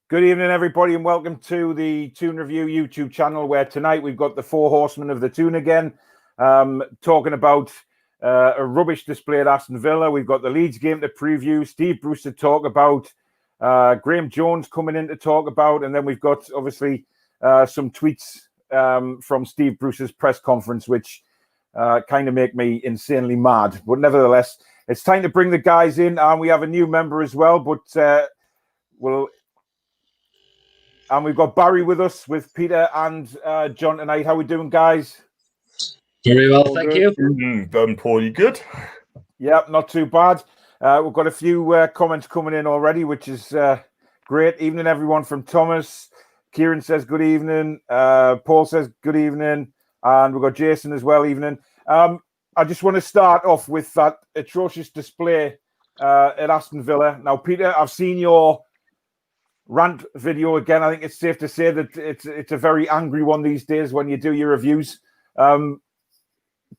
Good evening, everybody, and welcome to the Toon Review YouTube channel, where tonight we've got the four horsemen of the Toon again, talking about a rubbish display at Aston Villa. We've got the Leeds game to preview, Steve Bruce to talk about, Graeme Jones coming in to talk about, and then we've got, obviously, some tweets from Steve Bruce's press conference, which kind of make me insanely mad. But nevertheless, it's time to bring the guys in, and we have a new member as well, but and we've got Barry with us, with Peter and John tonight. How are we doing, guys? Very well, thank you. Done poorly good. Yeah, not too bad. We've got a few comments coming in already, which is great. Evening, everyone, from Thomas. Kieran says good evening. Paul says good evening. And we've got Jason as well, evening. I just want to start off with that atrocious display at Aston Villa. Now, Peter, I've seen your rant video again. I think it's safe to say that it's a very angry one these days when you do your reviews.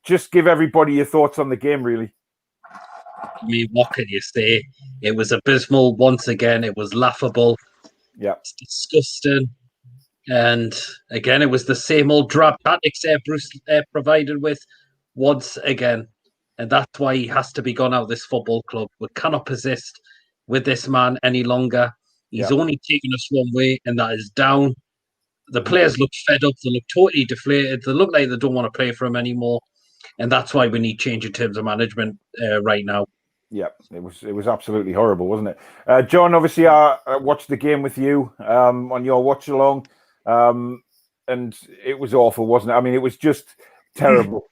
Just give everybody your thoughts on the game, really. I mean, what can you say? It was abysmal once again. It was laughable. Yeah, it's disgusting. And again, it was the same old drab tactics Bruce provided with once again. And that's why he has to be gone out of this football club. We cannot persist with this man any longer. He's only taken us one way, and that is down. The players look fed up. They look totally deflated. They look like they don't want to play for him anymore. And that's why we need change in terms of management right now. Yeah, it was absolutely horrible, wasn't it? John, obviously, I watched the game with you on your watch-along, and it was awful, wasn't it? I mean, it was just terrible.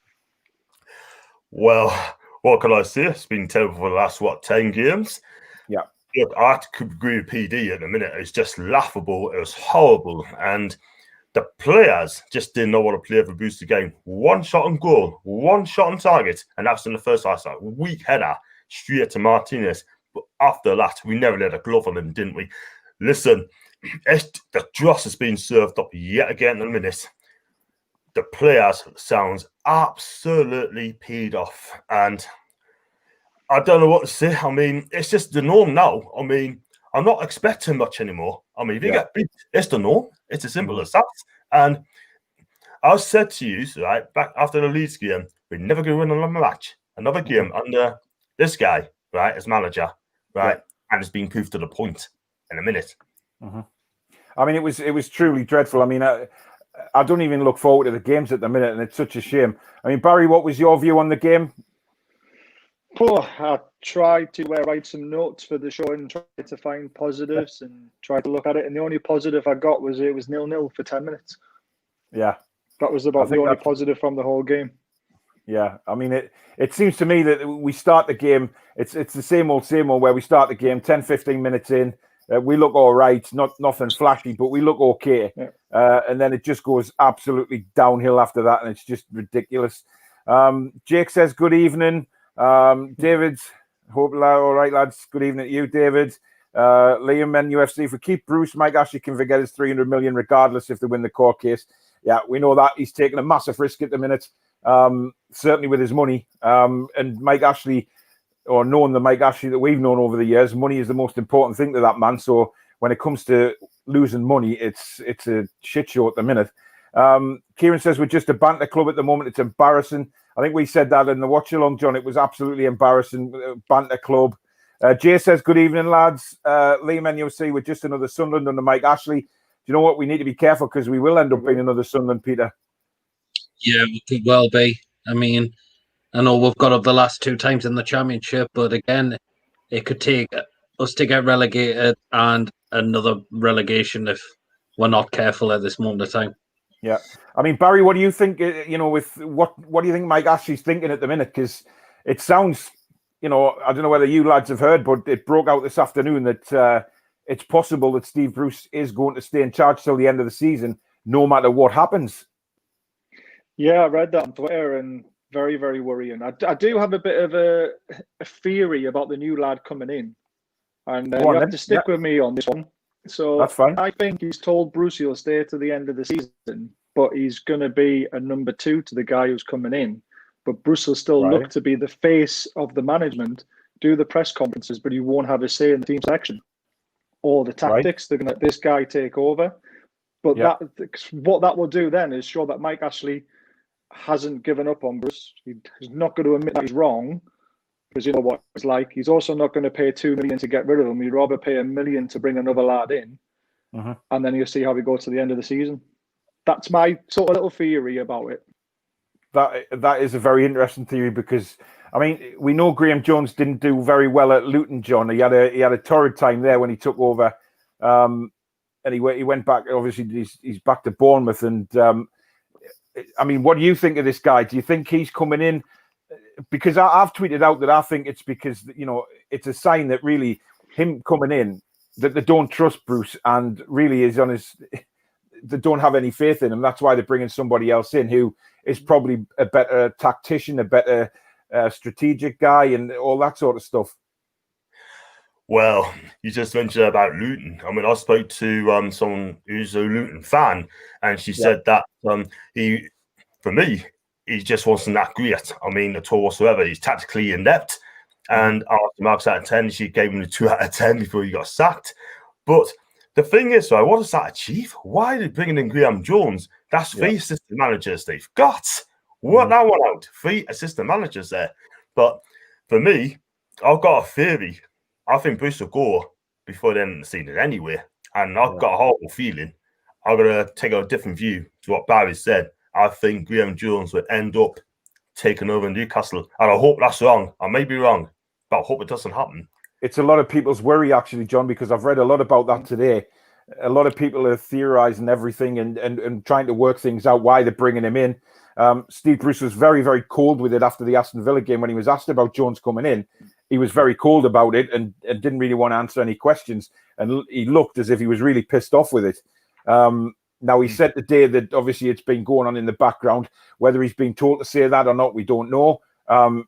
Well, what can I say? It's been terrible for the last, 10 games? Yeah. Look, I could agree with PD at the minute. It's just laughable. It was horrible. And the players just didn't know what to play for Bruce the game. One shot on goal, one shot on target. And that's in the first half. Like, weak header straight to Martinez. But after that, we never let a glove on him, didn't we? Listen, the dross has been served up yet again in a minute. The players sounds absolutely peed off. And I don't know what to say. I mean, it's just the norm now. I mean, I'm not expecting much anymore. I mean, if you get beat, it's the norm. It's as simple as that. And I said to you, right, back after the Leeds game, we're never going to win another match, another game under this guy, right, as manager, right? And it's been proved to the point in a minute. I mean, it was truly dreadful. I mean, I don't even look forward to the games at the minute, and it's such a shame. I mean, Barry, what was your view on the game? Oh, I tried to write some notes for the show and try to find positives and try to look at it. And the only positive I got was it was 0-0 for 10 minutes. Yeah. That was about the only positive from the whole game. Yeah. I mean, it seems to me that we start the game, it's the same old where we start the game 10, 15 minutes in. We look all right, nothing flashy, but we look okay. Yeah. And then it just goes absolutely downhill after that, and it's just ridiculous. Jake says, good evening. David, hope all right, lads. Good evening to you, David. Liam and UFC, if we keep Bruce, Mike Ashley can forget his 300 million regardless if they win the court case. Yeah, we know that he's taking a massive risk at the minute, certainly with his money. And Mike Ashley, or knowing the Mike Ashley that we've known over the years, money is the most important thing to that man. So when it comes to losing money, it's a shit show at the minute. Kieran says we're just a banter club at the moment. It's embarrassing. I think we said that in the watch-along, John. It was absolutely embarrassing. Banter club. Jay says, good evening, lads. Liam and UFC, we're just another Sunderland under Mike Ashley. Do you know what? We need to be careful because we will end up being another Sunderland, Peter. Yeah, we could well be. I mean, I know we've got up the last 2 times in the Championship, but again, it could take us to get relegated and another relegation if we're not careful at this moment of time. Yeah. I mean, Barry, what do you think, with what do you think Mike Ashley's thinking at the minute? Because it sounds, I don't know whether you lads have heard, but it broke out this afternoon that it's possible that Steve Bruce is going to stay in charge till the end of the season, no matter what happens. Yeah, I read that on Twitter, and very, very worrying. I do have a bit of a theory about the new lad coming in, and you have to stick with me on this one. So that's fine. I think he's told Bruce he'll stay to the end of the season, but he's going to be a number 2 to the guy who's coming in. But Bruce will still look to be the face of the management, do the press conferences, but he won't have a say in the team selection. or the tactics. They're going to let this guy take over. But what that will do then is show that Mike Ashley hasn't given up on Bruce. He's not going to admit that he's wrong, because you know what it's like. He's also not going to pay $2 million to get rid of him. He'd rather pay $1 million to bring another lad in, and then you'll see how we go to the end of the season. That's my sort of little theory about it. That is a very interesting theory, because I mean, we know Graeme Jones didn't do very well at Luton, John. He had a torrid time there when he took over, and he went back. Obviously, he's back to Bournemouth. And I mean, what do you think of this guy? Do you think he's coming in? Because I've tweeted out that I think it's because, you know, it's a sign that really him coming in, that they don't trust Bruce, and really is on his. They don't have any faith in him. That's why they're bringing somebody else in who is probably a better tactician, a better strategic guy, and all that sort of stuff. Well, you just mentioned about Luton. I mean, I spoke to someone who's a Luton fan, and she said that for me, he just wasn't that great. I mean, at all whatsoever. He's tactically inept, and after marks out of 10, she gave him a 2 out of 10 before he got sacked. But the thing is, right, what does that achieve? Why are they bringing in Graeme Jones? That's 3 assistant managers they've got. Work that one out. 3 assistant managers there. But for me, I've got a theory. I think Bruce will go before the end of the season anyway. And I've got a horrible feeling. I'm going to take a different view to what Barry said. I think Graeme Jones will end up taking over Newcastle. And I hope that's wrong. I may be wrong, but I hope it doesn't happen. It's a lot of people's worry, actually, John, because I've read a lot about that today. A lot of people are theorising everything and trying to work things out, why they're bringing him in. Steve Bruce was very, very cold with it after the Aston Villa game when he was asked about Jones coming in. He was very cold about it and didn't really want to answer any questions. And he looked as if he was really pissed off with it. Now, he said today that obviously it's been going on in the background. Whether he's been told to say that or not, we don't know.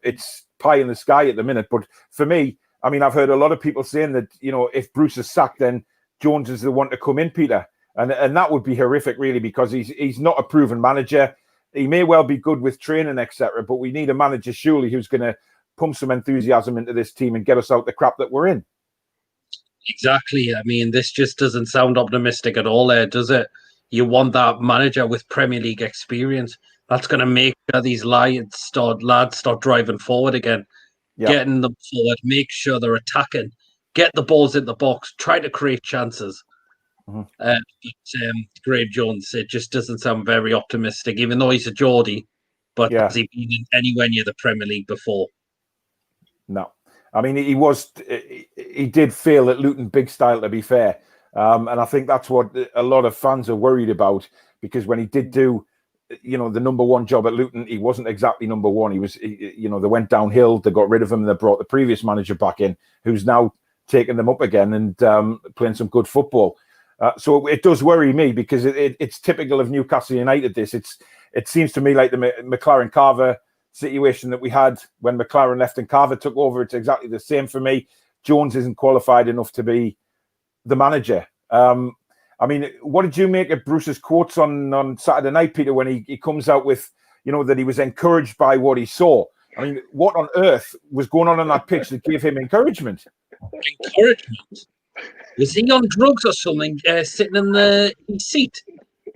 It's pie in the sky at the minute. But for me, I mean, I've heard a lot of people saying that, you know, if Bruce is sacked, then Jones is the one to come in, Peter. And that would be horrific, really, because he's not a proven manager. He may well be good with training, etc., but we need a manager, surely, who's going to pump some enthusiasm into this team and get us out the crap that we're in. Exactly. I mean, this just doesn't sound optimistic at all, does it? You want that manager with Premier League experience. That's going to make these lads start driving forward again, getting them forward, make sure they're attacking, get the balls in the box, try to create chances. Graeme Jones, it just doesn't sound very optimistic, even though he's a Geordie. But has he been anywhere near the Premier League before? No. I mean, he did fail at Luton big style, to be fair. And I think that's what a lot of fans are worried about, because when he did do, you know, the number one job at Luton, he wasn't exactly number one. He was, you know, they went downhill, they got rid of him, and they brought the previous manager back in, who's now taking them up again and playing some good football. So it does worry me, because it's typical of Newcastle United. It seems to me like the McLaren Carver situation that we had when McLaren left and Carver took over. It's exactly the same for me. Jones isn't qualified enough to be the manager. I mean, what did you make of Bruce's quotes on Saturday night, Peter, when he comes out with, you know, that he was encouraged by what he saw? I mean, what on earth was going on that pitch that gave him encouragement? Encouragement? Was he on drugs or something, sitting in the seat?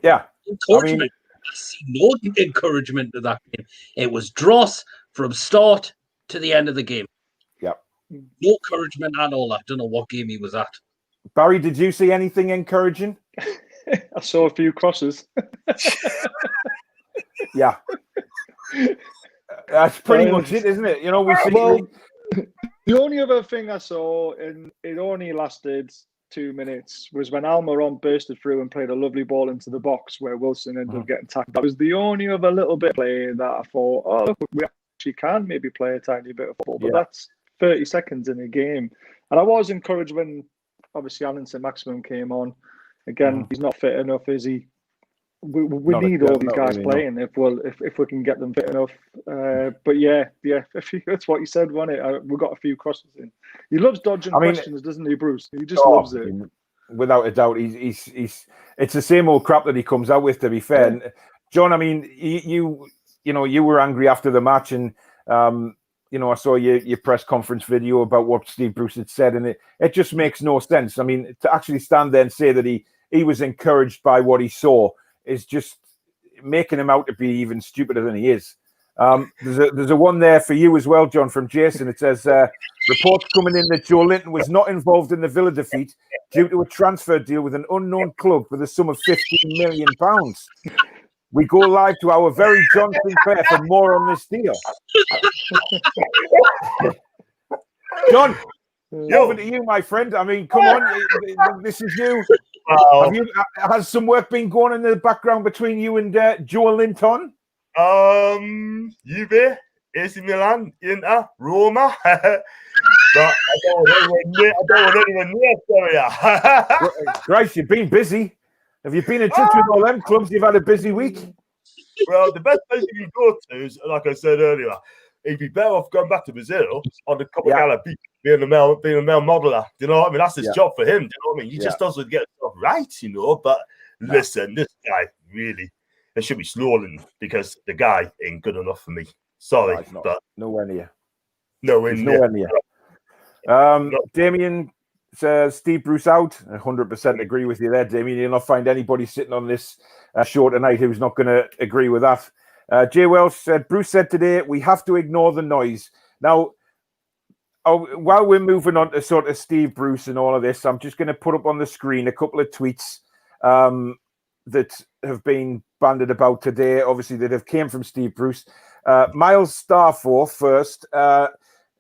Yeah. Encouragement. I see no encouragement to that game. It was dross from start to the end of the game. Yeah. No encouragement at all. I don't know what game he was at. Barry, did you see anything encouraging? I saw a few crosses. Yeah. That's pretty much it, isn't it? You know, the only other thing I saw, and it only lasted 2 minutes, was when Almiron bursted through and played a lovely ball into the box where Wilson ended up getting tackled. That was the only other little bit of play that I thought, oh, look, we actually can maybe play a tiny bit of football, but that's 30 seconds in a game. And I was encouraged when, obviously, Alan St-Maximin came on. Again, he's not fit enough, is he? We need all these guys playing if we can get them fit enough. But that's what you said, wasn't it? We got a few crosses in. He loves dodging questions, doesn't he, Bruce? He just loves it. Without a doubt, he's it's the same old crap that he comes out with. To be fair, and John, I mean, you were angry after the match, and I saw your press conference video about what Steve Bruce had said, and it just makes no sense. I mean, to actually stand there and say that he was encouraged by what he saw is just making him out to be even stupider than he is. There's a one there for you as well, John, from Jason. It says, reports coming in that Joelinton was not involved in the Villa defeat due to a transfer deal with an unknown club for the sum of £15 million. We go live to our very John Sinclair for more on this deal. John, over to you, my friend. I mean, come on, this is you. Has some work been going on in the background between you and Joelinton? Juve, AC Milan, Inter, Roma. But I don't want anyone near Serie A. Christ, you've been busy. Have you been in touch with all them clubs? You've had a busy week. Well, the best place you can go to is, like I said earlier, it'd be better off going back to Brazil on the Copacabana beach, being a male modeler. Do you know what I mean? That's his job for him. Do you know what I mean? He just doesn't get stuff right, But listen, this guy really, there should be slaughering because the guy ain't good enough for me. Sorry, but nowhere near. Nowhere near. Damien says Steve Bruce out. 100% agree with you there, Damien. You'll not find anybody sitting on this show tonight who's not going to agree with that. Jay Welsh said, Bruce said today, we have to ignore the noise. Now, while we're moving on to sort of Steve Bruce and all of this, I'm just going to put up on the screen a couple of tweets that have been banded about today, obviously, that have came from Steve Bruce. Miles Starforth first.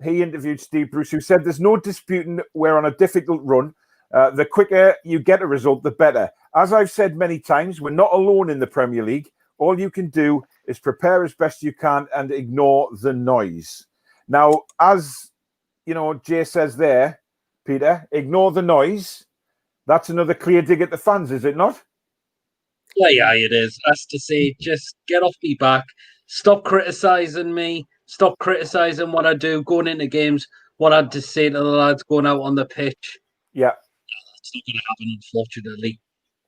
He interviewed Steve Bruce, who said, there's no disputing we're on a difficult run. The quicker you get a result, the better. As I've said many times, we're not alone in the Premier League. All you can do is prepare as best you can and ignore the noise. Now, as Jay says there, Peter, ignore the noise. That's another clear dig at the fans, is it not? Yeah, it is. As to say, just get off me back. Stop criticising me. Stop criticising what I do going into games. What I just say to the lads going out on the pitch. Yeah. It's not going to happen, unfortunately.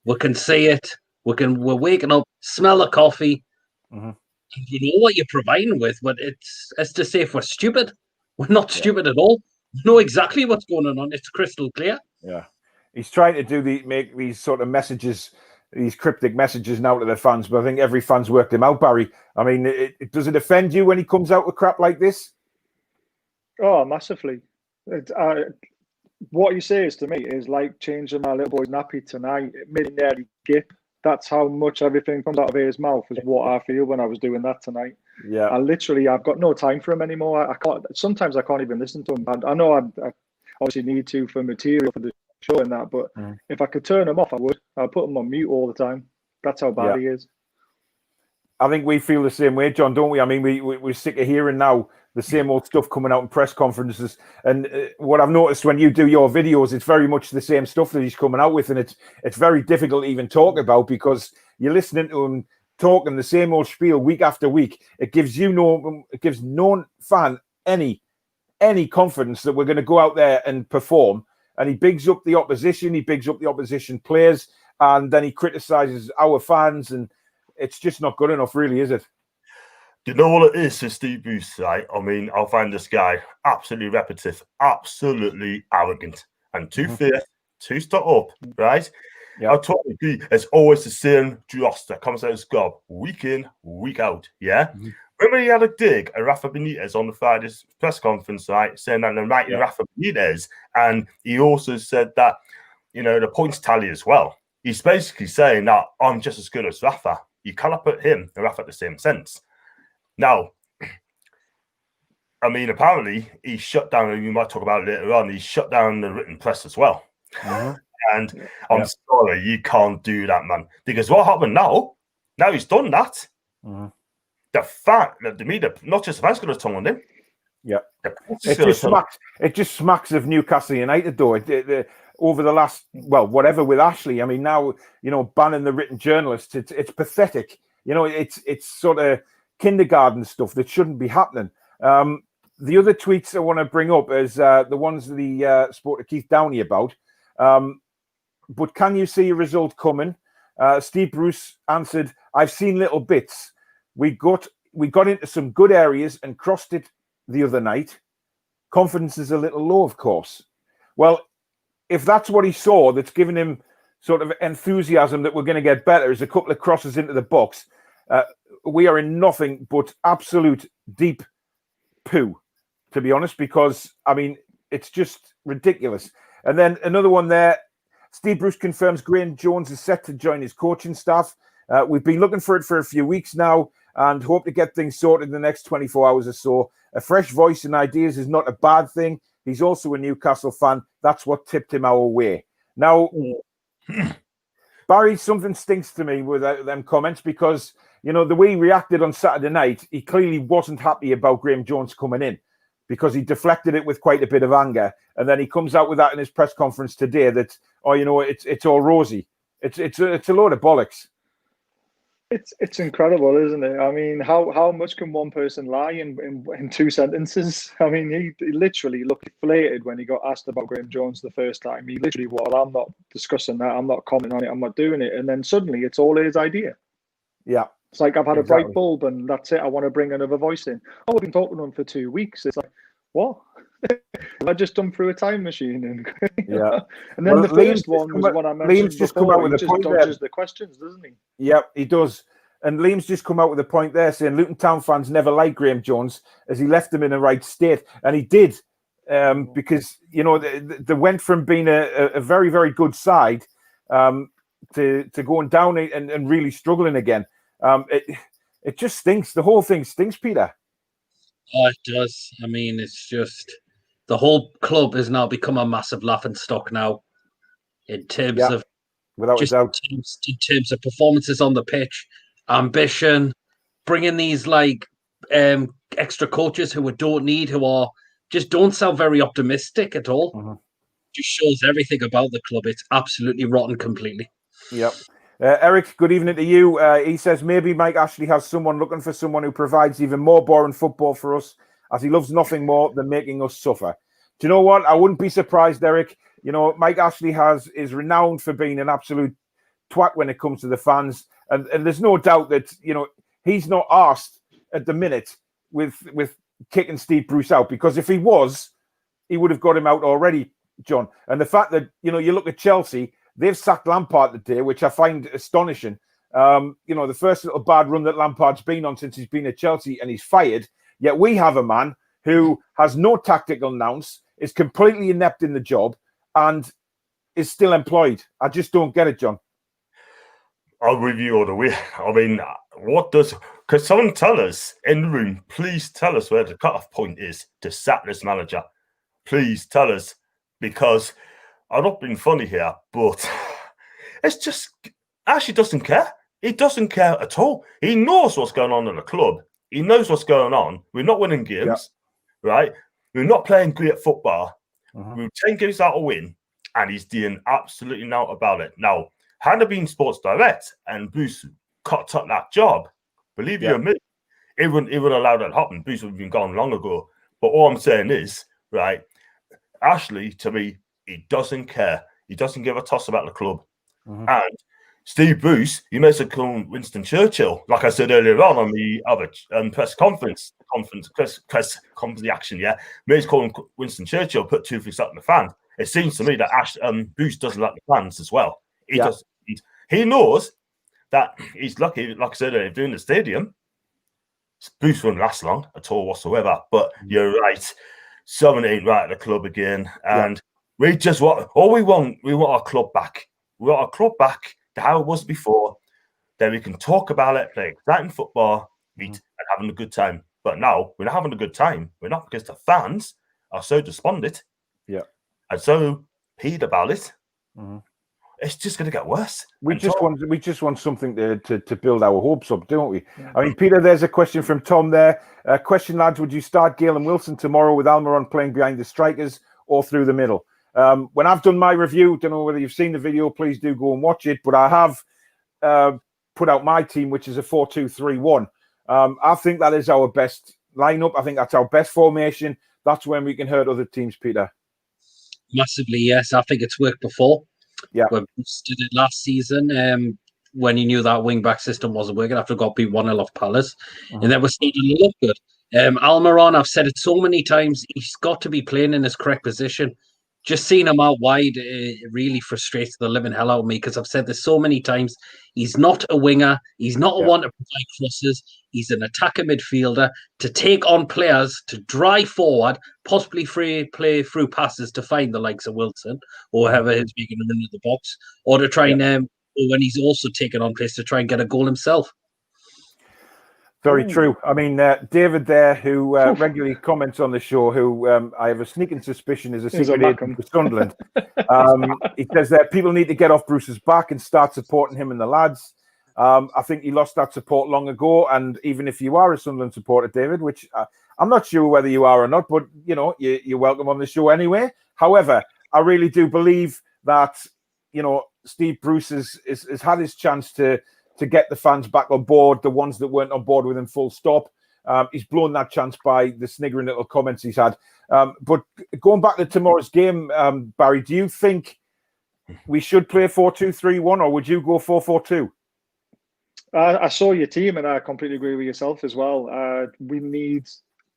We can see it. We're waking up, smell the coffee. Mm-hmm. You know what you're providing with, but it's to say if we're stupid. We're not stupid at all. We know exactly what's going on. It's crystal clear. Yeah. He's trying to make these sort of messages, these cryptic messages now to the fans, but I think every fan's worked him out, Barry. I mean, does it offend you when he comes out with crap like this? Oh, massively. What he says to me is like changing my little boy's nappy tonight. It made me nearly gip. That's how much everything comes out of his mouth is what I feel when I was doing that tonight. Yeah. I've got no time for him anymore. Sometimes I can't even listen to him. I know I obviously need to for material for the show and that, but if I could turn him off, I would. I'd put him on mute all the time. That's how bad he is. I think we feel the same way, John, don't we? I mean, we're sick of hearing now the same old stuff coming out in press conferences. And what I've noticed when you do your videos, it's very much the same stuff that he's coming out with. And it's very difficult to even talk about because you're listening to him talking the same old spiel week after week. It gives no fan any confidence that we're going to go out there and perform. And he bigs up the opposition. He bigs up the opposition players. And then he criticises our fans. And it's just not good enough, really, is it? Do you know what it is to Steve Bruce, right? I mean, I'll find this guy absolutely repetitive, absolutely arrogant, and too fierce, too stuck up, right? Yeah. I'll totally agree. It's always the same dross that comes out of his gob, week in, week out, yeah? Mm-hmm. Remember he had a dig at Rafa Benitez on the Friday's press conference, right? Saying that they're writing Rafa Benitez, and he also said that, the points tally as well. He's basically saying that I'm just as good as Rafa. You cannot put him and Rafa at the same sense. Now, I mean, apparently he shut down, and you might talk about it later on, he shut down the written press as well. Mm-hmm. And I'm sorry, you can't do that, man. Because what happened now he's done that. Mm-hmm. The fact that the media, not just the fans, going to tongue on him. Yeah. It just smacks of Newcastle United, though. Over the last, whatever with Ashley. I mean, now, banning the written journalists, it's pathetic. It's sort of kindergarten stuff that shouldn't be happening. The other tweets I want to bring up is the ones that he spoke to Keith Downey about. But can you see a result coming? Steve Bruce answered, I've seen little bits. We got into some good areas and crossed it the other night. Confidence is a little low, of course. Well, if that's what he saw, that's given him sort of enthusiasm that we're going to get better, is a couple of crosses into the box, we are in nothing but absolute deep poo, to be honest, because, I mean, it's just ridiculous. And then another one there, Steve Bruce confirms Graeme Jones is set to join his coaching staff. We've been looking for it for a few weeks now and hope to get things sorted in the next 24 hours or so. A fresh voice and ideas is not a bad thing. He's also a Newcastle fan. That's what tipped him our way. Now, Barry, something stinks to me with them comments because, you know, the way he reacted on Saturday night, he clearly wasn't happy about Graeme Jones coming in because he deflected it with quite a bit of anger. And then he comes out with that in his press conference today that, oh, you know, it's all rosy. It's a load of bollocks. It's incredible, isn't it? I mean, how much can one person lie in 2 sentences? I mean, he literally looked deflated when he got asked about Graeme Jones the first time. He literally, well, I'm not discussing that. I'm not commenting on it. I'm not doing it. And then suddenly it's all his idea. Yeah. It's like, I've had a bright bulb and that's it. I want to bring another voice in. Oh, we've been talking to him for 2 weeks. It's like, what? I just done through a time machine. Yeah. And then the first one was one I mentioned Liam's just come out with a point there. The questions, doesn't he? Yep, he does. And Liam's just come out with a point there saying Luton Town fans never liked Graeme Jones as he left them in the right state. And he did, because, you know, they went from being a very, very good side to going down and really struggling again. It just stinks. The whole thing stinks, Peter. Oh, it does. I mean, it's just the whole club has now become a massive laughing stock now in terms of without a doubt. In terms of performances on the pitch, ambition, bringing these like extra coaches who we don't need, who are just don't sound very optimistic at all. Mm-hmm. Just shows everything about the club. It's absolutely rotten completely. Yep. Eric, good evening to you. He says maybe Mike Ashley has someone looking for someone who provides even more boring football for us, as he loves nothing more than making us suffer. Do you know what? I wouldn't be surprised, Eric. You know, Mike Ashley is renowned for being an absolute twat when it comes to the fans. And there's no doubt that, you know, he's not arsed at the minute with kicking Steve Bruce out, because if he was, he would have got him out already, John. And the fact that, you know, you look at Chelsea, they've sacked Lampard today, which I find astonishing. You know, the first little bad run that Lampard's been on since he's been at Chelsea, and he's fired. Yet we have a man who has no tactical nous, is completely inept in the job, and is still employed. I just don't get it, John. I'll review all the way. I mean, could someone tell us in the room, please tell us where the cutoff point is to sack this manager. Please tell us, because I'm not being funny here, but it's just, Ashley doesn't care. He doesn't care at all. He knows what's going on in the club. He knows what's going on. We're not winning games, right? We're not playing great football. We're 10 games out of win, and he's doing absolutely nothing about it. Now, had it been Sports Direct and Bruce cut up that job, believe you me, it wouldn't allow that to happen. Bruce would have been gone long ago. But all I'm saying is, right, Ashley, to me, he doesn't care. He doesn't give a toss about the club. And Steve Bruce, you may have called Winston Churchill, like I said earlier on the other press conference action, may have called Winston Churchill, put two things up in the fan. It seems to me that Bruce doesn't like the fans as well. He knows that he's lucky, like I said earlier, doing the stadium. Bruce won't last long at all whatsoever. But you're right. Something ain't right at the club again. And we just want our club back. We want our club back to how it was before. Then we can talk about it, play exciting football, and having a good time. But now we're not having a good time. We're not, because the fans are so despondent. And so peed about it. It's just going to get worse. We just want something to build our hopes up, don't we? I mean, Peter, there's a question from Tom there. Question, lads, would you start Gale and Wilson tomorrow with Almiron playing behind the strikers or through the middle? When I've done my review, don't know whether you've seen the video, please do go and watch it, but I have put out my team, which is a 4-2-3-1. I think that is our best lineup. I think that's our best formation. That's when we can hurt other teams, Peter. Massively, yes. I think it's worked before. When Bruce did it last season, when he knew that wing-back system wasn't working after got beat 1-0 off Palace. And then we started to look good. Almiron, I've said it so many times, he's got to be playing in his correct position. Just seeing him out wide really frustrates the living hell out of me, because I've said this so many times. He's not a winger. He's not a one to provide crosses. He's an attacker midfielder to take on players, to drive forward, possibly play through passes to find the likes of Wilson or whoever is making him into the box, or to try and, or when he's also taken on place, to try and get a goal himself. Very true. I mean, David there, who regularly comments on the show, who I have a sneaking suspicion is a secret agent for Sunderland. He says that people need to get off Bruce's back and start supporting him and the lads. I think he lost that support long ago. And even if you are a Sunderland supporter, David, which I'm not sure whether you are or not, but, you know, you're welcome on the show anyway. However, I really do believe that, you know, Steve Bruce has had his chance to get the fans back on board, the ones that weren't on board with him, full stop. He's blown that chance by the sniggering little comments he's had. But going back to tomorrow's game, Barry, do you think we should play 4-2-3-1, or would you go 4-4-2? I saw your team, and I completely agree with yourself as well. We need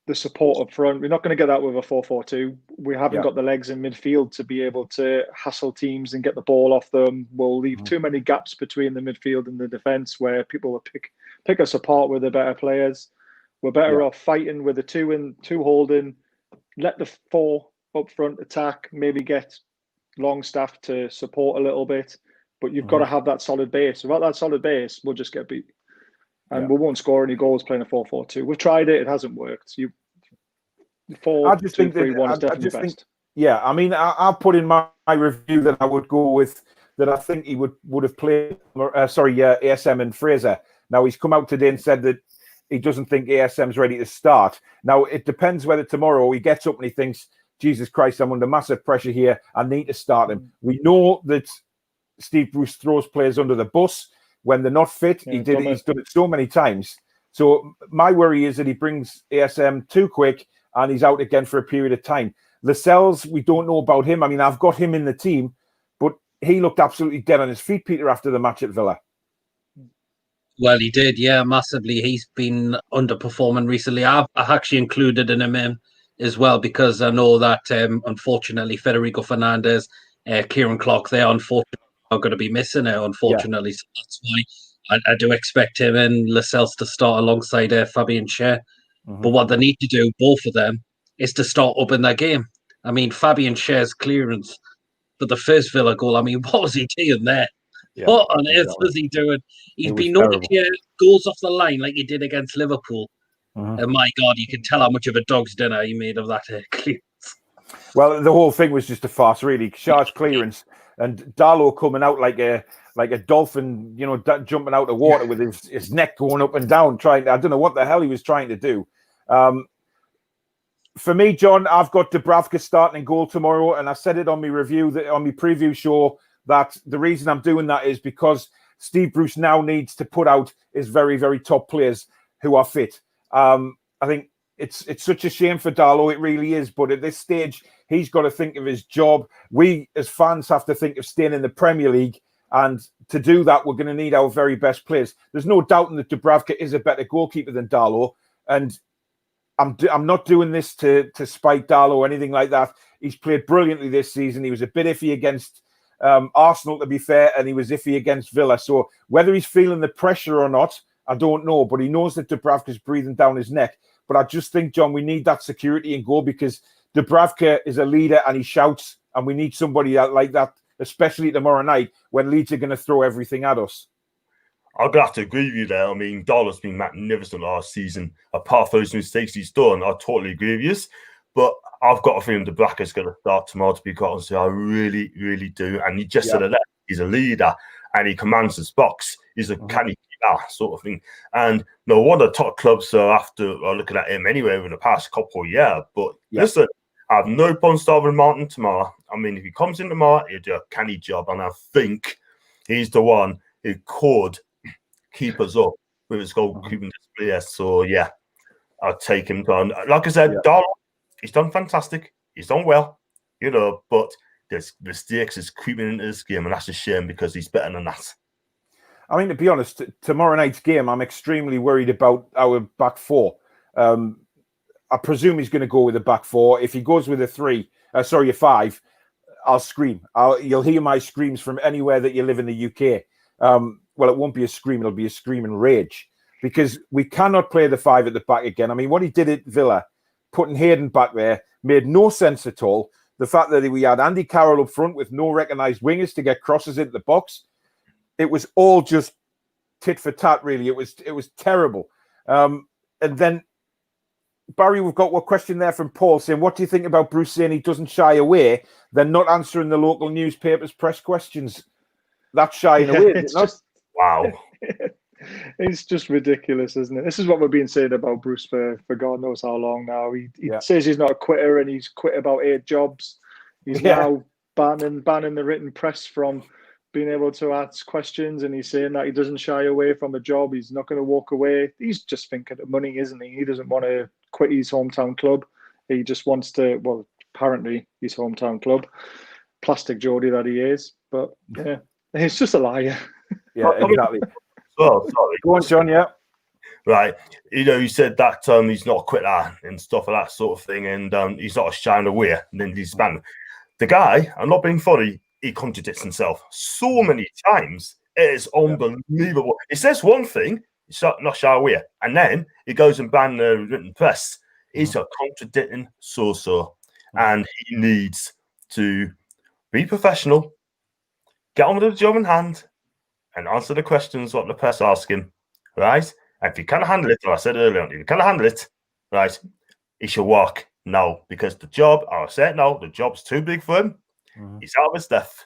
the support up front. We're not going to get that with a 4-4-2. We haven't got the legs in midfield to be able to hassle teams and get the ball off them. We'll leave too many gaps between the midfield and the defence where people will pick us apart with the better players. We're better off fighting with a 2 holding, let the 4 up front attack, maybe get Longstaff to support a little bit. But you've got to have that solid base. Without that solid base, we'll just get beat. And we won't score any goals playing a 4-4-2. We've tried it; it hasn't worked. 4-2-3-1 is definitely best. I mean, I'll put in my review that I would go with that. I think he would have played. ASM and Fraser. Now he's come out today and said that he doesn't think ASM's ready to start. Now it depends whether tomorrow he gets up and he thinks, "Jesus Christ, I'm under massive pressure here. I need to start him." We know that Steve Bruce throws players under the bus when they're not fit. He's done it so many times. So my worry is that he brings ASM too quick and he's out again for a period of time. Lascelles, we don't know about him. I mean, I've got him in the team, but he looked absolutely dead on his feet, Peter, after the match at Villa. Well, he did, massively. He's been underperforming recently. I've actually included him in as well, because I know that, unfortunately, Federico Fernandez, Kieran Clark, they're unfortunately are going to be missing it, unfortunately. So that's why I do expect him and Lascelles to start alongside Fabian Schär. But what they need to do, both of them, is to start up in their game. I mean, Fabian Schär's clearance for the first Villa goal, I mean, what was he doing there? What on earth was he doing? He'd been known to get goals off the line like he did against Liverpool. And my God, you can tell how much of a dog's dinner he made of that clearance. Well, the whole thing was just a farce, really. Schär's clearance and Darlow coming out like a dolphin, you know, jumping out of water with his neck going up and down, I don't know what the hell he was trying to do. For me, John, I've got Dubravka starting in goal tomorrow, and I said it on my review, on my preview show, that the reason I'm doing that is because Steve Bruce now needs to put out his very, very top players who are fit. I think it's such a shame for Darlow, it really is. But at this stage, he's got to think of his job. We, as fans, have to think of staying in the Premier League. And to do that, we're going to need our very best players. There's no doubting that Dubravka is a better goalkeeper than Darlow. And I'm not doing this to spite Darlow or anything like that. He's played brilliantly this season. He was a bit iffy against Arsenal, to be fair, and he was iffy against Villa. So whether he's feeling the pressure or not, I don't know. But he knows that Dubravka's breathing down his neck. But I just think, John, we need that security in goal, because Dubravka is a leader and he shouts, and we need somebody like that, especially tomorrow night when Leeds are going to throw everything at us. I'm going to have to agree with you there. I mean, Darlow's been magnificent last season. Apart from those mistakes he's done, I totally agree with you. But I've got a feeling Dubravka's going to start tomorrow, to be quite honest. I really, really do. And he just said that he's a leader and he commands his box. He's a canny sort of thing. And no wonder top clubs are looking at him anyway over the past couple of years. But listen, I have no problem starting Martin tomorrow. I mean, if he comes in tomorrow, he'll do a canny job. And I think he's the one who could keep us up with his goalkeeping display. So, I'll take him down. Like I said, Darlow, he's done fantastic. He's done well, you know, but there's mistakes is creeping into this game, and that's a shame because he's better than that. I mean, to be honest, tomorrow night's game, I'm extremely worried about our back four. I presume he's going to go with a back four. If he goes with a five, I'll scream. You'll hear my screams from anywhere that you live in the UK. Well, it won't be a scream; it'll be a scream and rage, because we cannot play the five at the back again. I mean, what he did at Villa, putting Hayden back there, made no sense at all. The fact that we had Andy Carroll up front with no recognised wingers to get crosses into the box, it was all just tit for tat. Really, it was terrible. And then, Barry, we've got a question there from Paul saying, what do you think about Bruce saying he doesn't shy away, then not answering the local newspapers' press questions? That's shying away, is it not? Wow. It's just ridiculous, isn't it? This is what we've been saying about Bruce for God knows how long now. He says he's not a quitter, and he's quit about 8 jobs. He's now banning the written press from being able to ask questions, and he's saying that he doesn't shy away from a job. He's not going to walk away. He's just thinking of money, isn't he? He doesn't want to quit his hometown club. He just wants to, well, apparently his hometown club, plastic Geordie that he is. But yeah, he's just a liar. Yeah, exactly. Well, sorry. Go on, John, yeah. Right. You said that he's not a quitter and stuff like that sort of thing, and he's not shying away, and then he's banned. The guy, I'm not being funny, he contradicts himself so many times. It is unbelievable. He says one thing, he's not shy away, and then he goes and bans the written press. He's a contradicting so-so, and he needs to be professional, get on with the job in hand, and answer the questions what the press ask him, right? And if he can't handle it, like I said earlier, if he can't handle it, right, he should walk now, because the job, I said no, the job's too big for him. He's out of his depth,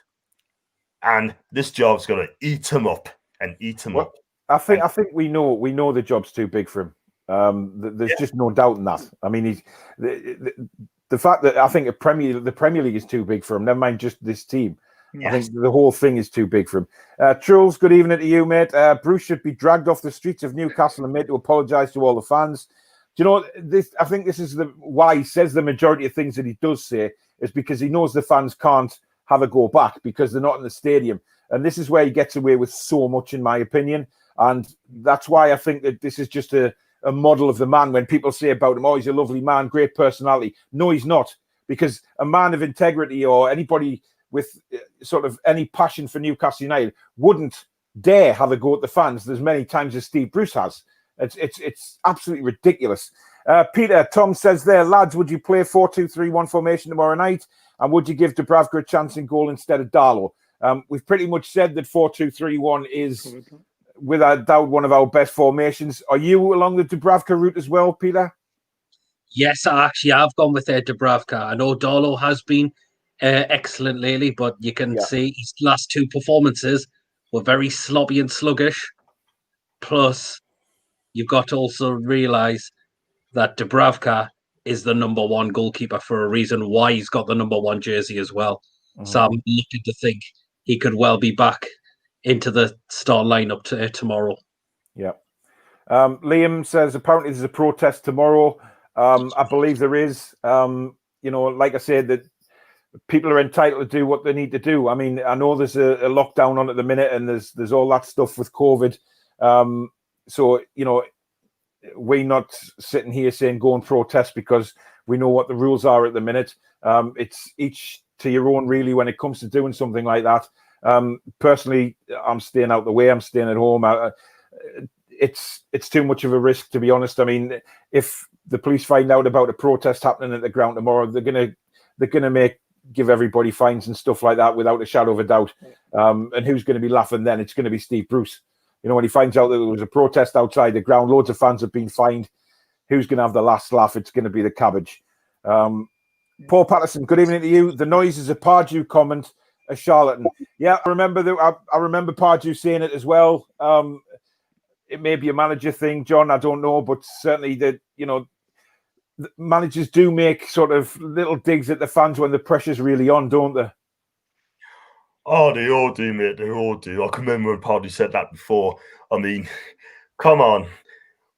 and this job's going to eat him up and eat him up. I think we know the job's too big for him. There's just no doubt in that. I mean, the fact that I think the Premier League is too big for him. Never mind just this team. Yes. I think the whole thing is too big for him. Truls, good evening to you, mate. Bruce should be dragged off the streets of Newcastle and made to apologise to all the fans. Do you know this? I think this is why he says the majority of things that he does say is because he knows the fans can't have a go back because they're not in the stadium. And this is where he gets away with so much, in my opinion. And that's why I think that this is just a model of the man. When people say about him, oh, he's a lovely man, great personality. No, he's not. Because a man of integrity or anybody with sort of any passion for Newcastle United wouldn't dare have a go at the fans as many times as Steve Bruce has. It's absolutely ridiculous. Peter, Tom says there, lads, would you play 4-2-3-1 formation tomorrow night? And would you give Dubravka a chance in goal instead of Darlow? We've pretty much said that 4-2-3-1 is, without doubt, one of our best formations. Are you along the Dubravka route as well, Peter? Yes, I've gone with Dubravka. I know Darlow has been excellent lately, but you can see his last 2 performances were very sloppy and sluggish. Plus, you've got to also realise that Dubravka is the number 1 goalkeeper for a reason why he's got the number 1 jersey as well. So I'm looking to think he could well be back into the start lineup tomorrow. Yeah. Liam says apparently there's a protest tomorrow. I believe there is. Like I said, that people are entitled to do what they need to do. I mean, I know there's a lockdown on at the minute, and there's all that stuff with COVID. So we're not sitting here saying go and protest because we know what the rules are at the minute. It's each to your own, really, when it comes to doing something like that. Personally, I'm staying out the way. I'm staying at home. It's too much of a risk, to be honest. I mean, if the police find out about a protest happening at the ground tomorrow, they're gonna give everybody fines and stuff like that without a shadow of a doubt. And who's going to be laughing then? It's going to be Steve Bruce. When he finds out that there was a protest outside the ground, loads of fans have been fined. Who's going to have the last laugh? It's going to be the cabbage. Paul Patterson, good evening to you. The noise is a Pardew comment, a charlatan. Yeah, I remember I remember Pardew saying it as well. It may be a manager thing, John. I don't know, but certainly that managers do make sort of little digs at the fans when the pressure's really on, don't they? Oh, they all do, mate. They all do. I can remember when Pardew said that before. I mean, come on.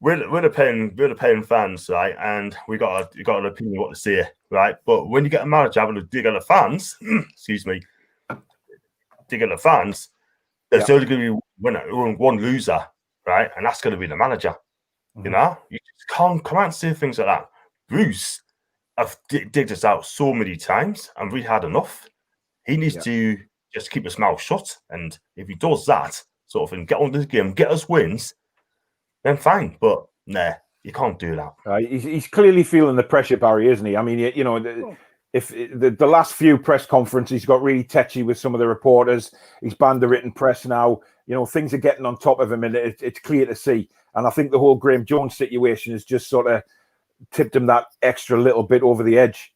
We're the paying fans, right? And you got an opinion what to say, right? But when you get a manager having to dig at the fans, there's only going to be one loser, right? And that's going to be the manager. You just can't come out and say things like that. Bruce have digged us out so many times, and we had enough. He needs to just keep his mouth shut, and if he does that sort of and get on this game, get us wins, then fine. But nah, you can't do that. He's clearly feeling the pressure, Barry, isn't he? I mean, you know, if the last few press conferences, he's got really tetchy with some of the reporters. He's banned the written press now. You know, things are getting on top of him, and it's clear to see. And I think the whole Graeme Jones situation has just sort of tipped him that extra little bit over the edge.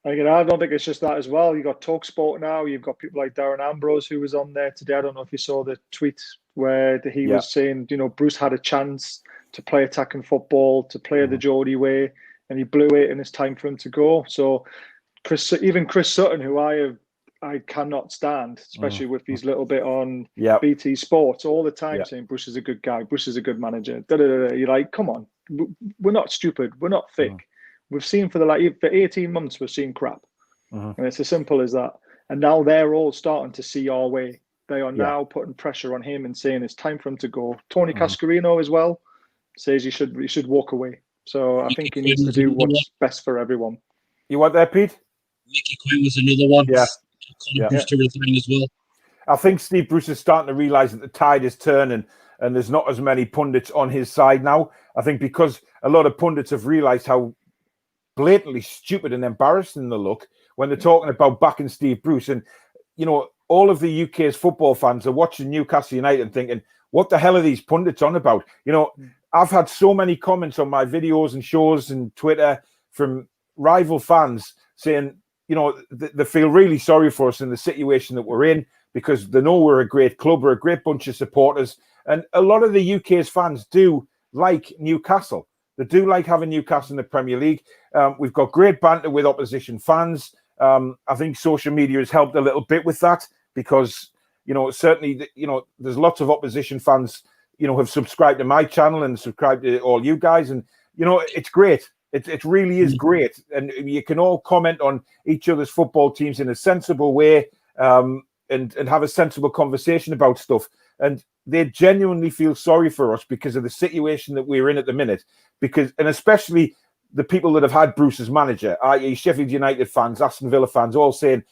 Again, I don't think it's just that as well. You've got TalkSport now. You've got people like Darren Ambrose, who was on there today. I don't know if you saw the tweet where he was saying, you know, Bruce had a chance to play attacking football, to play the Geordie way, and he blew it, and it's time for him to go. So even Chris Sutton, who I cannot stand, especially with his little bit on BT Sports all the time, saying Bruce is a good guy, Bruce is a good manager. You're like, come on, we're not stupid, we're not thick. We've seen for 18 months, we've seen crap. And it's as simple as that. And now they're all starting to see our way. They are now putting pressure on him and saying it's time for him to go. Tony Cascarino as well says he should walk away. So I think he needs to do what's best for everyone. You want that, Pete? Mickey Quinn was another one. Bruce to resign as well. I think Steve Bruce is starting to realise that the tide is turning and there's not as many pundits on his side now. I think because a lot of pundits have realised how blatantly stupid and embarrassing they look when they're talking about backing Steve Bruce. And, you know, all of the UK's football fans are watching Newcastle United and thinking, what the hell are these pundits on about? You know, I've had so many comments on my videos and shows and Twitter from rival fans saying, you know, they feel really sorry for us in the situation that we're in because they know we're a great club, we're a great bunch of supporters. And a lot of the UK's fans do like Newcastle. They do like having Newcastle in the Premier League. We've got great banter with opposition fans. I think social media has helped a little bit with that because, you know, certainly, you know, there's lots of opposition fans, you know, have subscribed to my channel and subscribed to all you guys. And, you know, it's great. It really is great. And you can all comment on each other's football teams in a sensible way and have a sensible conversation about stuff. And they genuinely feel sorry for us because of the situation that we're in at the minute. And especially the people that have had Bruce as manager, i.e. Sheffield United fans, Aston Villa fans, all saying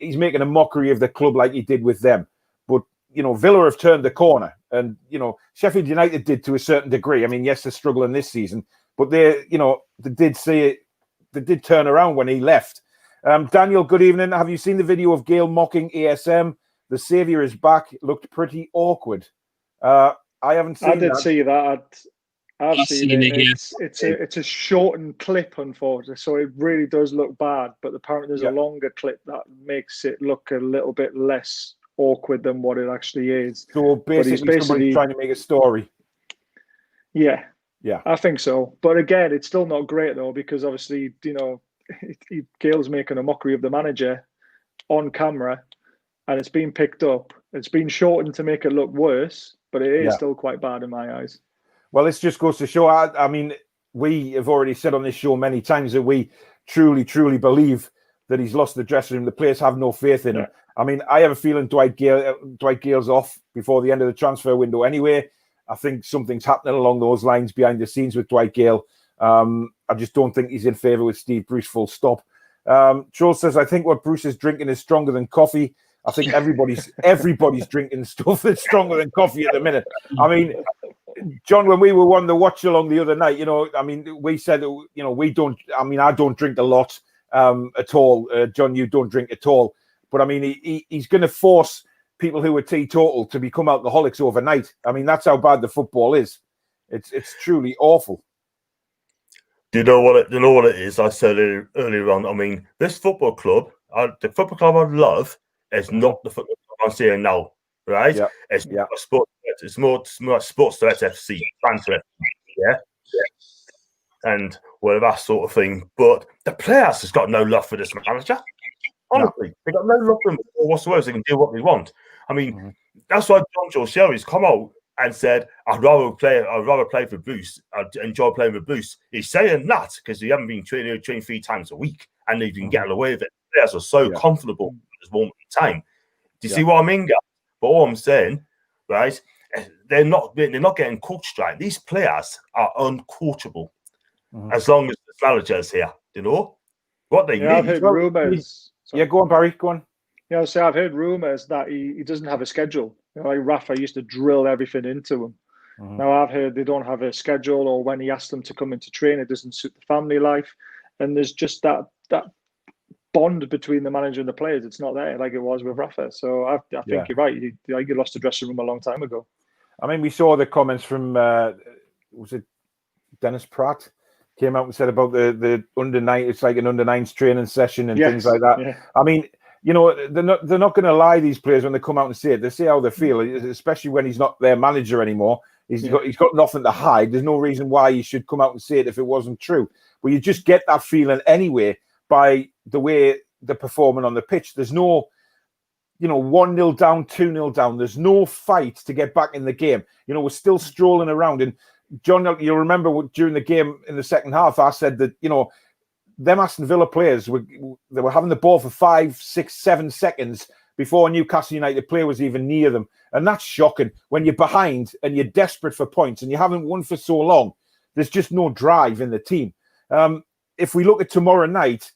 he's making a mockery of the club like he did with them. But, you know, Villa have turned the corner. And, you know, Sheffield United did to a certain degree. I mean, yes, they're struggling this season. But they did turn around when he left. Daniel, good evening. Have you seen the video of Gayle mocking ASM? The saviour is back. It looked pretty awkward. I haven't seen that. I did see that. I've seen it. It's a shortened clip, unfortunately, so it really does look bad. But apparently there's a longer clip that makes it look a little bit less awkward than what it actually is. So basically somebody trying to make a story. Yeah, I think so. But again, it's still not great though, because obviously, you know, Gayle's making a mockery of the manager on camera, and it's been picked up. It's been shortened to make it look worse, but it is still quite bad in my eyes. Well, this just goes to show. I mean, we have already said on this show many times that we truly, truly believe that he's lost the dressing room. The players have no faith in him. I mean, I have a feeling Dwight Gayle's off before the end of the transfer window anyway. I think something's happening along those lines behind the scenes with Dwight Gayle. I just don't think he's in favour with Steve Bruce, full stop. Joel says, I think what Bruce is drinking is stronger than coffee. I think everybody's drinking stuff that's stronger than coffee at the minute. I mean, John, when we were on the watch along the other night, you know, I mean, we said, you know, I don't drink a lot at all. John, you don't drink at all. But I mean, he's going to force people who are teetotal to become alcoholics overnight. I mean, that's how bad the football is. It's truly awful. Do you know what it is? I said earlier on. I mean, this football club, the football club I love, is not the football club I'm seeing now, right? Yeah. It's not a sports. It's more like Sports Direct FC, Fans Direct, and whatever that sort of thing. But the players has got no love for this manager. Honestly, they got no love for him whatsoever. They can do what they want. I mean, that's why John Sherry's come out and said, I'd rather play for Bruce. I'd enjoy playing with Bruce. He's saying that because he haven't been training 3 times a week and they've been getting away with it. The players are so comfortable at this moment in time. Do you see what I mean, guys? But all I'm saying, right, they're not getting coached right. These players are uncoachable. As long as managers here, you know? What they I've need. heard rumours. Yeah, go on, Barry, go on. Yeah, so I've heard rumours that he doesn't have a schedule. Like Rafa used to drill everything into him. Now I've heard they don't have a schedule, or when he asks them to come into train, it doesn't suit the family life. And there's just that bond between the manager and the players. It's not there like it was with Rafa. So I think you're right. He lost the dressing room a long time ago. I mean, we saw the comments from was it Dennis Pratt came out and said about the under 9. It's like an under 9s training session and things like that. Yeah. I mean, you know, they're not going to lie, these players, when they come out and say it. They say how they feel, especially when he's not their manager anymore. He's got nothing to hide. There's no reason why he should come out and say it if it wasn't true. But you just get that feeling anyway by the way they're performing on the pitch. There's no, 1-0 down, 2-0 down. There's no fight to get back in the game. We're still strolling around. And John, you'll remember during the game in the second half, I said that, them Aston Villa players, they were having the ball for 5, 6, 7 seconds before a Newcastle United player was even near them. And that's shocking when you're behind and you're desperate for points and you haven't won for so long. There's just no drive in the team. If we look at tomorrow night,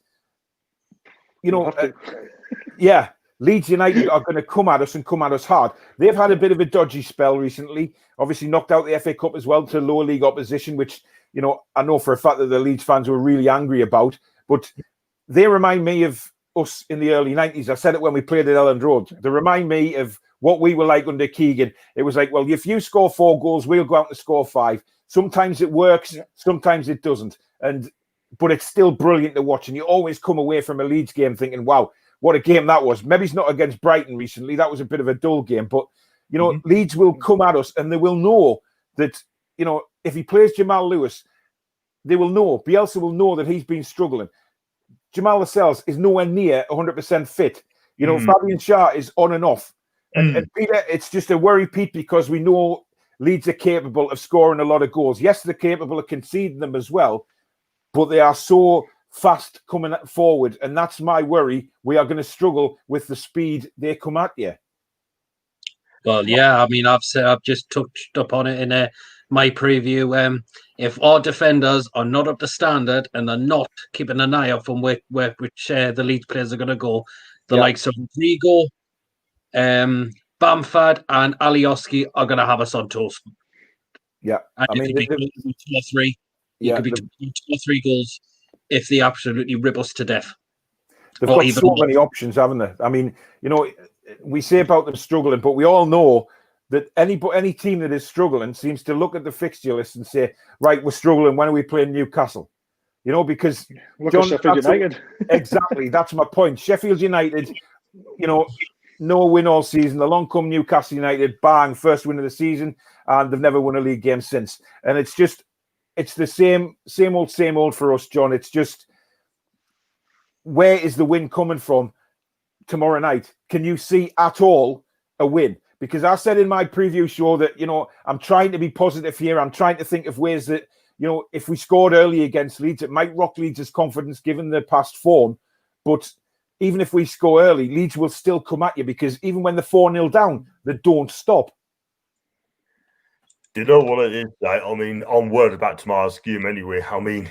Leeds United are going to come at us and come at us hard. They've had a bit of a dodgy spell recently. Obviously knocked out the FA Cup as well to lower league opposition, which, I know for a fact that the Leeds fans were really angry about. But they remind me of us in the early 90s. I said it when we played at Elland Road. They remind me of what we were like under Keegan. It was like, well, if you score 4 goals, we'll go out and score 5. Sometimes it works, sometimes it doesn't. But it's still brilliant to watch. And you always come away from a Leeds game thinking, wow, what a game that was. Maybe it's not against Brighton recently. That was a bit of a dull game. But, Leeds will come at us and they will know that, if he plays Jamal Lewis, they will know. Bielsa will know that he's been struggling. Jamal Lascelles is nowhere near 100% fit. Fabian Schär is on and off. And Peter, it's just a worry, Pete, because we know Leeds are capable of scoring a lot of goals. Yes, they're capable of conceding them as well, but they are so fast coming forward. And that's my worry. We are going to struggle with the speed they come at you. Well, yeah, I mean, I've just touched upon it in my preview. If our defenders are not up to standard and they're not keeping an eye out from which the Leeds players are going to go, the likes of Rodrigo, Bamford and Alioski are going to have us on toast. Yeah, and it could be 2 or 3. It could be 2 or 3 goals if they absolutely rip us to death. They've got so many options, haven't they? I mean, we say about them struggling, but we all know that any team that is struggling seems to look at the fixture list and say, right, we're struggling. When are we playing Newcastle? Because Sheffield United. Exactly, that's my point. Sheffield United, no win all season. Along come Newcastle United, bang, first win of the season, and they've never won a league game since. And it's the same old for us, John. It's just, where is the win coming from tomorrow night? Can you see at all a win? Because I said in my preview show that, I'm trying to be positive here. I'm trying to think of ways that, if we scored early against Leeds, it might rock Leeds' confidence given their past form. But even if we score early, Leeds will still come at you, because even when they're 4-0 down, they don't stop. Do you know what it is? I mean, I'm worried about tomorrow's game anyway. I mean,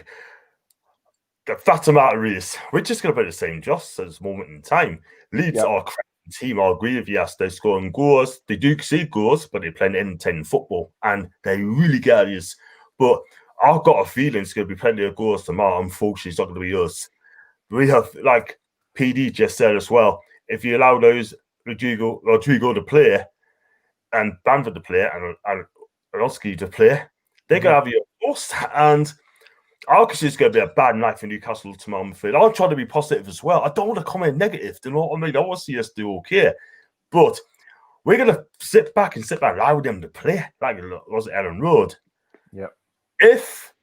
the fact of the matter is, we're just going to play the same just at this moment in time. Leeds are a cracking team. I agree with you. Yes, they're scoring goals. They do concede goals, but they're playing entertaining football, and they really get us. But I've got a feeling it's going to be plenty of goals tomorrow. Unfortunately, it's not going to be us. We have, like PD just said as well, if you allow those Rodrigo to play and Bamford to play and Alioski to play, they're going to have you lost. And I think it's going to be a bad night for Newcastle tomorrow, I'm afraid. I'm trying to be positive as well. I don't want to comment negative. Do you know what I mean? I want to see us do okay. But we're going to sit back and allow them to play like it was at Elland Road. Yeah. If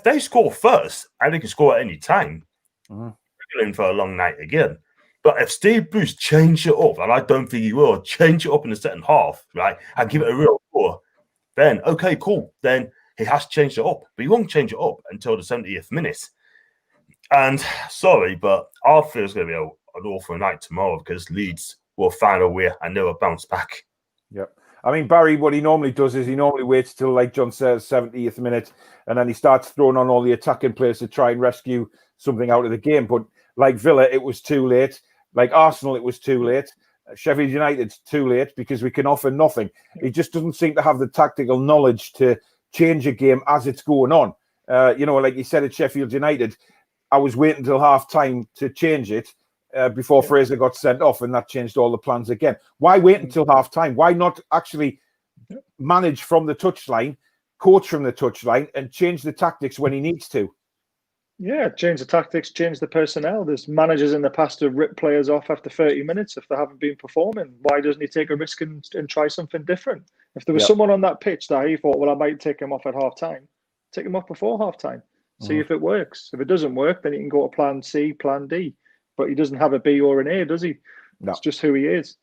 they score first and they can score at any time, we're in for a long night again. But if Steve Bruce change it up, and I don't think he will, change it up in the second half, right, and give it a real score, then okay, cool. Then he has to change it up. But he won't change it up until the 70th minute. And sorry, but I feel it's going to be an awful night tomorrow, because Leeds will find a way and they will bounce back. Yep. I mean, Barry, what he normally does is he normally waits till, like John says, 70th minute, and then he starts throwing on all the attacking players to try and rescue something out of the game. But like Villa, it was too late. Like Arsenal, it was too late. Sheffield United's too late because we can offer nothing. He just doesn't seem to have the tactical knowledge to change a game as it's going on. Like you said at Sheffield United, I was waiting until half time to change it before Fraser got sent off, and that changed all the plans again. Why wait until half time? Why not actually manage from the touchline, coach from the touchline, and change the tactics when he needs to? Yeah, change the tactics, change the personnel. There's managers in the past who rip players off after 30 minutes if they haven't been performing. Why doesn't he take a risk and try something different? If there was someone on that pitch that he thought, well, I might take him off at half time, take him off before half time. See if it works. If it doesn't work, then he can go to plan C, plan D. But he doesn't have a B or an A, does he? No. It's just who he is.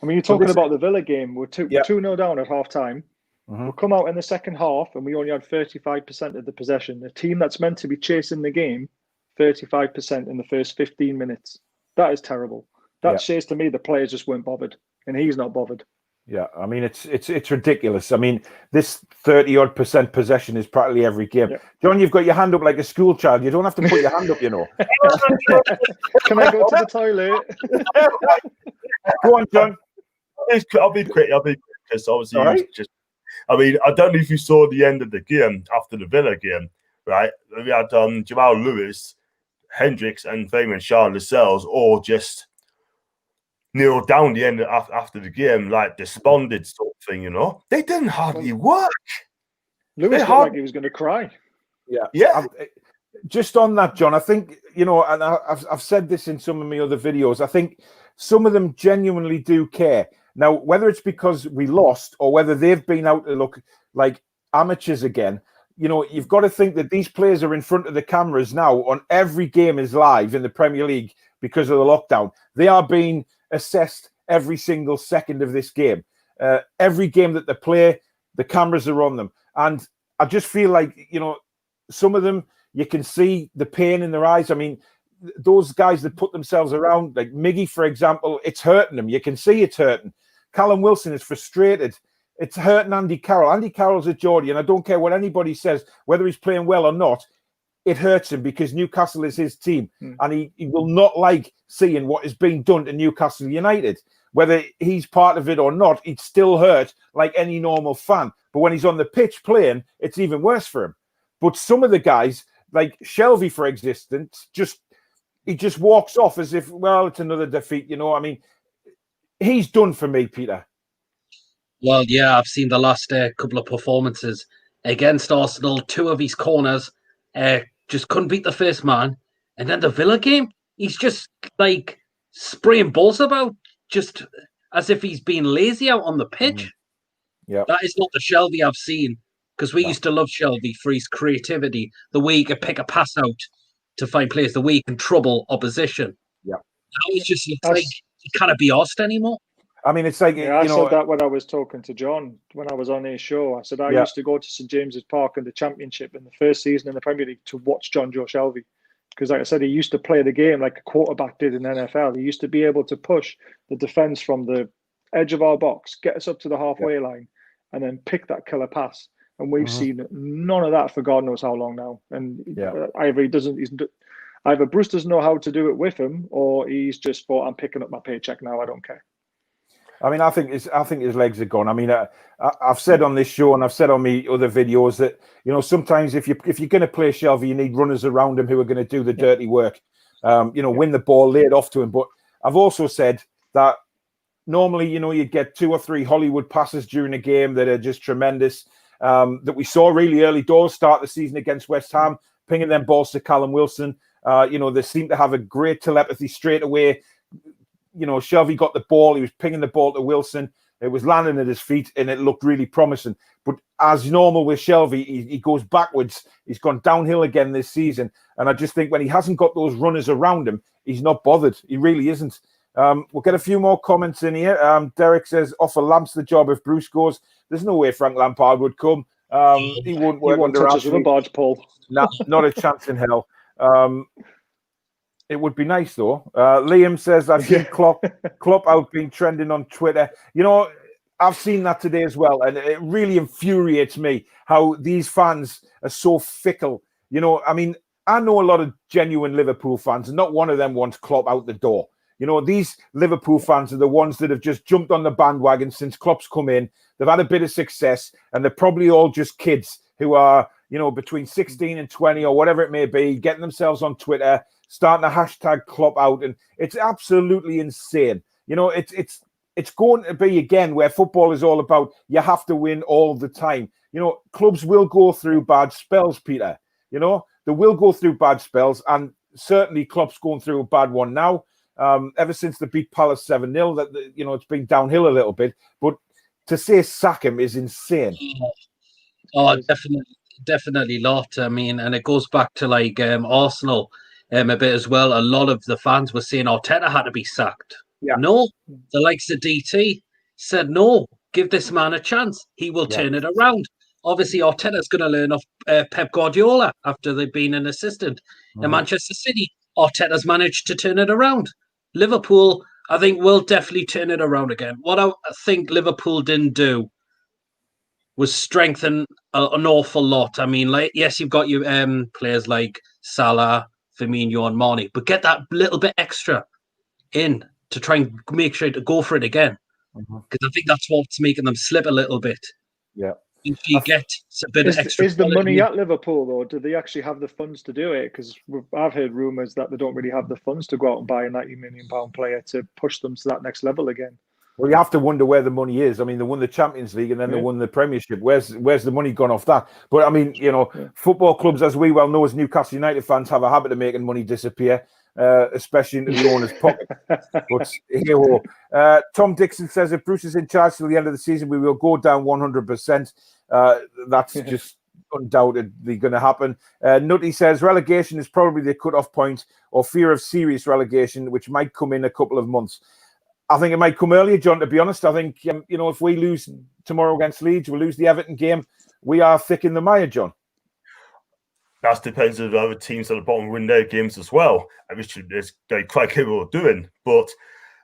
I mean, you're talking about the Villa game. We're 2-0 down at half time. We'll come out in the second half and we only had 35% of the possession. The team that's meant to be chasing the game, 35% in the first 15 minutes. That is terrible. That says to me the players just weren't bothered, and he's not bothered. Yeah, I mean, it's ridiculous. I mean, this 30-odd% possession is practically every game. Yeah. John, you've got your hand up like a school child. You don't have to put your hand up, you know. Can I go to the toilet? Go on, John. I'll be quick. Because obviously just... I mean, I don't know if you saw the end of the game after the Villa game, right? We had Jamal Lewis, Hendricks, and Fabian Sean Lascelles all just kneeled down the end after the game, like desponded sort of thing, you know? They didn't hardly work. Lewis looked like he was going to cry. Yeah. Just on that, John, I think, you know, and I've said this in some of my other videos, I think some of them genuinely do care. Now, whether it's because we lost or whether they've been out to look like amateurs again, you know, you've got to think that these players are in front of the cameras now on every game is live in the Premier League because of the lockdown. They are being assessed every single second of this game. Every game that they play, the cameras are on them. And I just feel like, you know, some of them, you can see the pain in their eyes. I mean, those guys that put themselves around, like Miggy, for example, it's hurting them. You can see it's hurting. Callum Wilson is frustrated. It's hurting Andy Carroll. Andy Carroll's a Geordie, and I don't care what anybody says, whether he's playing well or not, it hurts him because Newcastle is his team. And he will not like seeing what is being done to Newcastle United. Whether he's part of it or not, he'd still hurt like any normal fan. But when he's on the pitch playing, it's even worse for him. But some of the guys, like Shelvey, for instance, he just walks off as if, well, it's another defeat, you know. I mean, he's done for me, Peter. Well, yeah, I've seen the last couple of performances against Arsenal. 2 of his corners just couldn't beat the first man. And then the Villa game, he's just like spraying balls about, just as if he's being lazy out on the pitch. Yeah, that is not the Shelvey I've seen, because we used to love Shelvey for his creativity, the way he could pick a pass out to find players, the way he can trouble opposition. Yeah, now he's just like he can't be asked anymore. I mean, it's like, I said that when I was talking to John, when I was on his show. I said I used to go to St James's Park in the Championship in the first season in the Premier League to watch John Joe Shelvey. Because like I said, he used to play the game like a quarterback did in NFL. He used to be able to push the defence from the edge of our box, get us up to the halfway line, and then pick that killer pass. And we've seen none of that for God knows how long now. And either Bruce doesn't know how to do it with him, or he's just thought, I'm picking up my paycheck now, I don't care. I mean, I think his legs are gone. I mean, I've said on this show and I've said on my other videos that, you know, sometimes if you're going to play Shelvey, you need runners around him who are going to do the dirty work. Win the ball, lay it off to him. But I've also said that normally, you know, you get 2 or 3 Hollywood passes during a game that are just tremendous. That we saw really early doors start the season against West Ham, pinging them balls to Callum Wilson. They seem to have a great telepathy straight away. You know, Shelvey got the ball. He was pinging the ball to Wilson. It was landing at his feet, and it looked really promising. But as normal with Shelvey, he goes backwards. He's gone downhill again this season. And I just think when he hasn't got those runners around him, he's not bothered. He really isn't. We'll get a few more comments in here. Derek says, offer Lamps the job if Bruce goes. There's no way Frank Lampard would come. He won't work under Ashley. Barge pole. Not a chance in hell. It would be nice, though. Liam says, I've seen Klopp out being trending on Twitter. You know, I've seen that today as well, and it really infuriates me how these fans are so fickle. You know, I mean, I know a lot of genuine Liverpool fans, and not one of them wants Klopp out the door. You know, these Liverpool fans are the ones that have just jumped on the bandwagon since Klopp's come in. They've had a bit of success, and they're probably all just kids who are, you know, between 16 and 20 or whatever it may be, getting themselves on Twitter, starting to hashtag Klopp out, and it's absolutely insane. You know, it's going to be, again, where football is all about you have to win all the time. You know, clubs will go through bad spells, Peter. You know, they will go through bad spells, and certainly Klopp's going through a bad one now. Ever since they beat Palace 7-0, that, you know, it's been downhill a little bit. But to say sack him is insane. Oh, definitely lot. I mean, and it goes back to like Arsenal a bit as well. A lot of the fans were saying Arteta had to be sacked. Yeah. No, the likes of DT said, no, give this man a chance. He will turn it around. Obviously, Arteta's going to learn off Pep Guardiola after they've been an assistant. In Manchester City, Arteta's managed to turn it around. Liverpool, I think, will definitely turn it around again. What I think Liverpool didn't do was strengthen an awful lot. I mean, like, yes, you've got your players like Salah, Firmino and Mane, but get that little bit extra in to try and make sure to go for it again. Because I think that's what's making them slip a little bit. Yeah. If you get a bit of extra... Is the money at Liverpool, though? Do they actually have the funds to do it? Because I've heard rumours that they don't really have the funds to go out and buy a £90 million player to push them to that next level again. Well, you have to wonder where the money is. I mean, they won the Champions League and then they won the Premiership. Where's the money gone off that? But, I mean, you know, football clubs, as we well know as Newcastle United fans, have a habit of making money disappear, especially into the owner's pocket. But here we go. Tom Dixon says, if Bruce is in charge till the end of the season, we will go down 100%. That's just undoubtedly going to happen. Nutty says, relegation is probably the cut-off point or fear of serious relegation, which might come in a couple of months. I think it might come earlier, John, to be honest. I think, you know, if we lose tomorrow against Leeds, we lose the Everton game, we are thick in the mire, John. That depends if the other teams at the bottom win their games as well, which they're quite capable of doing. But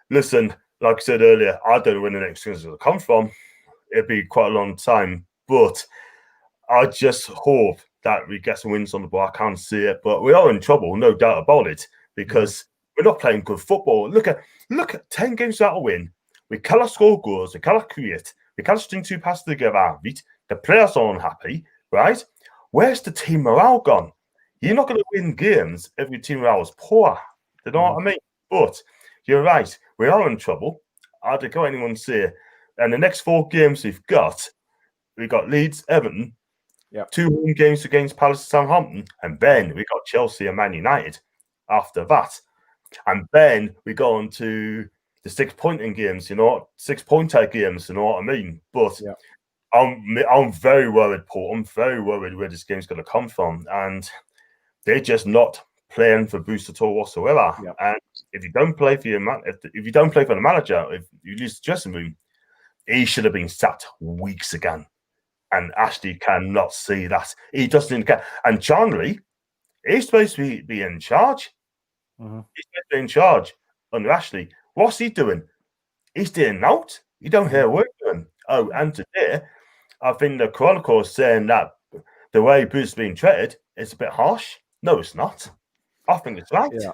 listen, like I said earlier, I don't know when the next games will come from. It'll be quite a long time. But I just hope that we get some wins on the board. I can't see it, but we are in trouble, no doubt about it, because we're not playing good football. Look at 10 games without a win. We cannot score goals. We cannot create. We cannot string two passes together. The players are unhappy, right? Where's the team morale gone? You're not going to win games if your team morale is poor. You know what I mean? But you're right. We are in trouble. I don't care what anyone say. And the next 4 games we've got Leeds, Everton, 2 home games against Palace and Southampton, and then we got Chelsea and Man United after that. And then we go on to the 6-pointing games, you know, 6-pointer games, you know what I mean? But I'm very worried, Paul. I'm very worried where this game's going to come from. And they're just not playing for Boost at all whatsoever. Yeah. And if you don't play for if you don't play for the manager, if you lose the dressing room, he should have been sacked weeks ago. And Ashley cannot see that. He doesn't get. And Charlie, he's supposed to be in charge. He's supposed to be in charge under Ashley. What's he doing? He's doing out. You don't hear a word doing. Oh, and today, I think the Chronicle is saying that the way Booth's being treated is a bit harsh. No, it's not. I think it's right. Yeah,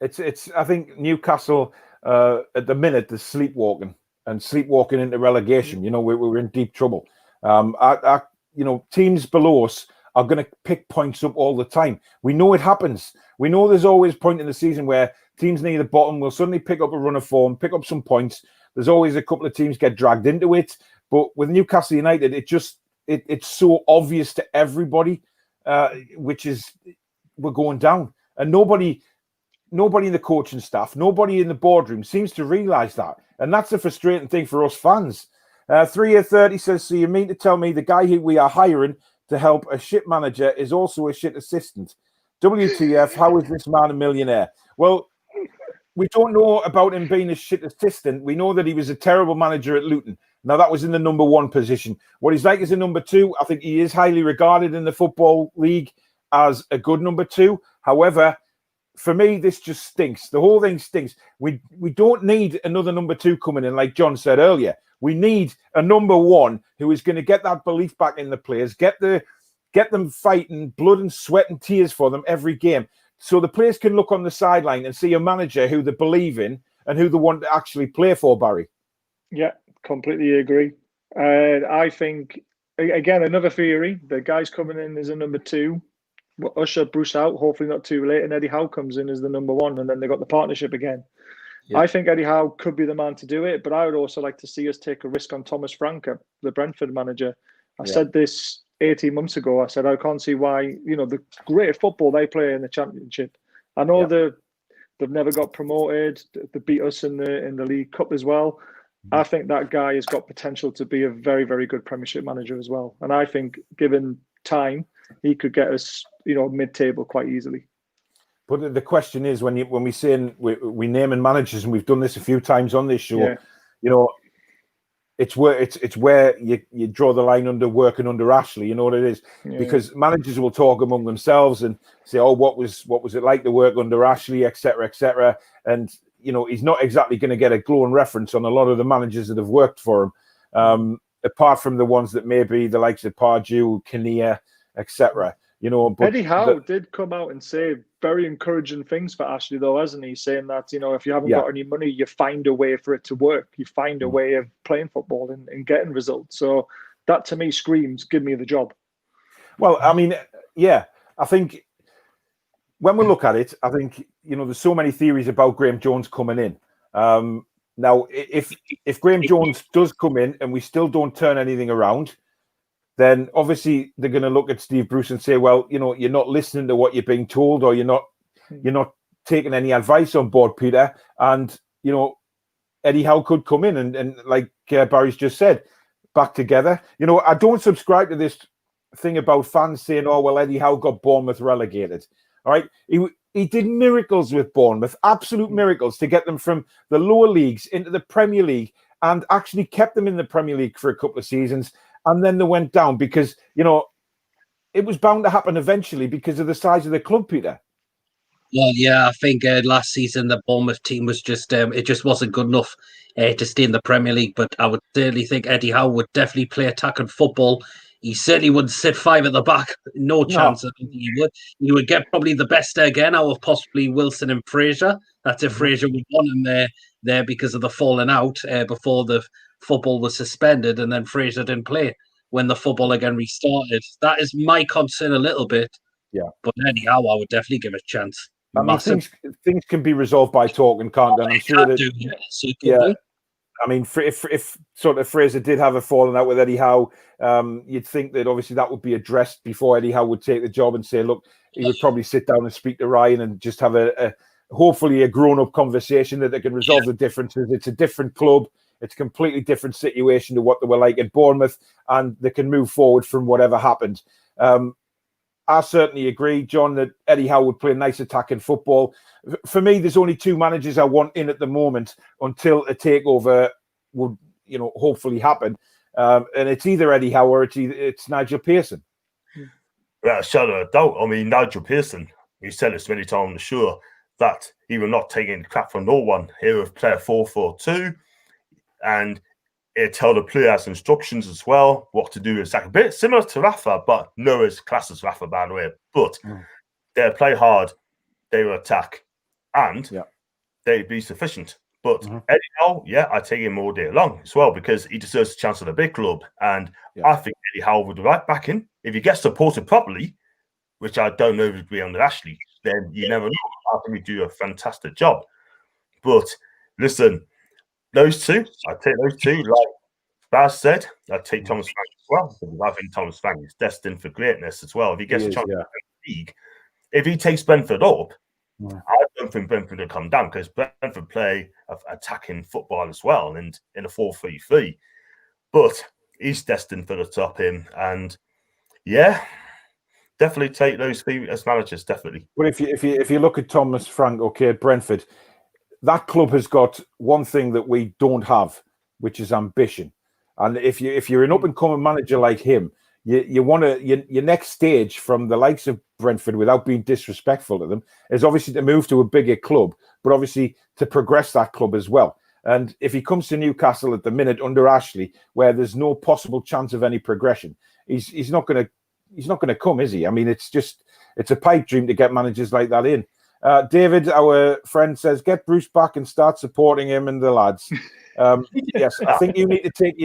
it's. I think Newcastle at the minute is sleepwalking into relegation. You know, we're in deep trouble. You know, teams below us are going to pick points up all the time. We know it happens. We know there's always a point in the season where teams near the bottom will suddenly pick up a run of form, pick up some points. There's always a couple of teams get dragged into it. But with Newcastle United, it's so obvious to everybody, which is we're going down. And nobody in the coaching staff, nobody in the boardroom seems to realise that. And that's a frustrating thing for us fans. 330 says, so you mean to tell me the guy who we are hiring to help a shit manager is also a shit assistant? WTF, how is this man a millionaire? Well, we don't know about him being a shit assistant. We know that he was a terrible manager at Luton. Now, that was in the number 1 position. What he's like as a number 2, I think he is highly regarded in the Football League as a good number 2. However, for me, this just stinks. The whole thing stinks. We don't need another number 2 coming in, like John said earlier. We need a number 1 who is going to get that belief back in the players, get them fighting blood and sweat and tears for them every game, so the players can look on the sideline and see a manager who they believe in and who they want to actually play for, Barry. Yeah, completely agree. I think, again, another theory, the guy's coming in as a number 2. We'll usher Bruce out, hopefully not too late, and Eddie Howe comes in as the number 1, and then they got the partnership again. Yeah. I think Eddie Howe could be the man to do it, but I would also like to see us take a risk on Thomas Franke, the Brentford manager. I said this 18 months ago. I said I can't see why, the great football they play in the Championship. I know they've never got promoted. They beat us in the League Cup as well. I think that guy has got potential to be a very, very good Premiership manager as well. And I think, given time, he could get us, mid-table quite easily. But the question is, when we say we naming managers, and we've done this a few times on this show, it's where you draw the line under working under Ashley. You know what it is? Yeah. Because managers will talk among themselves and say, "Oh, what was it like to work under Ashley, etc., etc." And he's not exactly going to get a glowing reference on a lot of the managers that have worked for him, apart from the ones that may be the likes of Pardew, Kinnear, etc. But Eddie Howe did come out and say very encouraging things for Ashley, though, hasn't he? Saying that, if you haven't got any money, you find a way for it to work. You find a way of playing football and getting results. So that, to me, screams, give me the job. Well, I mean, I think when we look at it, I think, there's so many theories about Graeme Jones coming in. Now, if Graeme Jones does come in and we still don't turn anything around, then obviously they're going to look at Steve Bruce and say, well, you're not listening to what you're being told, or you're not taking any advice on board, Peter. And, Eddie Howe could come in and like Barry's just said, back together. I don't subscribe to this thing about fans saying, oh, well, Eddie Howe got Bournemouth relegated. All right. He did miracles with Bournemouth, absolute miracles, to get them from the lower leagues into the Premier League, and actually kept them in the Premier League for a couple of seasons. And then they went down because, it was bound to happen eventually because of the size of the club, Peter. Well, yeah, I think last season the Bournemouth team was just, it just wasn't good enough to stay in the Premier League. But I would certainly think Eddie Howe would definitely play attacking football. He certainly wouldn't sit 5 at the back. No chance. I don't think he would. He would get probably the best again out of possibly Wilson and Fraser. That's if Fraser would want him there because of the falling out before the football was suspended, and then Fraser didn't play when the football again restarted. That is my concern a little bit. Yeah. But anyhow, I would definitely give it a chance. I mean, things can be resolved by talking, can't they? I'm sure that. I mean, if sort of Fraser did have a falling out with Eddie Howe, you'd think that obviously that would be addressed before Eddie Howe would take the job and say, look, he would probably sit down and speak to Ryan and just have hopefully a grown-up conversation that they can resolve the differences. It's a different club. It's a completely different situation to what they were like at Bournemouth, and they can move forward from whatever happened. I certainly agree, John, that Eddie Howe would play nice attacking football. For me, there's only 2 managers I want in at the moment until a takeover would, hopefully happen. And it's either Eddie Howe or it's Nigel Pearson. Without a shadow of a doubt. I mean, Nigel Pearson, he said this many times on the show, that he will not take any crap from no one. He will play a 4-4-2, and he'll tell the players instructions as well, what to do. It's like a bit similar to Rafa, but no as class as Rafa, by the way. But they'll play hard, they will attack, and they'll be sufficient. But Eddie Howe, I take him all day long as well, because he deserves a chance at a big club. And I think Eddie Howe would be right back in. If he gets supported properly, which I don't know if it'd be under Ashley, then you never know. I think we do a fantastic job. But listen, those 2, I take those 2. Like Baz said, I take Thomas Frank as well. Because I think Thomas Frank is destined for greatness as well. If he gets a chance to the league, if he takes Brentford up, I don't think Brentford will come down, because Brentford play attacking football as well, and in a 4-3-3. But he's destined for the top and definitely take those 3 as managers, definitely. But if you look at Thomas Frank, at Brentford, that club has got one thing that we don't have, which is ambition. And if you're an up and coming manager like him, you want to your next stage from the likes of Brentford without being disrespectful to them is obviously to move to a bigger club, but obviously to progress that club as well. And if he comes to Newcastle at the minute under Ashley, where there's no possible chance of any progression, he's not going to come, is he? I mean, it's a pipe dream to get managers like that in. David, our friend, says, get Bruce back and start supporting him and the lads. Yes, I think you need to take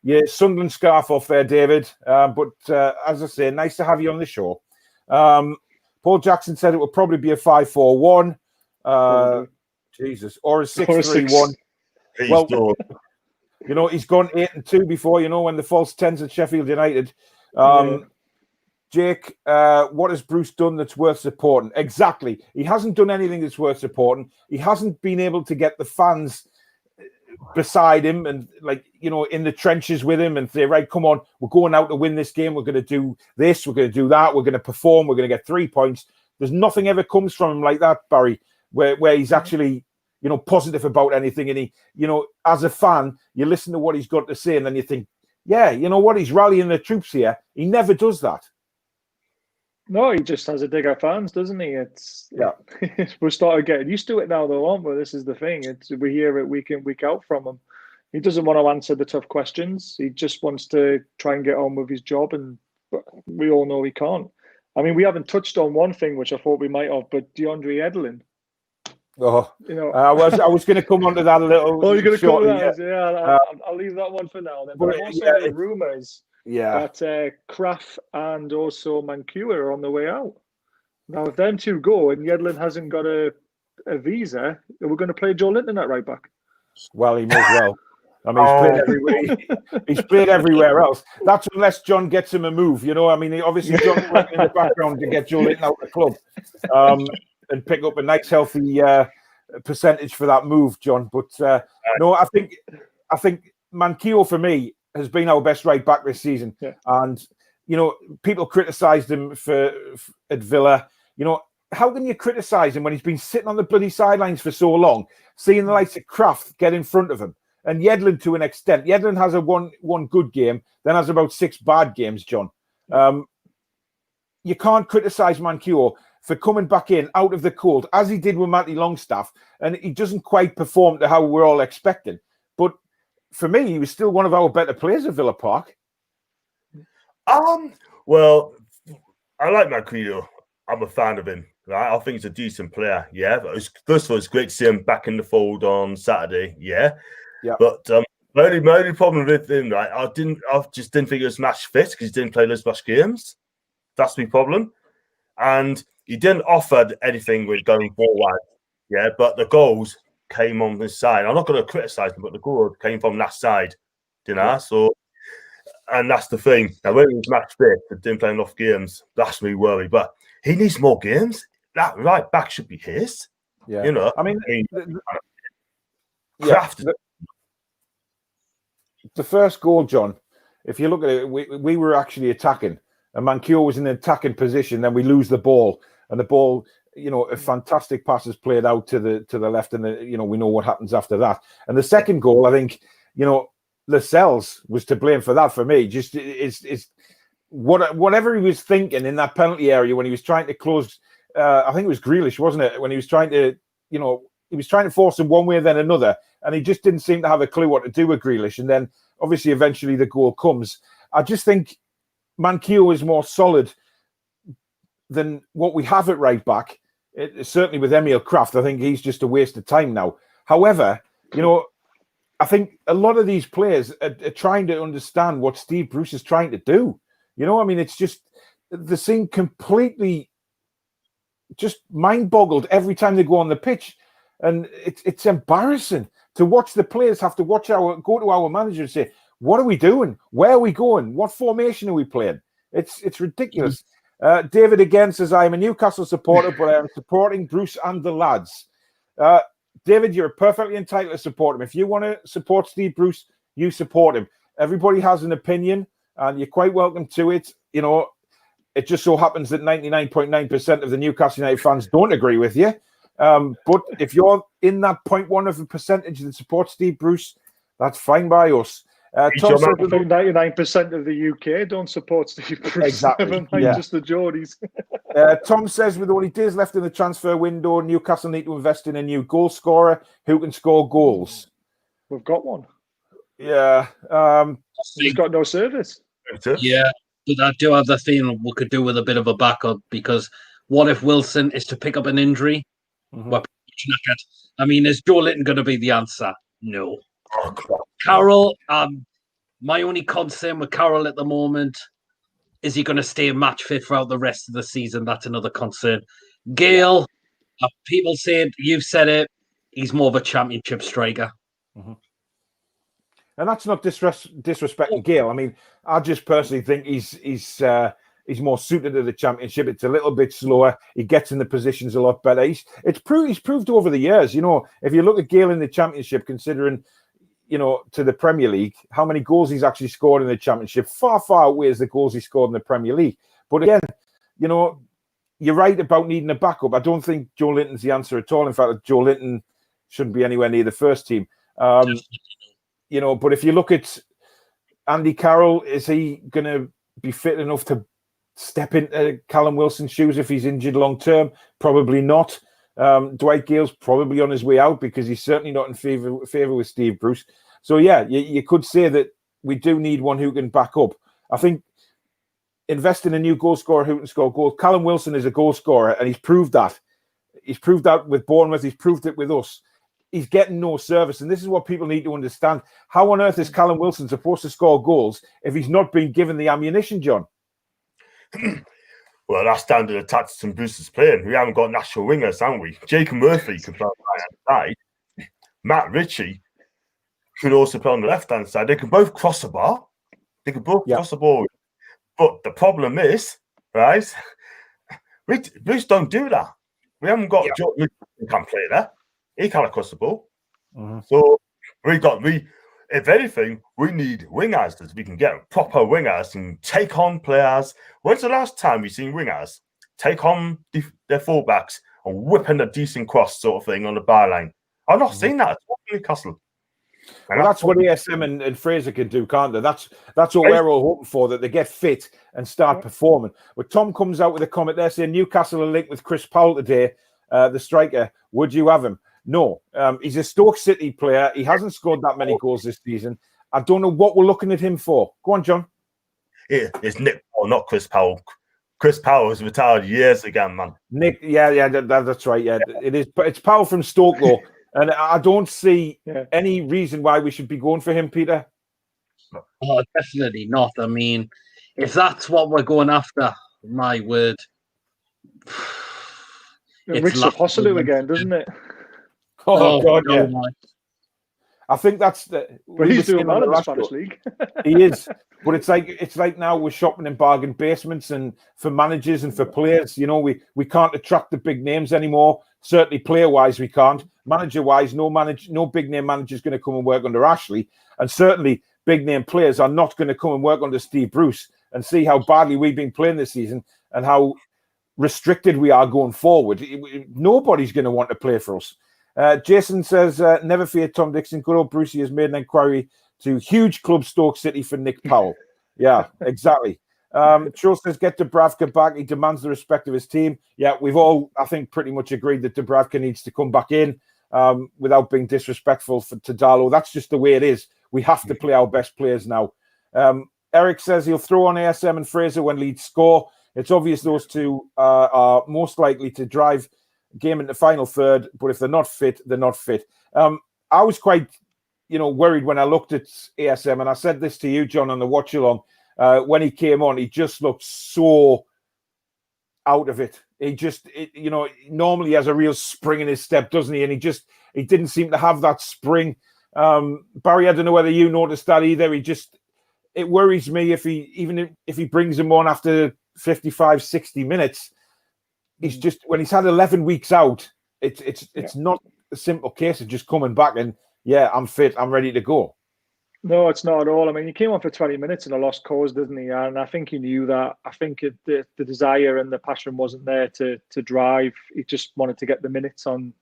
your Sunderland scarf off there, David. But as I say, nice to have you on the show. Paul Jackson said it will probably be a 5-4-1. Jesus, or a 6-3-1. Well, you know, he's gone 8-2 before, you know, when the false 10s at Sheffield United. Jake, what has Bruce done that's worth supporting? Exactly. He hasn't done anything that's worth supporting. He hasn't been able to get the fans beside him and, like, you know, in the trenches with him and say, right, come on, we're going out to win this game. We're going to do this. We're going to do that. We're going to perform. We're going to get 3 points. There's nothing ever comes from him like that, Barry, where he's actually, you know, positive about anything. And he, you know, as a fan, you listen to what he's got to say and then you think, yeah, you know what? He's rallying the troops here. He never does that. No, he just has a dig at fans, doesn't he? We're starting getting used to it now, though, aren't we? This is the thing. We hear it week in, week out from him. He doesn't want to answer the tough questions. He just wants to try and get on with his job, and we all know he can't. I mean, we haven't touched on one thing which I thought we might have, but DeAndre Edlin. Oh, you know, I was going to come onto that a little. Oh, you're going to come on that? Yeah, I'll leave that one for now. Then, but I've also heard rumours. Yeah, that Kraft and also Mantua are on the way out. Now, if them two go and Yedlin hasn't got a visa, we're going to play Joelinton at right back. Well, he may as well. I mean, he's played everywhere. He's played everywhere else. That's unless John gets him a move. You know, I mean, obviously John's working in the background to get Joelinton out of the club and pick up a nice, healthy percentage for that move, John. But no, I think Manquillo for me has been our best right back this season. Yeah. And, you know, people criticised him at Villa. You know, how can you criticise him when he's been sitting on the bloody sidelines for so long, seeing the likes of Kraft get in front of him? And Yedlin to an extent. Yedlin has a one good game, then has about 6 bad games, John. You can't criticise Manquillo for coming back in out of the cold, as he did with Matty Longstaff, and he doesn't quite perform to how we're all expecting. But for me, he was still one of our better players at Villa Park. Well, I like Manquillo. I'm a fan of him. Right? I think he's a decent player. Yeah. But first of all, it's great to see him back in the fold on Saturday. Yeah. But my only problem with him, right? I just didn't think he was match fit because he didn't play those much games. That's my problem. And he didn't offer anything with going forward. Yeah. But the goals came on this side. I'm not going to criticise him, but the goal came from that side, you know. Yeah. So, and that's the thing. Now, when he was match fit and didn't play enough games, that's me worried. But he needs more games. That right back should be his. Yeah, you know. I mean, the first goal, John. If you look at it, we were actually attacking, and Manquillo was in an attacking position. Then we lose the ball, and the ball. You know, a fantastic pass is played out to the left, and you know, we know what happens after that. And the second goal, I think, you know, Lascelles was to blame for that. For me, just is whatever he was thinking in that penalty area when he was trying to close. I think it was Grealish, wasn't it? When he was trying to, you know, he was trying to force him one way then another, and he just didn't seem to have a clue what to do with Grealish. And then obviously, eventually, the goal comes. I just think Manquillo is more solid than what we have at right back. Certainly with Emil Kraft, I think he's just a waste of time now. However, you know, I think a lot of these players are trying to understand what Steve Bruce is trying to do. You know, I mean, it's just they seem completely just mind-boggled every time they go on the pitch, and it's embarrassing to watch the players have to go to our manager and say, "What are we doing? Where are we going? What formation are we playing?" It's ridiculous. David again says, I am a Newcastle supporter, but I am supporting Bruce and the lads. David, you're perfectly entitled to support him. If you want to support Steve Bruce, you support him. Everybody has an opinion, and you're quite welcome to it. You know, it just so happens that 99.9% of the Newcastle United fans don't agree with you. But if you're in that 0.1% that supports Steve Bruce, that's fine by us. Tom says, I think 99% of the UK don't support Steve Bruce. Exactly. Never mind just the Geordies. Tom says, with only days left in the transfer window, Newcastle need to invest in a new goal scorer who can score goals. We've got one. Yeah. He's got no service. Yeah, but I do have the feeling we could do with a bit of a backup, because what if Wilson is to pick up an injury? Mm-hmm. I mean, is Joelinton going to be the answer? No. Oh, God. Carroll, my only concern with Carroll at the moment, is he going to stay match fit throughout the rest of the season? That's another concern. Gale, people said, you've said it, he's more of a championship striker. Mm-hmm. And that's not disrespecting Gale. I mean, I just personally think he's more suited to the championship. It's a little bit slower. He gets in the positions a lot better. He's proved over the years. You know, if you look at Gale in the championship, considering, you know, to the Premier League, how many goals he's actually scored in the championship far outweighs the goals he scored in the Premier League. But again, you know, you're right about needing a backup. I don't think Joelinton's the answer at all. In fact, Joelinton shouldn't be anywhere near the first team. You know, but if you look at Andy Carroll, is he going to be fit enough to step into Callum Wilson's shoes if he's injured long term? Probably not. Dwight Gale's probably on his way out, because he's certainly not in favour with Steve Bruce. So yeah, you could say that we do need one who can back up. I think invest in a new goal scorer who can score goals. Callum Wilson is a goal scorer, and he's proved that. He's proved that with Bournemouth. He's proved it with us. He's getting no service, and this is what people need to understand. How on earth is Callum Wilson supposed to score goals if he's not been given the ammunition, John? Well, that's down to the tactics and Bruce's playing. We haven't got natural wingers, haven't we? Jacob Murphy can play on the right-hand side. Matt Ritchie could also play on the left-hand side. They can both cross the bar. They can both cross the ball. But the problem is, right, Bruce don't do that. We haven't got Joe who can play there. He can't cross the ball. Mm-hmm. So if anything, we need wingers that we can get proper wingers and take on players. When's the last time we've seen wingers take on their fullbacks and whipping a decent cross sort of thing on the byline? I've not seen that at all in Newcastle. Well, that's what ASM and Fraser can do, can't they? That's what we're all hoping for, that they get fit and start performing. But Tom comes out with a comment there saying Newcastle are linked with Chris Powell today, the striker. Would you have him? No. He's a Stoke City player. He hasn't scored that many goals this season. I don't know what we're looking at him for. Go on, John. It's Nick Powell, not Chris Powell. Chris Powell was retired years ago, man. Nick, that's right. Yeah, it is. But it's Powell from Stoke, though. And I don't see any reason why we should be going for him, Peter. Oh, definitely not. I mean, if that's what we're going after, my word. It reeks of Hosselu again, doesn't it? Oh God, yeah. I think that's But he's doing well in the Spanish league. He is. But it's like now we're shopping in bargain basements, and for managers and for players, you know, we can't attract the big names anymore. Certainly player-wise, we can't. Manager-wise, no big name manager is going to come and work under Ashley, and certainly big name players are not going to come and work under Steve Bruce and see how badly we've been playing this season and how restricted we are going forward. Nobody's going to want to play for us. Jason says, never fear, Tom Dixon. Good old Brucey has made an inquiry to huge club Stoke City for Nick Powell. Yeah, exactly. Charles says, get Dubravka back. He demands the respect of his team. Yeah, we've all, I think, pretty much agreed that Dubravka needs to come back in without being disrespectful to Darlow. That's just the way it is. We have to play our best players now. Eric says he'll throw on ASM and Fraser when Leeds score. It's obvious those two are most likely to drive game in the final third, but if they're not fit, they're not fit. I was quite, worried when I looked at ASM, and I said this to you, John, on the watch along. When he came on, he just looked so out of it. Normally he has a real spring in his step, doesn't he? And he didn't seem to have that spring. Barry, I don't know whether you noticed that either. It worries me if he brings him on after 55, 60 minutes. He's just, when he's had 11 weeks out, it's not a simple case of just coming back and, yeah, I'm fit, I'm ready to go. No, it's not at all. I mean, he came on for 20 minutes in a lost cause, didn't he? And I think he knew that. I think the desire and the passion wasn't there to drive. He just wanted to get the minutes on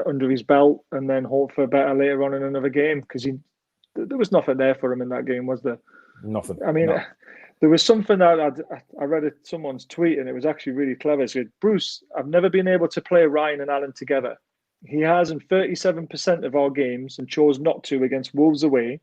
under his belt and then hope for better later on in another game, because there was nothing there for him in that game, was there? Nothing. I mean, no. There was something that I read someone's tweet, and it was actually really clever. It said, Bruce, I've never been able to play Ryan and Alan together. He has in 37% of our games and chose not to against Wolves away.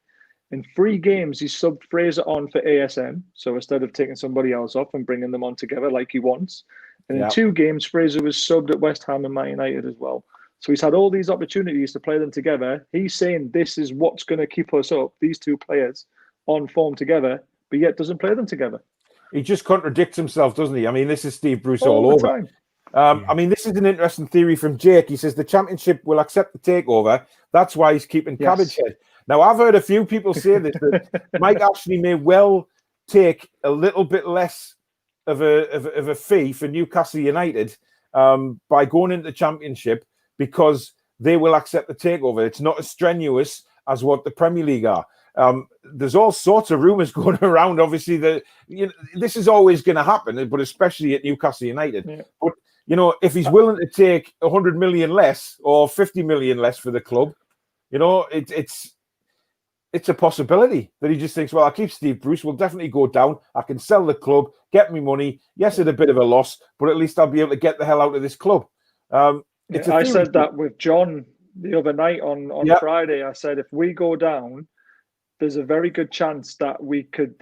In 3 games, he subbed Fraser on for ASM. So instead of taking somebody else off and bringing them on together like he wants. And in 2 games, Fraser was subbed at West Ham and Man United as well. So he's had all these opportunities to play them together. He's saying this is what's going to keep us up, these 2 players on form together, but yet doesn't play them together. He just contradicts himself, doesn't he? I mean, this is Steve Bruce all over. Time. I mean, this is an interesting theory from Jake. He says the Championship will accept the takeover. That's why he's keeping Cabbage Head. Now, I've heard a few people say this, that Mike Ashley may well take a little bit less of a fee for Newcastle United by going into the Championship because they will accept the takeover. It's not as strenuous as what the Premier League are. There's all sorts of rumours going around. Obviously, this is always going to happen, but especially at Newcastle United. Yeah. But if he's willing to take 100 million less or 50 million less for the club, it's a possibility that he just thinks, well, I'll keep Steve Bruce. We'll definitely go down. I can sell the club, get me money. Yes, it's a bit of a loss, but at least I'll be able to get the hell out of this club. I said that with John the other night on Friday. I said, if we go down, there's a very good chance that we could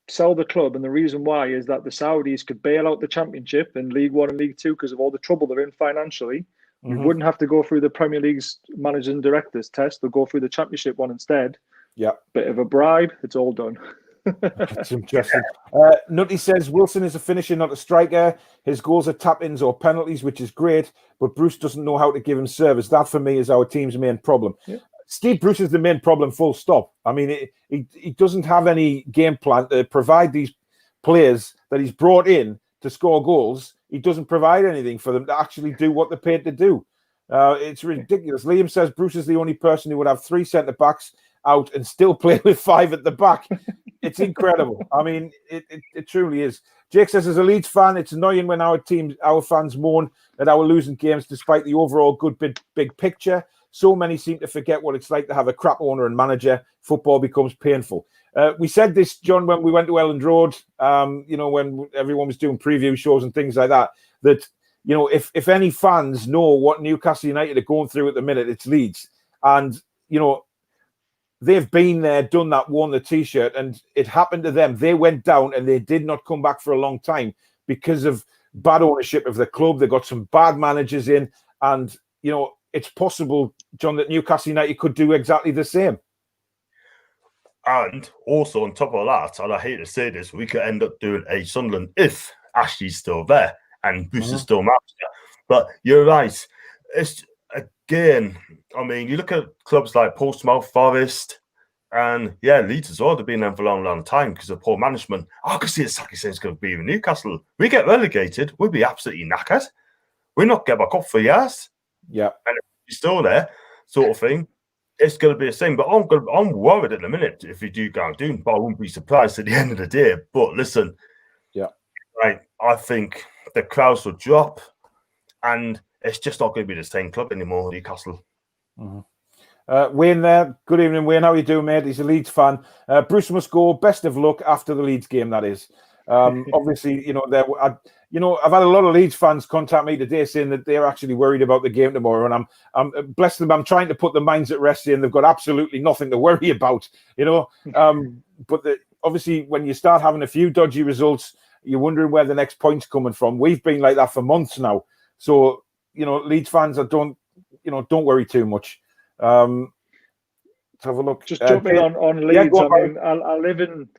sell the club. And the reason why is that the Saudis could bail out the Championship in League One and League Two because of all the trouble they're in financially. We wouldn't have to go through the Premier League's managers and directors test. They'll go through the Championship one instead. Yeah. Bit of a bribe. It's all done. That's interesting. Nutty says Wilson is a finisher, not a striker. His goals are tap-ins or penalties, which is great, but Bruce doesn't know how to give him service. That, for me, is our team's main problem. Yeah. Steve Bruce is the main problem, full stop. I mean, he doesn't have any game plan to provide these players that he's brought in to score goals. He doesn't provide anything for them to actually do what they're paid to do. It's ridiculous. Liam says Bruce is the only person who would have 3 centre-backs out and still play with 5 at the back. It's incredible. I mean, it truly is. Jake says, as a Leeds fan, it's annoying when our fans moan that our losing games despite the overall good big picture. So many seem to forget what it's like to have a crap owner and manager. Football becomes painful. We said this, John, when we went to Elland Road, when everyone was doing preview shows and things like that, if any fans know what Newcastle United are going through at the minute, it's Leeds. And, they've been there, done that, worn the T-shirt, and it happened to them. They went down and they did not come back for a long time because of bad ownership of the club. They got some bad managers in, and, it's possible, John, that Newcastle United could do exactly the same. And also on top of that, and I hate to say this, we could end up doing a Sunderland if Ashley's still there and Bruce is still manager. But you're right. It's again, I mean, you look at clubs like Portsmouth, Forest, and Leeds as well. They've been there for a long, long time because of poor management. I could see exactly the same going to be with Newcastle. We get relegated, we'll be absolutely knackered. We'll not get back up for years. Yeah, and if you're still there, sort of thing. It's going to be the same, but I'm worried at the minute if we do go down, but I wouldn't be surprised at the end of the day. But listen, right, I think the crowds will drop, and it's just not going to be the same club anymore, Newcastle. Wayne there. Good evening, Wayne. How are you doing, mate? He's a Leeds fan. Bruce must go. Best of luck after the Leeds game, that is. Obviously, I've had a lot of Leeds fans contact me today saying that they're actually worried about the game tomorrow, and I'm bless them. I'm trying to put their minds at rest, saying they've got absolutely nothing to worry about. But obviously, when you start having a few dodgy results, you're wondering where the next point's coming from. We've been like that for months now, so Leeds fans don't worry too much. Let's have a look. Just jumping on Leeds. Yeah, I mean,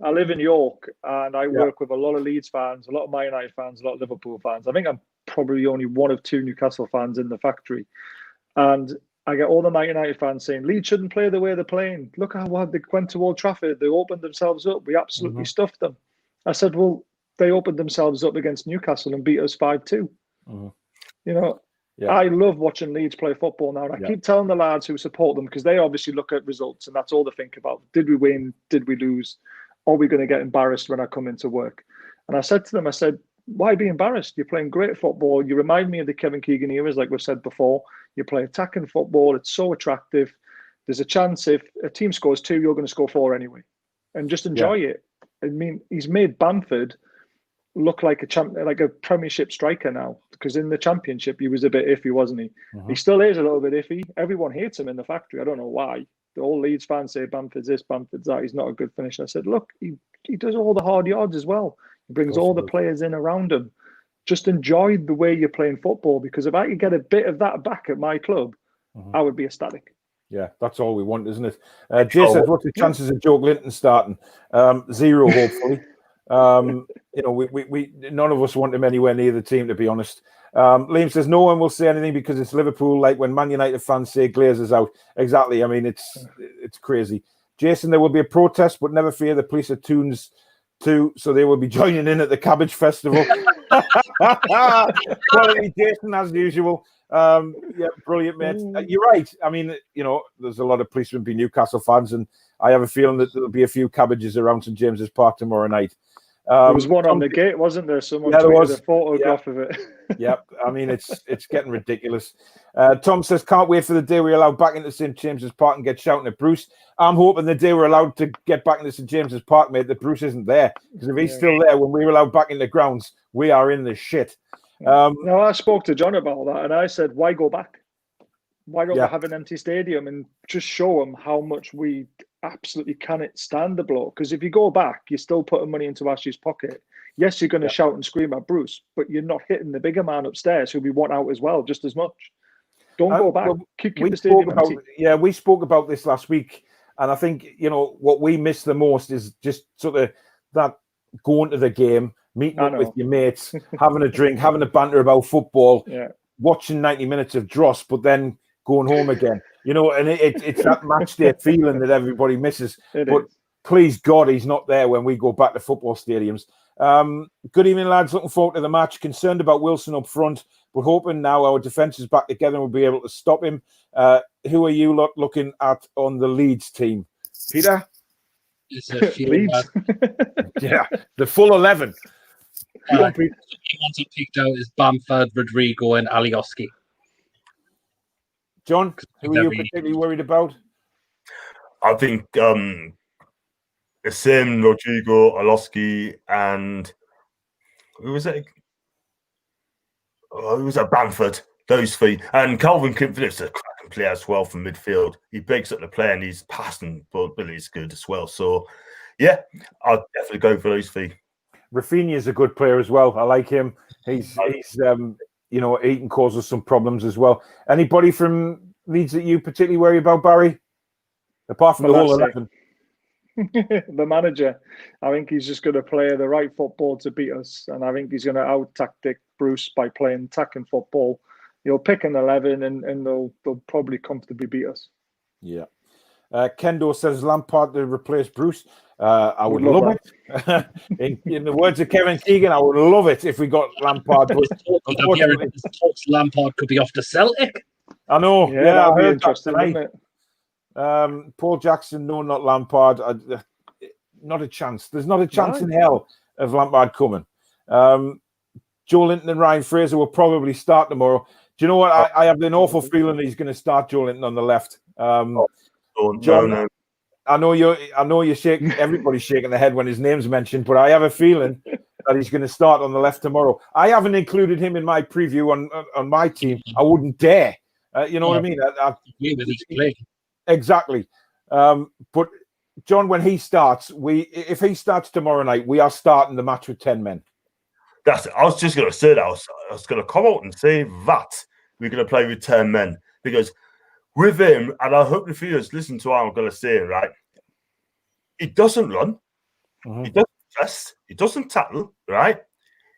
I live in York, and I work with a lot of Leeds fans, a lot of Man United fans, a lot of Liverpool fans. I think I'm probably only one of 2 Newcastle fans in the factory, and I get all the Man United fans saying Leeds shouldn't play the way they're playing. Look how hard they went to Old Trafford. They opened themselves up. We absolutely stuffed them. I said, well, they opened themselves up against Newcastle and beat us 5-2. I love watching Leeds play football now. And I keep telling the lads who support them, because they obviously look at results and that's all they think about. Did we win? Did we lose? Are we going to get embarrassed when I come into work? And I said to them, why be embarrassed? You're playing great football. You remind me of the Kevin Keegan eras, like we've said before. You play attacking football. It's so attractive. there's a chance if a team scores 2, you're going to score 4 anyway, and just enjoy it. I mean, he's made Bamford look like a Premiership striker now, because in the Championship he was a bit iffy, wasn't he? He still is a little bit iffy. Everyone hates him in the factory. I don't know why. The old Leeds fans say Bamford's this, Bamford's that. He's not a good finisher. I said, look, he does all the hard yards as well. He brings all the players in around him. Just enjoy the way you're playing football, because if I could get a bit of that back at my club, I would be ecstatic. Yeah, that's all we want, isn't it? Jay says, what's the chances of Joelinton starting? 0, hopefully. We none of us want him anywhere near the team, to be honest. Liam says no one will say anything because it's Liverpool, like when Man United fans say Glazer's out. Exactly. I mean, it's crazy. Jason, there will be a protest, but never fear, the police are Toons too, so they will be joining in at the Cabbage Festival. Quality, Jason, as usual. Yeah, brilliant, mate. You're right. I mean, there's a lot of policemen be Newcastle fans, and I have a feeling that there'll be a few cabbages around St James's Park tomorrow night. There was one on the gate, wasn't there? Someone tweeted a photograph of it. Yeah, I mean, it's getting ridiculous. Tom says, can't wait for the day we're allowed back into St James's Park and get shouting at Bruce. I'm hoping the day we're allowed to get back into St James's Park, mate, that Bruce isn't there. Because if he's still there when we're allowed back in the grounds, we are in the shit. No, I spoke to John about that, and I said, why go back? Why don't we have an empty stadium and just show them how much we absolutely cannot stand the bloke? Because if you go back, you're still putting money into Ash's pocket. Yes, you're going to shout and scream at Bruce, but you're not hitting the bigger man upstairs who we want out as well, just as much. Don't go back. Keep the stadium empty. We spoke about this last week, and I think, what we miss the most is just sort of that going to the game, meeting up with your mates, having a drink, having a banter about football, watching 90 minutes of dross, but then going home again. And it's that match day feeling that everybody misses. But please God, he's not there when we go back to football stadiums. Good evening, lads. Looking forward to the match. Concerned about Wilson up front, but hoping now our defence is back together and we'll be able to stop him. Who are you looking at on the Leeds team? Peter? Leeds. Yeah, the full 11. The ones I picked out is Bamford, Rodrigo, and Alioski. John, who are you particularly worried about? I think the same Rodrigo, Alioski, and who was it? Who was that? Bamford. Those three. And Calvin Phillips is a cracking player as well from midfield. He breaks up the play and his passing ability is good as well. So, yeah, I'll definitely go for those three. Rafinha is a good player as well. I like him. He's he can cause us some problems as well. Anybody from Leeds that you particularly worry about, Barry? Apart from the whole 11. The manager. I think he's just going to play the right football to beat us. And I think he's going to out-tactic Bruce by playing attacking football. He'll pick an 11 and they'll probably comfortably beat us. Yeah. Kendo says Lampard to replace Bruce. I would love it. in the words of Kevin Keegan, I would love it if we got Lampard. But Lampard could be off to Celtic. I know. Yeah, I heard that tonight. Paul Jackson, no, not Lampard. Not a chance. There's not a chance in hell of Lampard coming. Joelinton and Ryan Fraser will probably start tomorrow. Do you know what? I have an awful feeling he's going to start Joelinton on the left. John, I know you're shaking. Everybody's shaking their head when his name's mentioned, but I have a feeling that he's going to start on the left tomorrow. I haven't included him in my preview on my team. I wouldn't dare. You know what I mean? Exactly. But John, when he starts, if he starts tomorrow night, we are starting the match with 10 men. I was just going to say that. I was going to come out and say that we're going to play with 10 men because with him, and I hope the viewers listen to what I'm going to say, right? He doesn't run. He doesn't press. He doesn't tackle, right?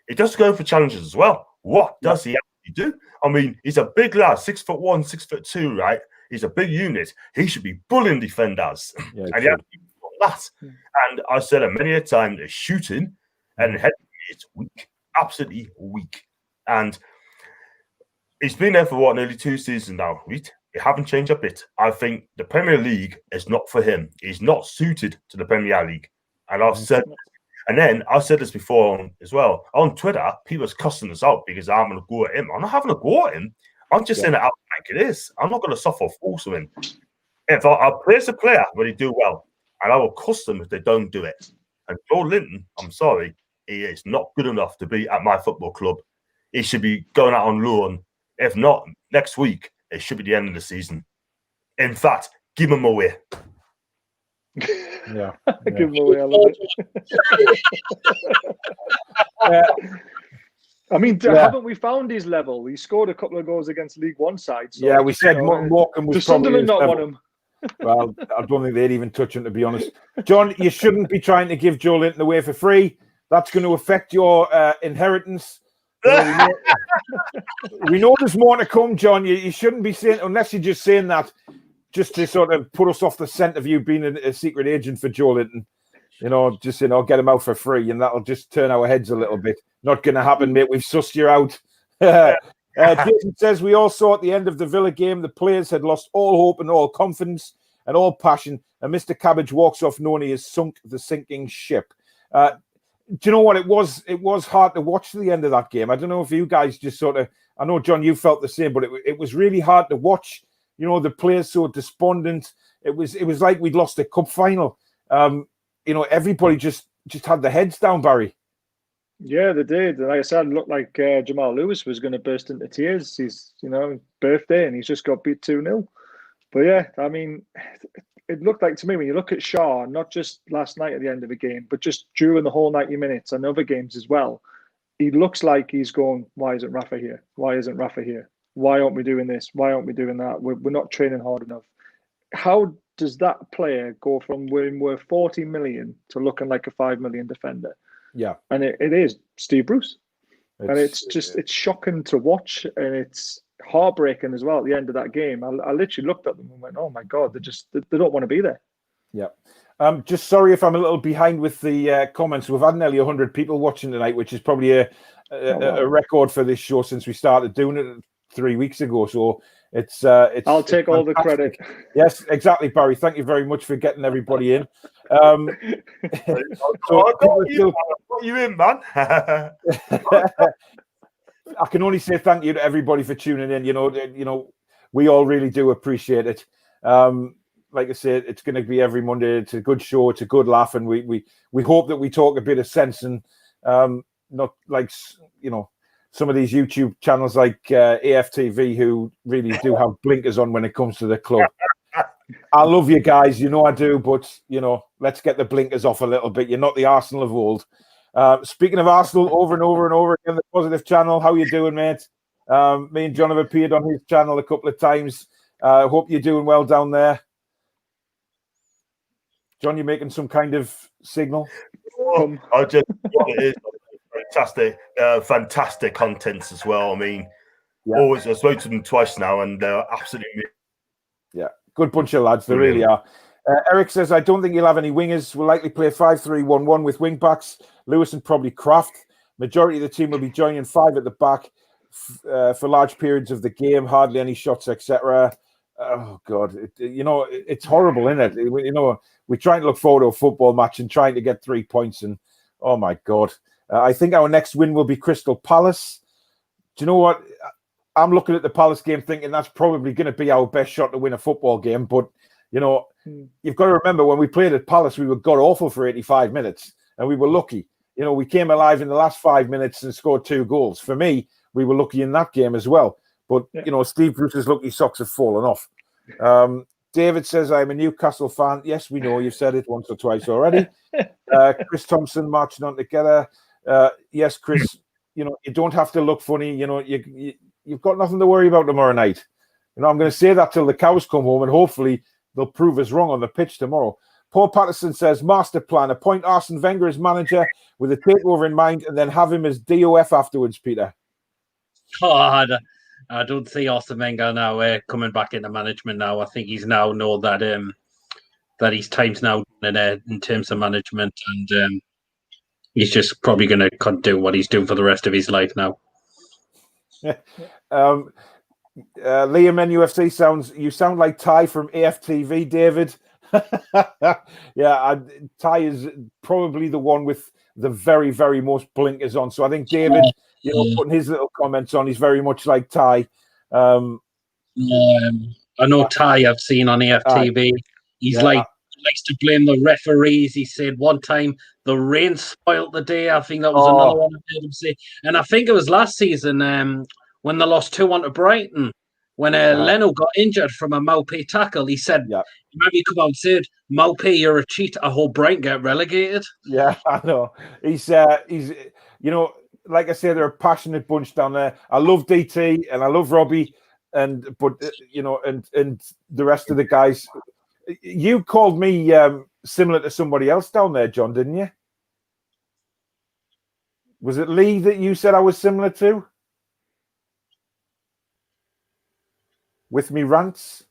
He does go for challenges as well. What does he actually do? I mean, he's a big lad, 6'1", 6'2", right? He's a big unit. He should be bullying defenders. And he actually got that. And I said it many a time, the shooting and head is weak. Absolutely weak. And he's been there for nearly 2 seasons now, right? They haven't changed a bit. I think the Premier League is not for him. He's not suited to the Premier League. And I've said this before as well. On Twitter, people's cussing us out because I'm going to go at him. I'm not having a go at him. I'm just saying it out like it is. I'm not going to suffer fools with him. if I praise a player when they do well, and I will cuss them if they don't do it. And Joelinton, I'm sorry, he is not good enough to be at my football club. He should be going out on loan. If not, next week, it should be the end of the season. In fact, give him away. Yeah. Give him away. I love it. I mean, haven't we found his level? He scored a couple of goals against League One sides. So, yeah, we said Morecambe was probably Sunderland not want him. Well, I don't think they'd even touch him, to be honest. John, you shouldn't be trying to give Joelinton away for free. That's going to affect your inheritance. We know there's more to come, John. You shouldn't be saying, unless you're just saying that just to sort of put us off the scent of you being a secret agent for Joelinton. Just get him out for free, and that'll just turn our heads a little bit. Not going to happen, mate. We've sussed you out. Jason says, we all saw at the end of the Villa game the players had lost all hope and all confidence and all passion, and Mr. Cabbage walks off knowing he has sunk the sinking ship. Do you know what? It was hard to watch the end of that game. I don't know if you guys just sort of, I know, John, you felt the same, but it was really hard to watch. The players so despondent. It was like we'd lost a cup final. Everybody just had their heads down, Barry. Yeah, they did. Like I said, it looked like Jamal Lewis was going to burst into tears. His birthday, and he's just got beat 2-0. But yeah, I mean, it looked like to me, when you look at Shaw, not just last night at the end of the game, but just during the whole 90 minutes and other games as well, he looks like he's going, why isn't Rafa here? Why isn't Rafa here? Why aren't we doing this? Why aren't we doing that? We're not training hard enough. How does that player go from when we're 40 million to looking like a 5 million defender? Yeah. And it is Steve Bruce. It's shocking to watch, and it's heartbreaking as well at the end of that game. I literally looked at them and went, oh my God, they don't want to be there. Yeah. Just sorry if I'm a little behind with the comments. We've had nearly 100 people watching tonight, which is probably a record for this show since we started doing it 3 weeks ago. So it's I'll take all the credit. Yes, exactly, Barry. Thank you very much for getting everybody in. I got you in, man. I can only say thank you to everybody for tuning in. We all really do appreciate it. Like I said, it's going to be every Monday. It's a good show. It's a good laugh, and we hope that we talk a bit of sense and not like some of these YouTube channels like AFTV who really do have blinkers on when it comes to the club. I love you guys, I do, but let's get the blinkers off a little bit. You're not the Arsenal of old. Speaking of Arsenal, over and over and over again, the Positive channel. How you doing, mate? Me and John have appeared on his channel a couple of times. Hope you're doing well down there. John, you're making some kind of signal? It is fantastic, fantastic contents as well. I mean, always, I've spoken to them twice now, and they're absolutely... Yeah, good bunch of lads. They really are. Eric says, I don't think you'll have any wingers. We'll likely play 5-3-1-1 with wing backs. Lewis and probably Kraft. Majority of the team will be joining 5 at the back for large periods of the game. Hardly any shots, etc. Oh, God. It's horrible, isn't it? We're trying to look forward to a football match and trying to get 3 points. And, oh, my God. I think our next win will be Crystal Palace. Do you know what? I'm looking at the Palace game thinking that's probably going to be our best shot to win a football game. But, you've got to remember when we played at Palace, we were god-awful for 85 minutes. And we were lucky. We came alive in the last 5 minutes and scored 2 goals. For me, we were lucky in that game as well. But, Steve Bruce's lucky socks have fallen off. David says, I'm a Newcastle fan. Yes, we know. You've said it once or twice already. Chris Thompson marching on together. Yes, Chris, you don't have to look funny. You've got nothing to worry about tomorrow night. I'm going to say that till the cows come home, and hopefully they'll prove us wrong on the pitch tomorrow. Paul Patterson says, master plan, appoint Arsene Wenger as manager with a takeover in mind and then have him as DOF afterwards, Peter. Oh, I don't see Arsene Wenger now coming back into management now. I think he's now know that that his time's now in terms of management, and he's just probably going to do what he's doing for the rest of his life now. Liam NUFC you sound like Ty from AFTV, David. Yeah, Ty is probably the one with the very, very most blinkers on. So I think David, putting his little comments on, he's very much like Ty. I know Ty I've seen on AFTV. He likes to blame the referees. He said one time the rain spoilt the day. I think that was another one I heard him say. And I think it was last season when they lost 2-1 to Brighton, when Leno got injured from a Maupay tackle. He said, remember he come out and said, Maupay, you're a cheat. I hope Brighton get relegated. Yeah, I know. He's you know, like I say, they're a passionate bunch down there. I love DT and I love Robbie, but you know, and the rest of the guys. You called me similar to somebody else down there, John, didn't you? Was it Lee that you said I was similar to? With me rants?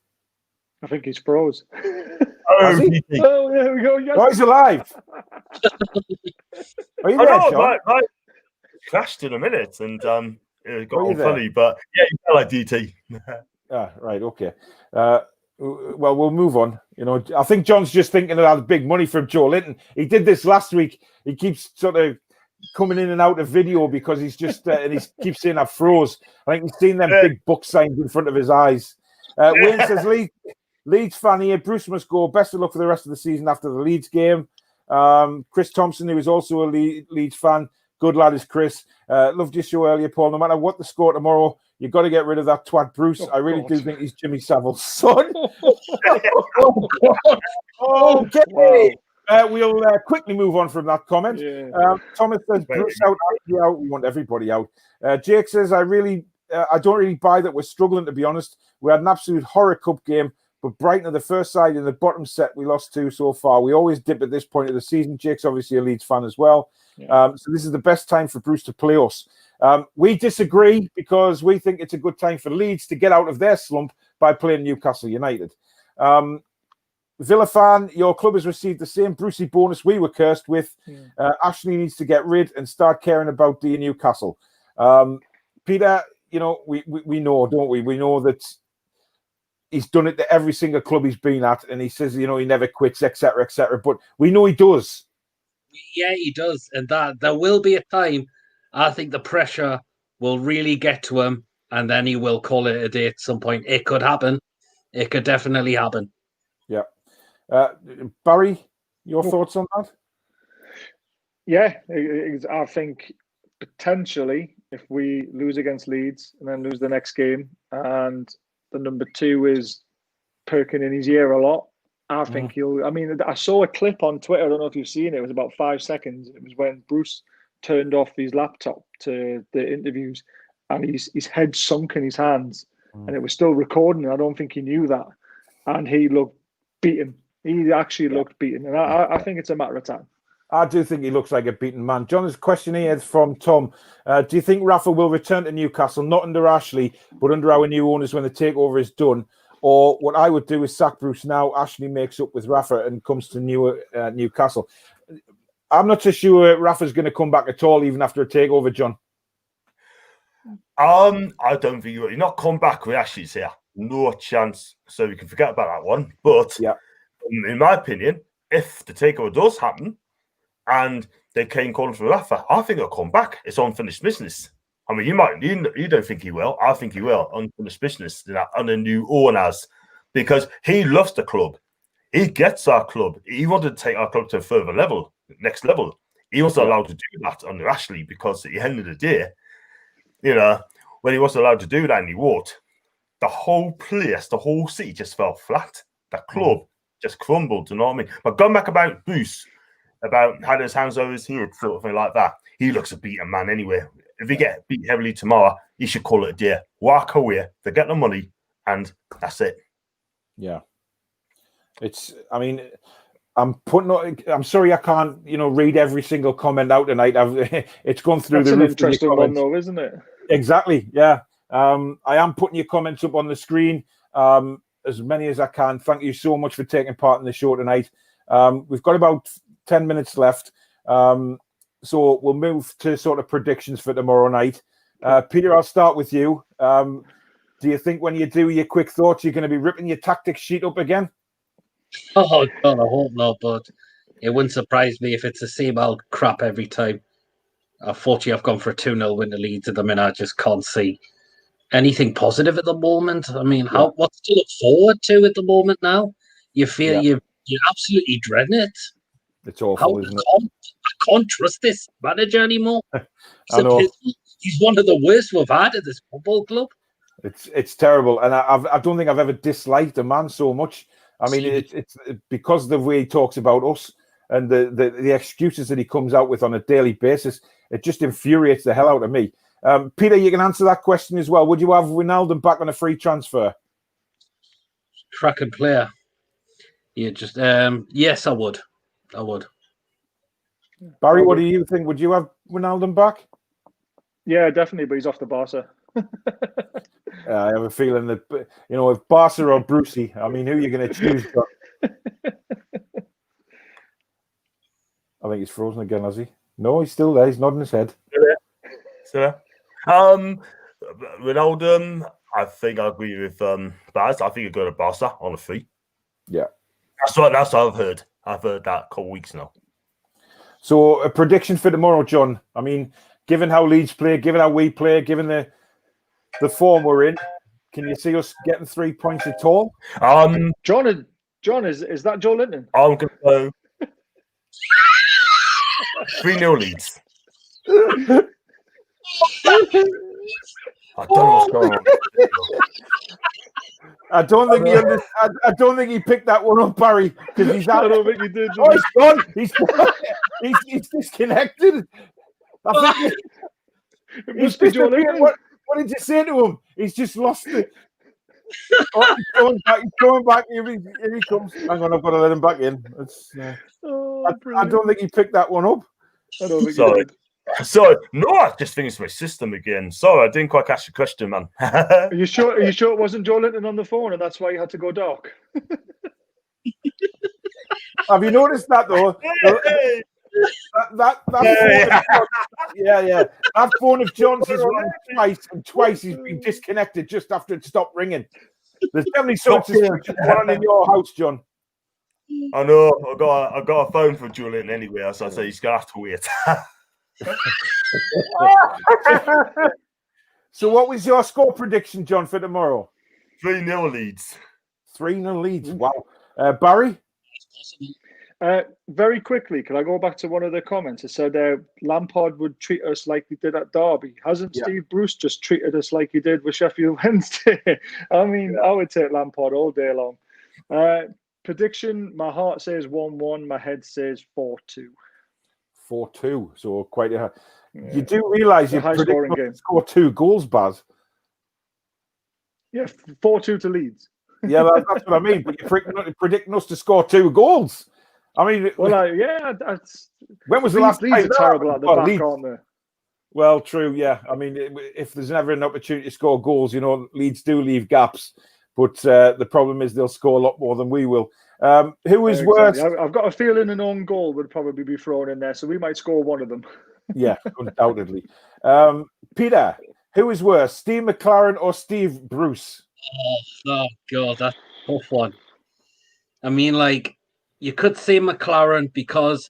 I think he's froze. Oh, there we go. Yes. Oh, he's alive. Are you there, John? I crashed in a minute and it got all funny, but yeah, you felt like DT. Right, okay. Well, we'll move on. You know, I think John's just thinking about the big money from Joelinton. He did this last week. He keeps sort of coming in and out of video because he's just and he keeps saying I froze. I think he's seen them big book signs in front of his eyes. Wayne says Leeds fan here. Bruce must go. Best of luck for the rest of the season after the Leeds game. Chris Thompson, who is also a Leeds fan. Good lad is Chris. Loved your show earlier, Paul. No matter what the score tomorrow, you've got to get rid of that twat Bruce. I really do think he's Jimmy Savile's son. Okay. We'll quickly move on from that comment. Thomas says, Bruce out, out. We want everybody out. Jake says, I don't really buy that we're struggling, to be honest. We had an absolute horror cup game, but Brighton are the first side in the bottom set we lost to so far. We always dip at this point of the season. Jake's obviously a Leeds fan as well. So this is the best time for Bruce to play us. We disagree because we think it's a good time for Leeds to get out of their slump by playing Newcastle United. Villa fan, your club has received the same Brucey bonus we were cursed with. Ashley needs to get rid and start caring about the Newcastle. Peter, you know, we know, don't we? We know that he's done it to every single club he's been at, and he says, you know, he never quits, etc., etc. But we know he does. Yeah, he does, and that there will be a time. I think the pressure will really get to him, and then he will call it a day at some point. It could happen. It could definitely happen. Yeah. Barry, your thoughts on that? Yeah, I think potentially if we lose against Leeds and then lose the next game, and the number 2 is perking in his ear a lot, I think he'll. I mean, I saw a clip on Twitter. I don't know if you've seen it. It was about 5 seconds. It was when Bruce turned off his laptop to the interviews, and his head sunk in his hands, and it was still recording. I don't think he knew that, and he looked beaten. He actually looked beaten, and I think it's a matter of time. I do think he looks like a beaten man. John's question here is from Tom. Do you think Rafa will return to Newcastle, not under Ashley, but under our new owners when the takeover is done? Or what I would do is sack Bruce now, Ashley makes up with Rafa and comes to Newcastle. I'm not so sure Rafa's going to come back at all, even after a takeover, John. I don't think you're not come back with Ashley's here. No chance. So we can forget about that one. But in my opinion, if the takeover does happen and they came calling for Rafa, I think he'll come back. It's unfinished business. I mean, you don't think he will. I think he will. Unfinished business under new owners, because he loves the club. He gets our club. He wanted to take our club to a further level, next level. He wasn't allowed to do that under Ashley because at the end of the day, you know, when he wasn't allowed to do that and he walked, the whole place, the whole city just fell flat. The club just crumbled, you know what I mean? But going back about Bruce, about having his hands over his head, sort of thing like that, he looks a beaten man anyway. If he get beat heavily tomorrow, he should call it a day. Walk away, they get the money, and that's it. Yeah. I mean, I'm sorry I can't, read every single comment out tonight. It's gone through the roof. That's an interesting one, though, isn't it? Exactly, yeah. I am putting your comments up on the screen, as many as I can. Thank you so much for taking part in the show tonight. We've got about 10 minutes left. So we'll move to sort of predictions for tomorrow night. Peter, I'll start with you. Do you think when you do your quick thoughts, you're going to be ripping your tactics sheet up again? Oh, God, I hope not, but it wouldn't surprise me if it's the same old crap every time. Unfortunately, I've gone for a 2-0 win to Leeds at the minute. I just can't see anything positive at the moment. I mean, what's to look forward to at the moment now? You feel you're absolutely dreading it. It's awful, isn't it? I can't trust this manager anymore. I know. He's one of the worst we've had at this football club. It's terrible, and I don't think I've ever disliked a man so much. I mean, it's because of the way he talks about us and the excuses that he comes out with on a daily basis. It just infuriates the hell out of me. Peter, you can answer that question as well. Would you have Wijnaldum back on a free transfer? Cracking player. Yeah, just yes, I would. Barry, what do you think? Would you have Wijnaldum back? Yeah, definitely, but he's off to Barca. I have a feeling that, if Barca or Brucey, I mean, who are you going to choose? I think he's frozen again, has he? No, he's still there. He's nodding his head. Still there. Wijnaldum, I think I agree with Baz. I think he'd go to Barca on a free. Yeah. That's what I've heard. I've heard that a couple of weeks now. So a prediction for tomorrow, John. I mean, given how Leeds play, given how we play, given the form we're in, can you see us getting 3 points at all? John, is that Joelinton? I'm going to go 3-0 Leeds. I don't know what's going on. I don't think he picked that one up, Barry, because he's out. I don't think he did. Oh, he's gone. He's disconnected. I think it must be Joelinton. What did you say to him? He's just lost it. Oh, he's going back. Here he comes. Hang on, I've got to let him back in. I don't think he picked that one up. I don't think Sorry. he did. Sorry, no, I just think it's my system again. Sorry, I didn't quite catch the question, man. Are you sure it wasn't Joelinton on the phone and that's why you had to go dark? Have you noticed that though? That That phone of John's has rung twice, and twice he's been disconnected just after it stopped ringing. There's definitely something going on in your house, John. I know. I got a phone for Julian anyway, so I say he's gonna have to wait. So, what was your score prediction, John, for tomorrow? 3-0 Leeds. 3-0 Leeds. Wow, Barry. Very quickly, can I go back to one of the comments? It said Lampard would treat us like he did at Derby. Hasn't Steve Bruce just treated us like he did with Sheffield Wednesday? I mean, I would take Lampard all day long. Prediction, my heart says 1-1, my head says 4-2. 4-2, so quite a... You do realise you high-scoring game. Score 2 goals, Baz. Yeah, 4-2 to Leeds. Yeah, that's what I mean. But you're predicting us to score 2 goals. I mean, that's... When was the last time? Leeds are terrible at the back, aren't they? Well, true, yeah. I mean, if there's never an opportunity to score goals, Leeds do leave gaps. But the problem is they'll score a lot more than we will. Who is worse? I've got a feeling an own goal would probably be thrown in there, so we might score one of them. Yeah, undoubtedly. Peter, who is worse, Steve McLaren or Steve Bruce? Oh God, that's a tough one. I mean, you could say McLaren because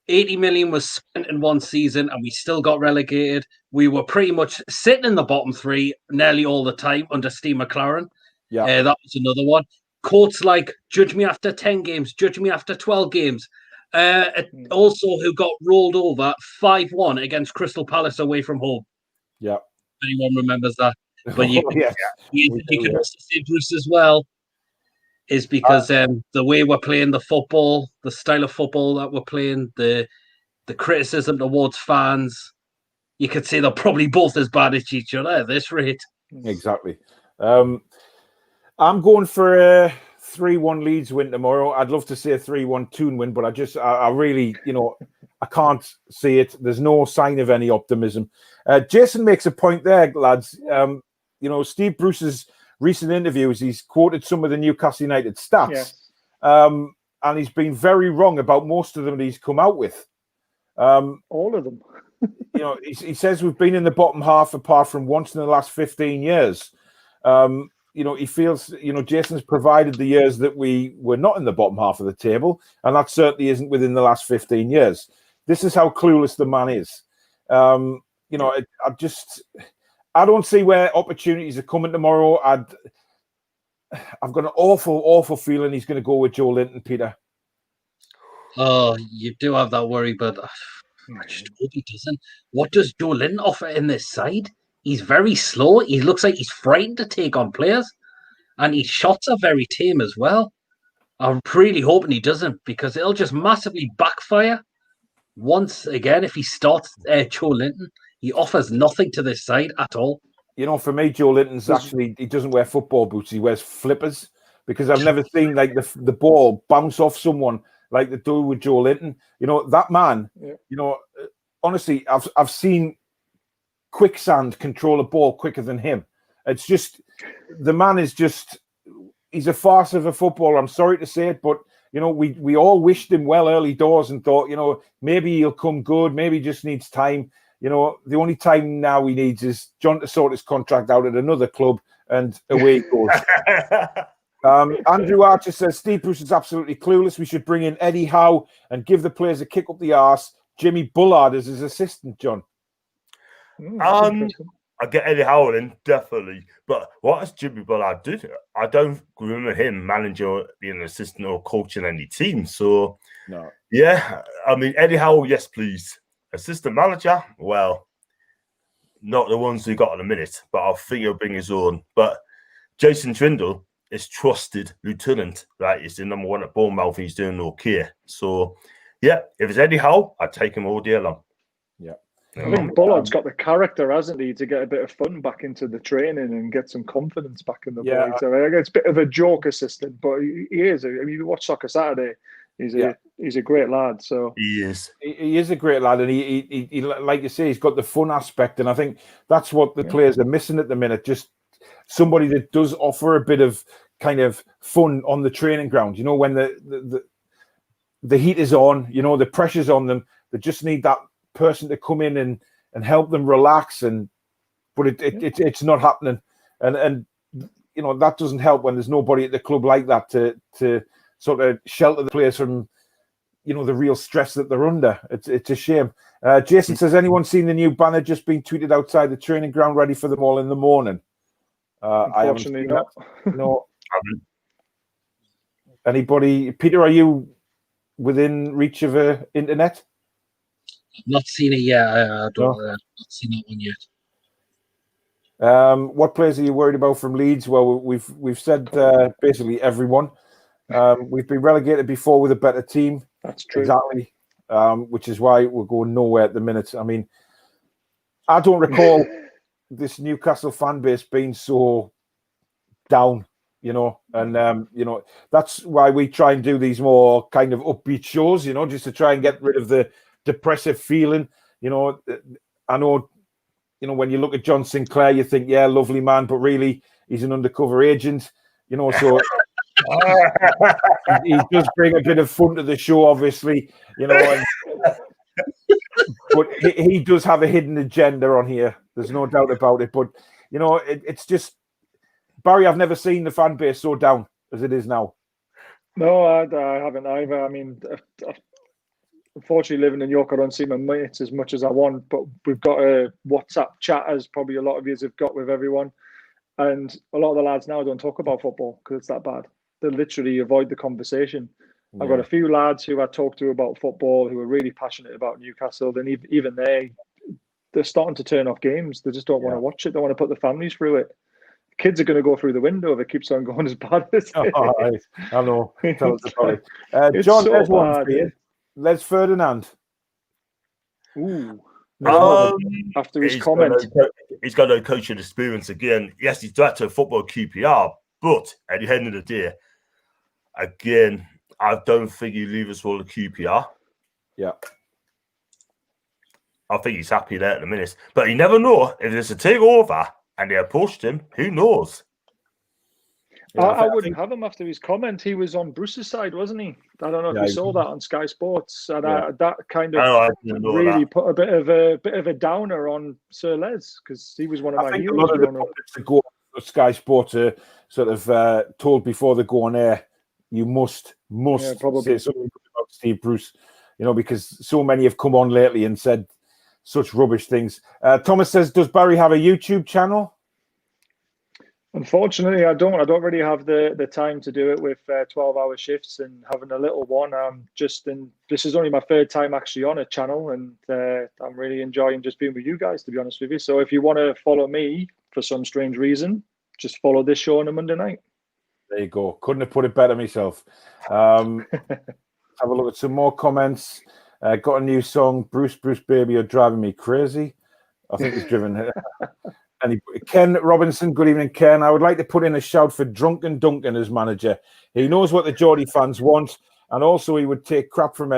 80 million was spent in one season and we still got relegated. We were pretty much sitting in the bottom 3 nearly all the time under Steve McLaren. Yeah, that was another one. Quotes like, judge me after 10 games, judge me after 12 games. Also, who got rolled over 5-1 against Crystal Palace away from home. Yeah. Anyone remembers that? But you can also say Bruce as well, is because the way we're playing the football, the style of football that we're playing, the criticism towards fans, you could say they're probably both as bad as each other at this rate. Exactly. I'm going for a 3-1 Leeds win tomorrow. I'd love to see a 3-1 Toon win, but I really, I can't see it. There's no sign of any optimism. Jason makes a point there, lads. Steve Bruce's recent interviews, he's quoted some of the Newcastle United stats, and he's been very wrong about most of them that he's come out with. All of them. He says we've been in the bottom half apart from once in the last 15 years. He feels, Jason's provided the years that we were not in the bottom half of the table, and that certainly isn't within the last 15 years. This is how clueless the man is. I don't see where opportunities are coming tomorrow. I've got an awful feeling he's going to go with Joelinton, Peter. Oh, you do have that worry, but I just hope he doesn't. What does Joelinton offer in this side? He's very slow. He looks like he's frightened to take on players, and his shots are very tame as well. I'm really hoping he doesn't, because it'll just massively backfire. Once again, if he starts Joelinton, he offers nothing to this side at all. You know, for me, Joelinton's actually, he doesn't wear football boots. He wears flippers, because I've never seen like the ball bounce off someone like they do with Joelinton. You know, that man, you know, honestly, I've seen quicksand control a ball quicker than him. It's just, the man is just, he's a farce of a footballer. I'm sorry to say it, but, you know, we all wished him well early doors and thought, you know, maybe he'll come good. Maybe he just needs time. You know, the only time now he needs is John to sort his contract out at another club, and away it goes. Andrew Archer says, Steve Bruce is absolutely clueless. We should bring in Eddie Howe and give the players a kick up the arse. Jimmy Bullard as his assistant, John. I get Eddie Howe in, definitely. But what has Jimmy Bullard do? I don't remember him managing, being an assistant or coaching any team. So, no. Yeah, I mean, Eddie Howe, yes, please. Assistant manager, well, not the ones we got in a minute, but I think he'll bring his own. But Jason Trindle is trusted lieutenant, right? He's the number one at Bournemouth. He's doing okay. So, yeah, if it's Eddie Howe, I'd take him all day long. Yeah. I think Bullard's got the character, hasn't he, to get a bit of fun back into the training and get some confidence back in the boys. So it's a bit of a joke assistant, but he is. I mean, you watch Soccer Saturday, he's a great lad. So he is. He is a great lad, and he like you say, he's got the fun aspect, and I think that's what the players are missing at the minute. Just somebody that does offer a bit of kind of fun on the training ground. You know, when the heat is on, you know, the pressure's on them. They just need that person to come in and help them relax, but it's not happening, and you know, that doesn't help when there's nobody at the club like that to sort of shelter the players from, you know, the real stress that they're under. It's a shame. Jason says, anyone seen the new banner just being tweeted outside the training ground, ready for them all in the morning? Unfortunately, not. No. Anybody? Peter, are you within reach of internet? I've not seen it yet. I've not seen that one yet. What players are you worried about from Leeds? Well, we've said basically everyone. We've been relegated before with a better team. That's true. Exactly. Which is why we're going nowhere at the minute. I mean, I don't recall this Newcastle fan base being so down, you know, and you know, that's why we try and do these more kind of upbeat shows, you know, just to try and get rid of the depressive feeling. You know, I know, you know, when you look at John Sinclair, you think, yeah, lovely man, but really he's an undercover agent, you know, so he does bring a bit of fun to the show, obviously, you know, but he does have a hidden agenda on here. There's no doubt about it. But, you know, it's just, Barry, I've never seen the fan base so down as it is now. No, I haven't either. I mean, unfortunately, living in York, I don't see my mates as much as I want, but we've got a WhatsApp chat, as probably a lot of you have got with everyone. And a lot of the lads now don't talk about football because it's that bad. They literally avoid the conversation. Yeah. I've got a few lads who I talk to about football who are really passionate about Newcastle. And even they're starting to turn off games. They just don't want to watch it. They want to put the families through it. Kids are going to go through the window if it keeps on going as bad as it is. I know. Tell us about it. John, so there's one for you. Les Ferdinand. Ooh. After his comment. He's got no coaching experience again. Yes, he's director of football QPR, but at the end of the day, again, I don't think he leaves for the QPR. Yeah. I think he's happy there at the minute. But you never know. If there's a takeover and they approached him, who knows? Yeah, I wouldn't have him after his comment. He was on Bruce's side, wasn't he? I don't know if you saw that on Sky Sports. And that kind of really put a bit of a downer on Sir Les, because he was one of my heroes. A lot of the pundits that go on Sky Sports are sort of told before they go on air, you must say something about Steve Bruce, you know, because so many have come on lately and said such rubbish things. Thomas says, does Barry have a YouTube channel? Unfortunately, I don't. I don't really have the time to do it with 12-hour shifts and having a little one. This is only my third time actually on a channel, and I'm really enjoying just being with you guys, to be honest with you. So if you want to follow me for some strange reason, just follow this show on a Monday night. There you go. Couldn't have put it better myself. Have a look at some more comments. Got a new song, Bruce Baby, You're Driving Me Crazy. I think it's driven. Ken Robinson, good evening, Ken. I would like to put in a shout for Drunken Duncan as manager. He knows what the Geordie fans want, and also he wouldn't take crap from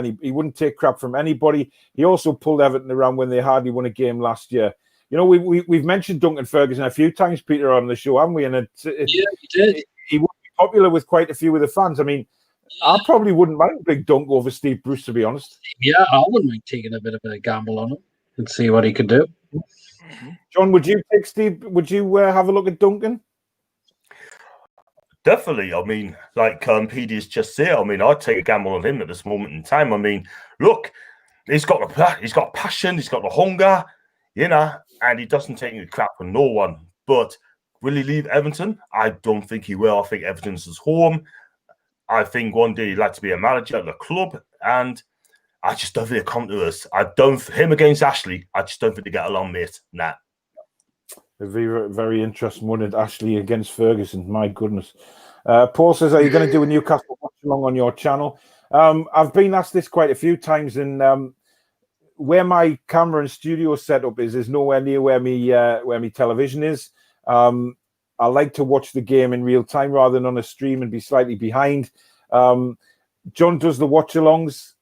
anybody. He also pulled Everton around when they hardly won a game last year. You know, we've mentioned Duncan Ferguson a few times, Peter, on the show, haven't we? And yeah, we did. He would be popular with quite a few of the fans. I mean, I probably wouldn't mind Big Dunk over Steve Bruce, to be honest. Yeah, I wouldn't mind taking a bit of a gamble on him and see what he could do. John, would you take Steve? Would you have a look at Duncan? Definitely. I mean, like PD's just said, I mean, I'd take a gamble on him at this moment in time. I mean, look, he's got passion, he's got the hunger, you know, and he doesn't take any crap from no one. But will he leave Everton? I don't think he will. I think Everton's his home. I think one day he'd like to be a manager at the club, and I just don't think he'll come to us. Him against Ashley, I just don't think they get along, mate. Nah. A very, very interesting one at Ashley against Ferguson. My goodness. Paul says, are you going to do a Newcastle watch along on your channel? I've been asked this quite a few times, and where my camera and studio setup is nowhere near where me television is. I like to watch the game in real time rather than on a stream and be slightly behind. John does the watch-alongs.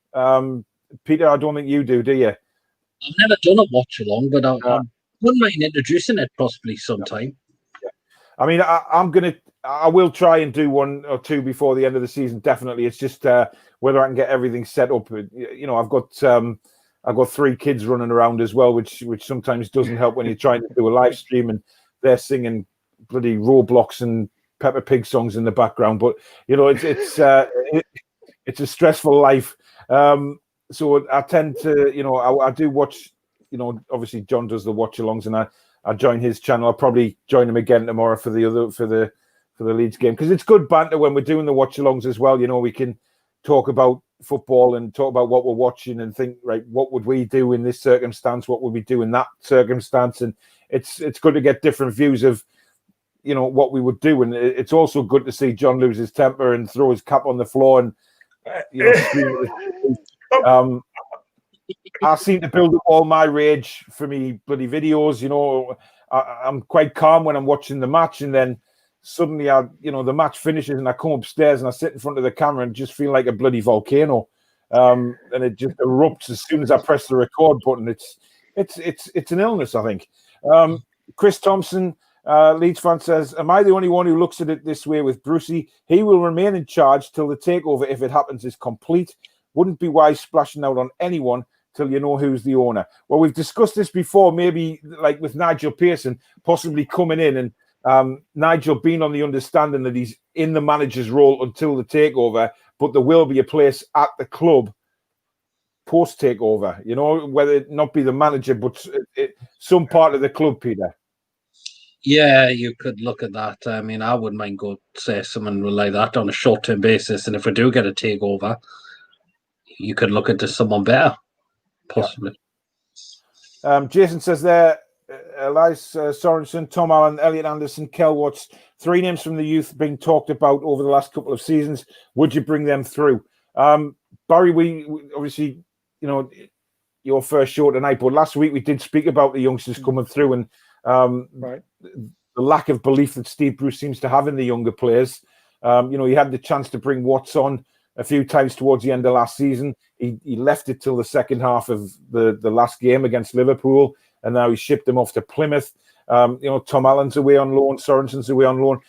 Peter, I don't think you do you? I've never done a watch-along, but I wouldn't mind introducing it possibly sometime. Yeah. I mean, I will try and do one or two before the end of the season. Definitely, it's just whether I can get everything set up. You know, I've got 3 kids running around as well, which sometimes doesn't help when you're trying to do a live stream and they're singing bloody Roblox and Peppa Pig songs in the background. But you know, it's a stressful life. So I tend to, you know, I do watch. You know, obviously John does the watch-alongs, and I join his channel. I'll probably join him again tomorrow for the Leeds game, because it's good banter when we're doing the watch-alongs as well. You know, we can talk about football and talk about what we're watching and think, right, what would we do in this circumstance? What would we do in that circumstance? And it's good to get different views of, you know, what we would do. And it's also good to see John lose his temper and throw his cap on the floor and, you know, I seem to build up all my rage for me bloody videos. You know, I'm quite calm when I'm watching the match, and then suddenly the match finishes and I come upstairs and I sit in front of the camera and just feel like a bloody volcano. And it just erupts as soon as I press the record button. It's an illness, I think. Chris Thompson, Leeds fan, says, am I the only one who looks at it this way with Brucey? He will remain in charge till the takeover, if it happens, is complete. Wouldn't be wise splashing out on anyone till you know who's the owner. Well, we've discussed this before, maybe like with Nigel Pearson possibly coming in, and Nigel being on the understanding that he's in the manager's role until the takeover, but there will be a place at the club post takeover, you know, whether it not be the manager, but some part of the club, Peter. Yeah, you could look at that. I mean, I wouldn't mind go say someone like that on a short-term basis, and if we do get a takeover, you could look into someone better, possibly. Yeah. Jason says there, Elias Sorensen, Tom Allen, Elliot Anderson, Kel Watts, 3 names from the youth being talked about over the last couple of seasons. Would you bring them through? Barry, we obviously, you know, your first show tonight, but last week we did speak about the youngsters coming through, and right. The lack of belief that Steve Bruce seems to have in the younger players. You know, he had the chance to bring Watts on a few times towards the end of last season. He left it till the second half of the last game against Liverpool, and now he shipped him off to Plymouth. You know, Tom Allen's away on loan, Sorensen's away on loan.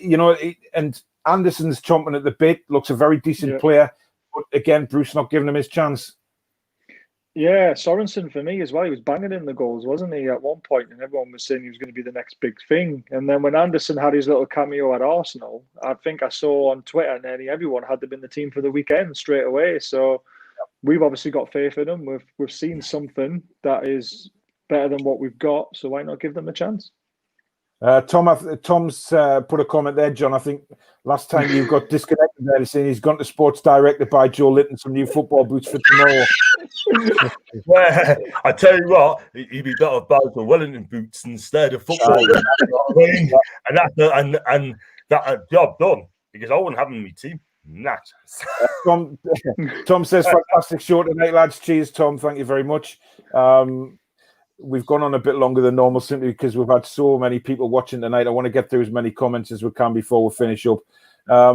You know, and Anderson's chomping at the bit, looks a very decent player, but again, Bruce not giving him his chance. Yeah, Sorensen for me as well. He was banging in the goals, wasn't he, at one point? And everyone was saying he was going to be the next big thing. And then when Anderson had his little cameo at Arsenal, I think I saw on Twitter nearly everyone had them in the team for the weekend straight away. So we've obviously got faith in them. We've seen something that is better than what we've got, so why not give them a chance? Tom's put a comment there, John. I think last time you got disconnected there, saying he's gone to Sports Direct to buy Joelinton some new football boots for tomorrow. Well, I tell you what, he'd be better buying the Wellington boots instead of football. You know what I mean? And that job done, because I wouldn't have him in my team. Nah. Tom says, fantastic show tonight, lads. Cheers, Tom. Thank you very much. We've gone on a bit longer than normal simply because we've had so many people watching tonight. I want to get through as many comments as we can before we finish up. I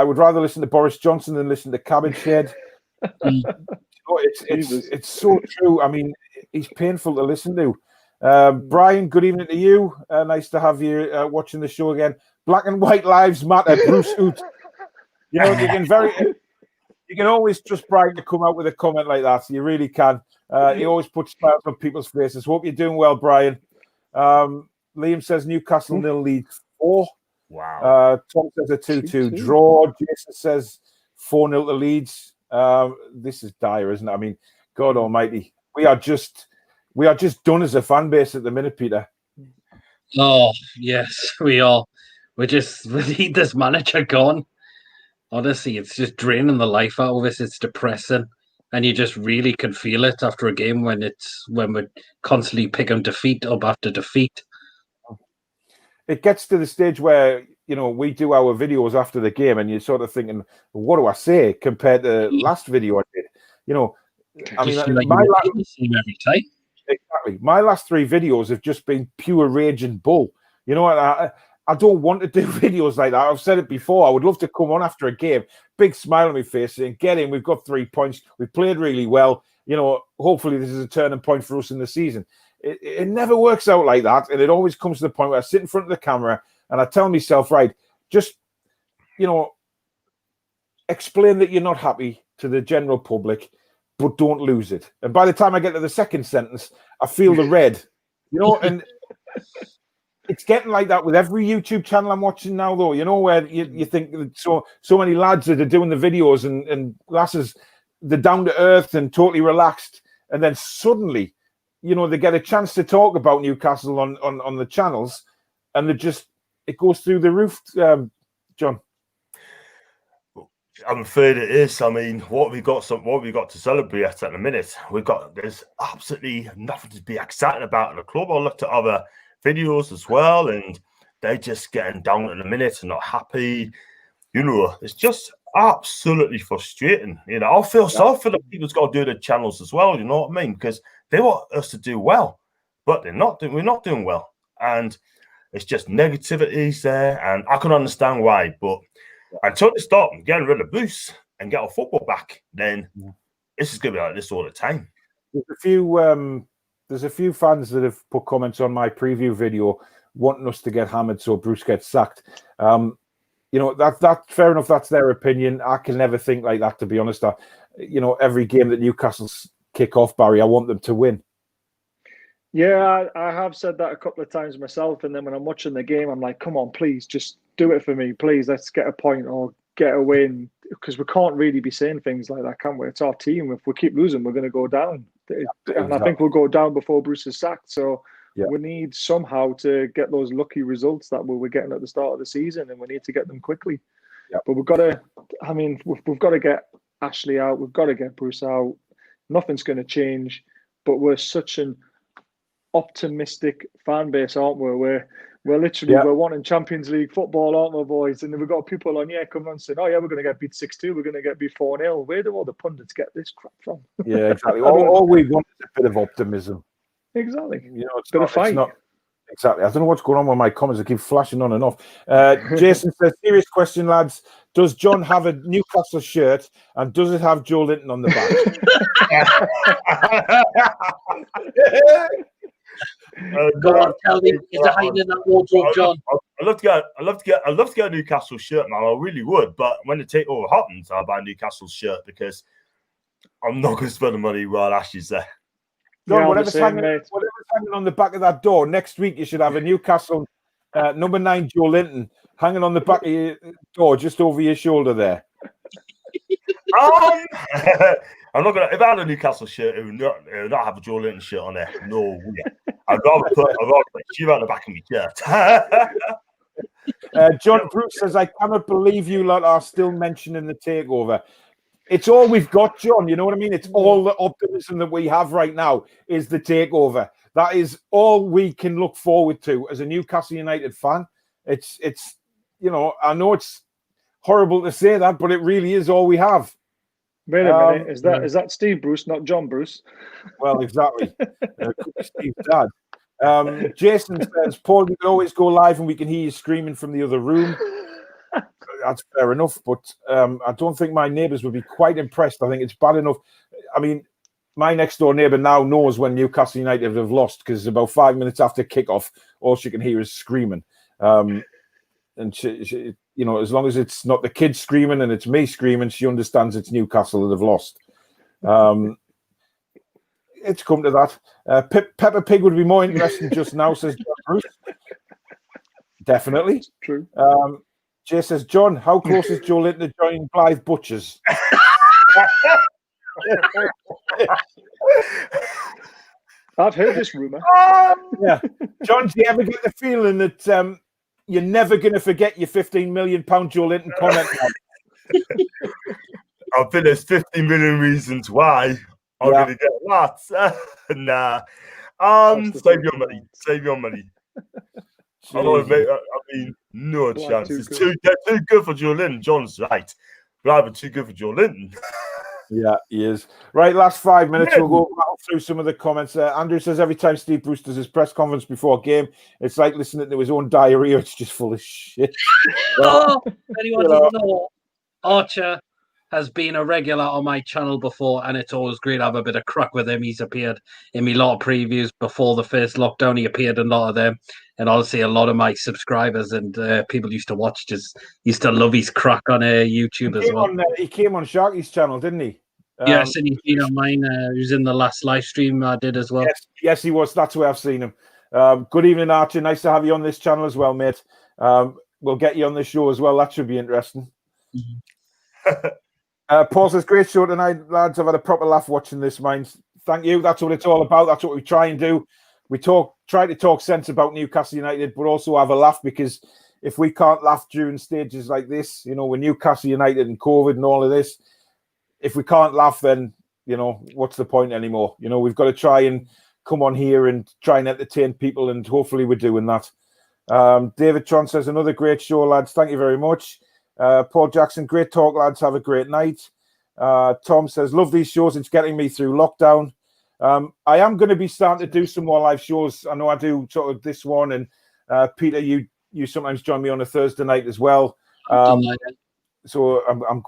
would rather listen to Boris Johnson than listen to Cabbage Shed. It's so true. I mean, he's painful to listen to. Brian, good evening to you. Nice to have you watching the show again. Black and white lives matter. Bruce Hoot. You know, you can always trust Brian to come out with a comment like that. You really can. He always puts smiles on people's faces. Hope you're doing well, Brian. Liam says Newcastle 0 Leeds 4. Wow. Tom says a 2-2 draw. Jason says 4-0 to Leeds. This is dire, isn't it? I mean, God Almighty, we are just done as a fan base at the minute, Peter. Oh yes, we are. We need this manager gone. Honestly, it's just draining the life out of us. It's depressing, and you just really can feel it after a game when we're constantly picking defeat up after defeat. It gets to the stage where, you know, we do our videos after the game, and you're sort of thinking, what do I say compared to last video I did? You know, I mean, every time. Exactly. My last 3 videos have just been pure rage and bull. You know, I don't want to do videos like that. I've said it before. I would love to come on after a game, big smile on my face, saying, get in, we've got 3 points. We played really well. You know, hopefully this is a turning point for us in the season. It never works out like that. And it always comes to the point where I sit in front of the camera and I tell myself, right, just, you know, explain that you're not happy to the general public, but don't lose it. And by the time I get to the second sentence, I feel the red, you know, and it's getting like that with every YouTube channel I'm watching now, though, you know, where you think so many lads that are doing the videos and lasses, they're down to earth and totally relaxed. And then suddenly, you know, they get a chance to talk about Newcastle on the channels, and it goes through the roof, John. I'm afraid it is. I mean, what have we got to celebrate at the minute? There's absolutely nothing to be excited about in the club. I looked at other videos as well, and they're just getting down in a minute and not happy. You know, it's just absolutely frustrating. You know, I feel sorry for the people who's got to do the channels as well. You know what I mean? Because they want us to do well, but we're not doing well, and it's just negativities there, and I can understand why. But until they stop getting rid of Boost and get our football back, then this is going to be like this all the time. There's a few fans that have put comments on my preview video wanting us to get hammered so Bruce gets sacked. You know, that's fair enough. That's their opinion. I can never think like that, to be honest. You know, every game that Newcastle's kick off, Barry, I want them to win. Yeah, I have said that a couple of times myself. And then when I'm watching the game, I'm like, come on, please, just do it for me. Please, let's get a point or get a win. Because we can't really be saying things like that, can we? It's our team. If we keep losing, we're going to go down. And I think we'll go down before Bruce is sacked. So we need somehow to get those lucky results that we were getting at the start of the season, and we need to get them quickly. But we've got to, I mean, we've got to get Ashley out. We've got to get Bruce out. Nothing's going to change. But we're such an optimistic fan base, aren't we? We're literally we're wanting Champions League football, aren't we, boys? And then we've got people on come on saying, oh yeah, we're going to get beat 6-2, we're going to get beat 4-0. Where do all the pundits get this crap from? Yeah, exactly. all we want is a bit of optimism. Exactly. You know, it's not a fight. Exactly. I don't know what's going on with my comments. I keep flashing on and off. Jason says, serious question, lads. Does John have a Newcastle shirt, and does it have Joelinton on the back? Go on, tell me, is it hiding in that wardrobe, John? I'd love to get a Newcastle shirt, man. I really would. But when the takeover happens, I'll buy a Newcastle shirt because I'm not going to spend the money while Ashley's there. John, whatever's hanging on the back of that door, next week you should have a Newcastle number 9 Joelinton hanging on the back of your door, just over your shoulder there. I'm not gonna. If I had a Newcastle shirt, it would not have a Joelinton shirt on there. No way. I'd rather put you on the back of my shirt. John Bruce says, "I cannot believe you lot are still mentioning the takeover." It's all we've got, John. You know what I mean? It's all the optimism that we have right now is the takeover. That is all we can look forward to as a Newcastle United fan. It's you know, I know it's horrible to say that, but it really is all we have. Wait a minute, is that Steve Bruce, not John Bruce? Well, exactly. Steve's dad. Jason says, Paul, you can always go live and we can hear you screaming from the other room. That's fair enough, but I don't think my neighbours would be quite impressed. I think it's bad enough. I mean, my next door neighbour now knows when Newcastle United have lost because about 5 minutes after kickoff, all she can hear is screaming. And she, you know, as long as it's not the kids screaming and it's me screaming, she understands it's Newcastle that have lost. It's come to that. Peppa Pig would be more interesting just now, says John Bruce. Definitely. True. Jay says, John, how close is Joelinton to joining Blythe Butchers? I've heard this rumour. Yeah. John, do you ever get the feeling that you're never going to forget your £15 million Joelinton comment? I think there's 50 million reasons why I'm going to get that. Nah. Save your money. Save your money. I mean, no chance. It's too good for Joelinton. John's right. Rather too good for Joelinton. Yeah, he is. Right, last 5 minutes. We'll go through some of the comments. Andrew says every time Steve Bruce does his press conference before a game, it's like listening to his own diarrhea. It's just full of shit. Anyone doesn't know, Archer has been a regular on my channel before, and it's always great to have a bit of crack with him. He's appeared in me lot of previews before the first lockdown. He appeared in a lot of them, and obviously a lot of my subscribers and people used to watch, just used to love his crack on YouTube as well. He came on Sharky's channel, didn't he? Yes, and he's been on mine. He was in the last live stream I did as well. Yes, he was. That's where I've seen him. Good evening, Archer. Nice to have you on this channel as well, mate. We'll get you on the show as well. That should be interesting. Paul says, great show tonight, lads. I've had a proper laugh watching this, mine. Thank you. That's what it's all about. That's what we try and do. We try to talk sense about Newcastle United, but also have a laugh, because if we can't laugh during stages like this, you know, with Newcastle United and COVID and all of this, if we can't laugh, then, you know, what's the point anymore? You know, we've got to try and come on here and try and entertain people, and hopefully we're doing that. David Tron says, another great show, lads. Thank you very much. Paul Jackson, great talk, lads. Have a great night. Tom says, love these shows. It's getting me through lockdown. I am going to be starting to do some more live shows. I know I do sort of this one, and Peter, you sometimes join me on a Thursday night as well. So I'm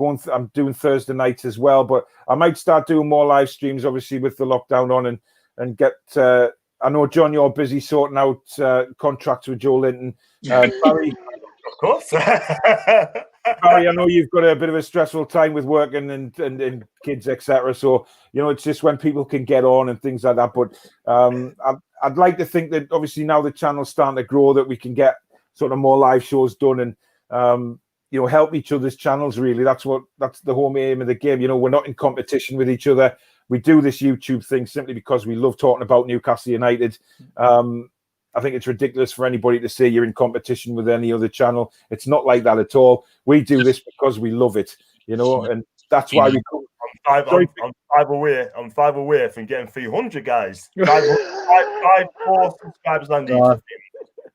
doing Thursday nights as well, but I might start doing more live streams, obviously, with the lockdown on, and get. I know, John, you're busy sorting out contracts with Joelinton. Barry, of course. Barry, I know you've got a bit of a stressful time with working and kids, etc. So, you know, it's just when people can get on and things like that. But I'd like to think that obviously now the channel's starting to grow, that we can get sort of more live shows done and you know, help each other's channels. Really, that's the whole aim of the game. You know, we're not in competition with each other. We do this YouTube thing simply because we love talking about Newcastle United. I think it's ridiculous for anybody to say you're in competition with any other channel. It's not like that at all. We do this because we love it, you know, and that's why we come. I'm five away from getting 300, guys. 4 subscribers I need.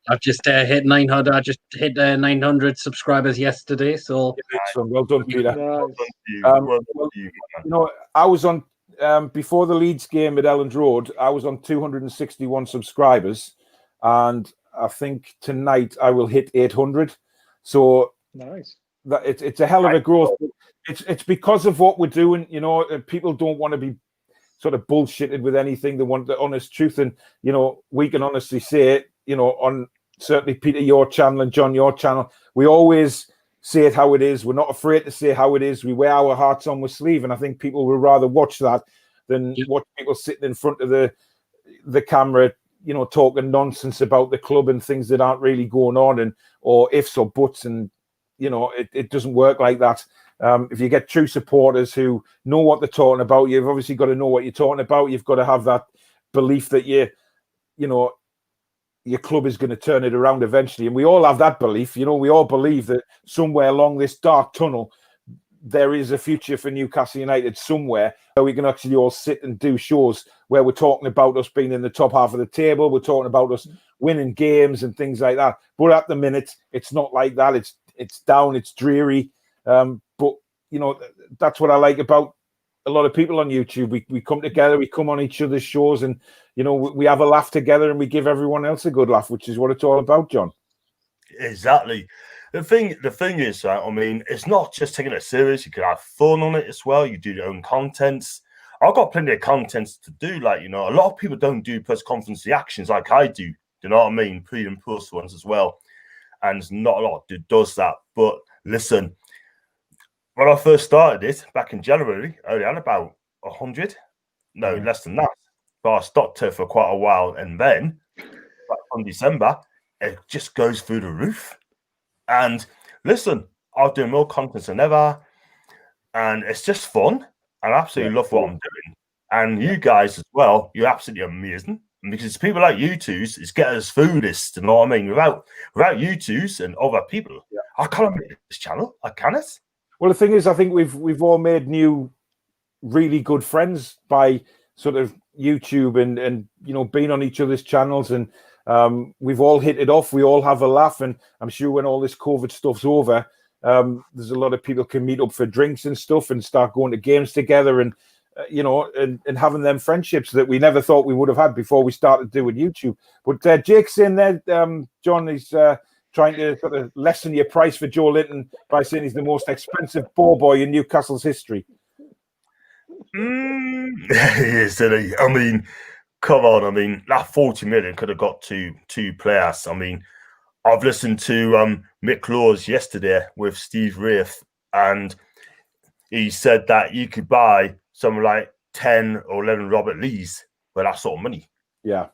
I've just hit 900. I just hit 900 subscribers yesterday. So well done, Peter. Well done to you. You know, I was on before the Leeds game at Elland Road. I was on 261 subscribers, and I think tonight I will hit 800. So nice. That it's a hell of a growth. It's because of what we're doing. You know, people don't want to be sort of bullshitted with anything. They want the honest truth, and you know, we can honestly say it. You know, on certainly Peter, your channel, and John, your channel, we always say it how it is. We're not afraid to say how it is. We wear our hearts on our sleeve, and I think people will rather watch that than watch people sitting in front of the camera, you know, talking nonsense about the club and things that aren't really going on, and or ifs or buts, and you know, it doesn't work like that. if you get true supporters who know what they're talking about, you've obviously got to know what you're talking about. You've got to have that belief that your club is going to turn it around eventually. And we all have that belief. We all believe that somewhere along this dark tunnel, there is a future for Newcastle United somewhere where we can actually all sit and do shows where we're talking about us being in the top half of the table. We're talking about us winning games and things like that. But at the minute, it's not like that. It's down. It's dreary. But that's what I like about a lot of people on YouTube. We come together. We come on each other's shows, and we have a laugh together, and we give everyone else a good laugh, which is what it's all about, John. Exactly. The thing is, it's not just taking it serious. You can have fun on it as well. You do your own contents. I've got plenty of contents to do. Like, a lot of people don't do press conference reactions like I do. You know what I mean? Pre and post ones as well. And there's not a lot that does that. But listen, when I first started it back in January, I only had about 100. No, less than that. But I stopped it for quite a while. And then, on December, it just goes through the roof. And listen, I'll do more content than ever. And it's just fun. I absolutely love what I'm doing. And you guys as well, you're absolutely amazing. Because people like you twos, it's getting us through this, you know what I mean? Without you twos and other people, I can't make this channel. I cannot. Well, the thing is, I think we've all made new, really good friends by sort of YouTube and being on each other's channels, and we've all hit it off. We all have a laugh, and I'm sure when all this COVID stuff's over, there's a lot of people can meet up for drinks and stuff and start going to games together, and and having them friendships that we never thought we would have had before we started doing YouTube. But Jake's in there. John is trying to sort of lessen your price for Joelinton by saying he's the most expensive ball boy in Newcastle's history. Yes, I mean, come on. I mean, that 40 million could have got two players. I mean, I've listened to Mick Laws yesterday with Steve Wraith, and he said that you could buy something like 10 or 11 Robert Lees for that sort of money. Yeah.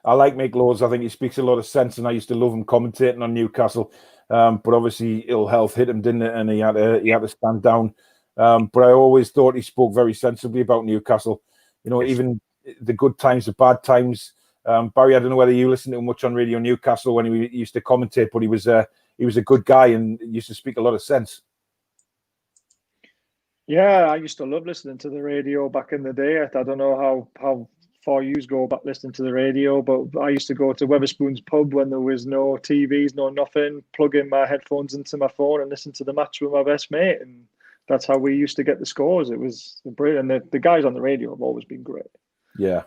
I like Mick Laws. I think he speaks a lot of sense, and I used to love him commentating on Newcastle. But obviously ill health hit him, didn't it? And he had to stand down. But I always thought he spoke very sensibly about Newcastle. Even the good times, the bad times. Barry, I don't know whether you listened to him much on Radio Newcastle when he used to commentate, but he was a good guy and used to speak a lot of sense. Yeah, I used to love listening to the radio back in the day. I don't know how far you go back listening to the radio, but I used to go to Wetherspoon's pub when there was no TVs, no nothing, plug in my headphones into my phone and listen to the match with my best mate. And that's how we used to get the scores. It was brilliant. And the guys on the radio have always been great. Yeah.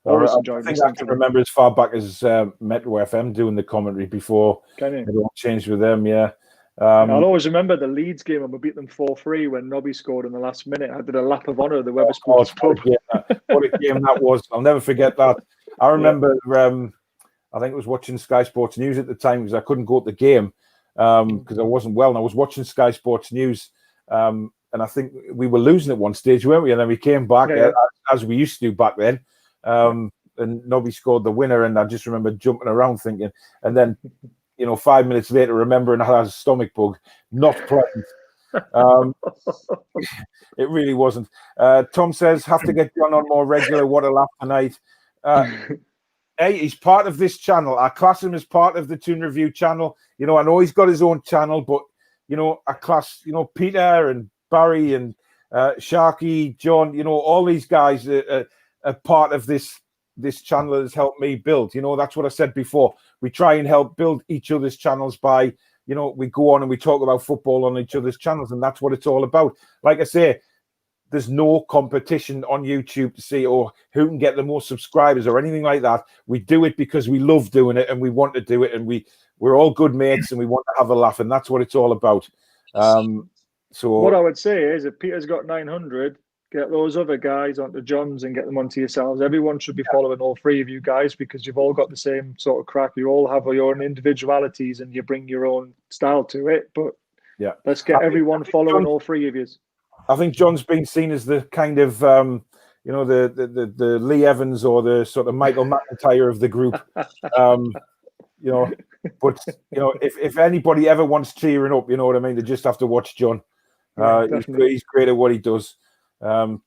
Always enjoyed I think I can remember as far back as Metro FM doing the commentary before it all changed with them, yeah. I'll always remember the Leeds game when we beat them 4-3 when Nobby scored in the last minute. I did a lap of honour at the Wetherspoons pub. What a game that was. I'll never forget that. I remember, I think I was watching Sky Sports News at the time because I couldn't go to the game because I wasn't well. And I was watching Sky Sports News and I think we were losing at one stage, weren't we? And then we came back as we used to do back then. And Nobby scored the winner, and I just remember jumping around thinking, and then 5 minutes later, remembering I had a stomach bug. Not pleasant. It really wasn't. Tom says, have to get John on more regular. What a laugh tonight. Hey, he's part of this channel. I class him as part of the Toon Review channel. I know he's got his own channel, but, I class, Peter and Barry and Sharky, John, all these guys are part of this channel that has helped me build. That's what I said before. We try and help build each other's channels by, we go on and we talk about football on each other's channels, and that's what it's all about. Like I say, there's no competition on YouTube to see who can get the most subscribers or anything like that. We do it because we love doing it and we want to do it, and we're all good mates and we want to have a laugh, and that's what it's all about. So what I would say is, if Peter's got 900, get those other guys onto John's and get them onto yourselves. Everyone should be following all three of you guys because you've all got the same sort of crack. You all have your own individualities and you bring your own style to it. But let's get everyone following all three of you. I think John's been seen as the kind of, the Lee Evans or the sort of Michael McIntyre of the group. But if anybody ever wants cheering up, you know what I mean, they just have to watch John. He's great at what he does.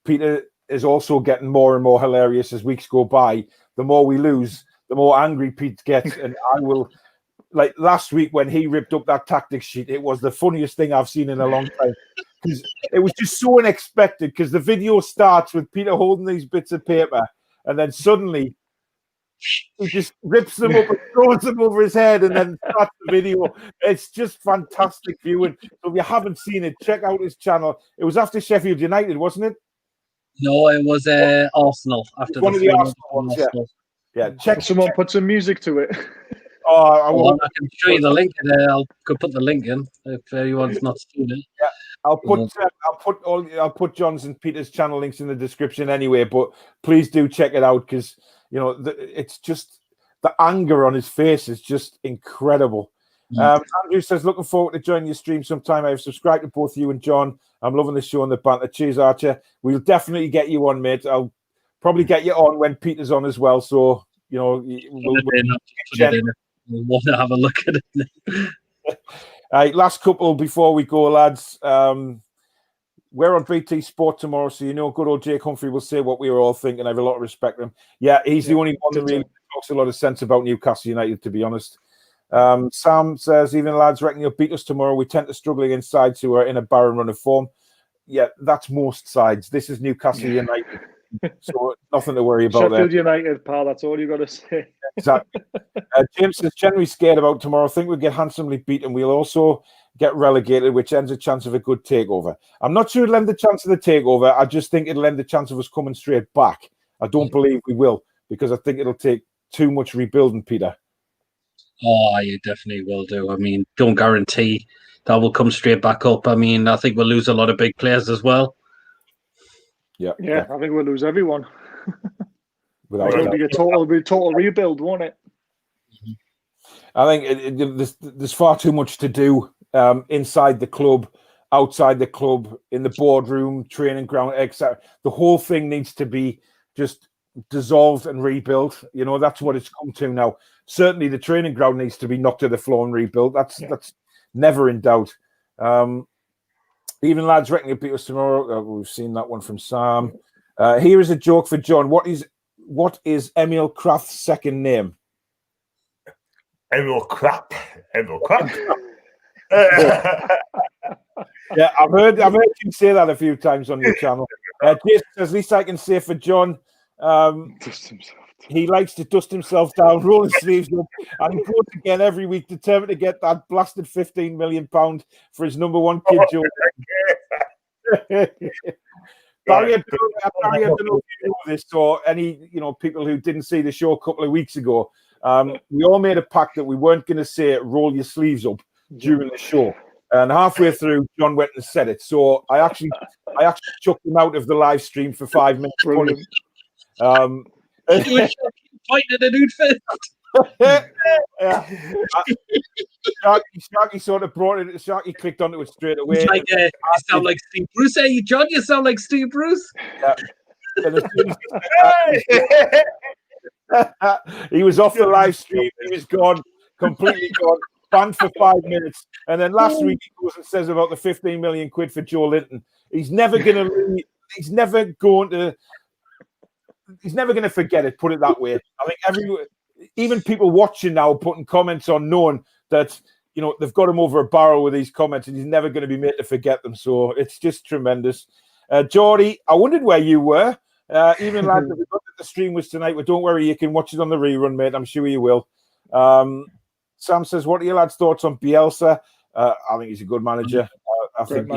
Peter is also getting more and more hilarious as weeks go by. The more we lose, the more angry Pete gets. And I will, like last week when he ripped up that tactics sheet, it was the funniest thing I've seen in a long time. Because it was just so unexpected, because the video starts with Peter holding these bits of paper, and then suddenly he just rips them up and throws them over his head, and then starts the video. It's just fantastic viewing. So if you haven't seen it, check out his channel. It was after Sheffield United, wasn't it? No, it was Arsenal after one of the Arsenal ones. Yeah. Check. Someone put some music to it. I can show you the link. I could put the link in if anyone's not seen it. Yeah. I'll put John's and Peter's channel links in the description anyway. But please do check it out, because it's just the anger on his face is just incredible. Andrew says, looking forward to joining your stream sometime. I've subscribed to both you and John. I'm loving the show and the banter. Cheers, Archer. We'll definitely get you on, mate. I'll probably get you on when Peter's on as well. So we'll want to have a look at it. All right, last couple before we go, lads. We're on BT Sport tomorrow, so good old Jake Humphrey will say what we were all thinking. I have a lot of respect for him. Yeah, he's the only one that really talks a lot of sense about Newcastle United, to be honest. Sam says, even lads reckon you'll beat us tomorrow. We tend to struggle against sides who are in a barren run of form. Yeah, that's most sides. This is Newcastle United, so nothing to worry about. Sheffield United, pal. That's all you got to say. Exactly. James is generally scared about tomorrow. I think we'll get handsomely beaten. We'll also get relegated, which ends a chance of a good takeover. I'm not sure it'll end the chance of the takeover. I just think it'll end the chance of us coming straight back. I don't believe we will, because I think it'll take too much rebuilding, Peter. Oh, you definitely will do. I mean, don't guarantee that will come straight back up. I mean, I think we'll lose a lot of big players as well. Yeah, I think we'll lose everyone. It'll be a total rebuild, won't it? I think there's far too much to do inside the club, outside the club, in the boardroom, training ground, etc. The whole thing needs to be just dissolved and rebuilt. That's what it's come to now. Certainly, the training ground needs to be knocked to the floor and rebuilt. That's never in doubt. Even lads reckon you'll beat us tomorrow. We've seen that one from Sam. Here is a joke for John. What is Emil Kraft's second name? Emil Kraft. Yeah, I've heard you say that a few times on your channel. Jason says, least I can say for John, he likes to dust himself down, roll his sleeves up, and he goes again every week, determined to get that blasted £15 million for his number one kid, Joe. Barry, I don't know if you know this, or any people who didn't see the show a couple of weeks ago. We all made a pact that we weren't going to say roll your sleeves up during the show. And halfway through, John went and said it. So I actually chucked him out of the live stream for 5 minutes. He was pointing at a dude fist. Sharky sort of brought it. Sharky clicked onto it straight away. You sound like Steve Bruce, eh? John, you sound like Steve Bruce. Yeah. He was off the live stream. He was gone, completely gone, banned for 5 minutes. And then last week he goes and says about the 15 million quid for Joelinton. He's never going to forget it. Put it that way. I think even people watching now putting comments on, knowing that they've got him over a barrel with these comments, and he's never going to be made to forget them. So it's just tremendous. Geordie, I wondered where you were. Even lads, if we got that the stream was tonight, but don't worry, you can watch it on the rerun, mate. I'm sure you will. Sam says, what are your lads' thoughts on Bielsa? I think he's a good manager. I think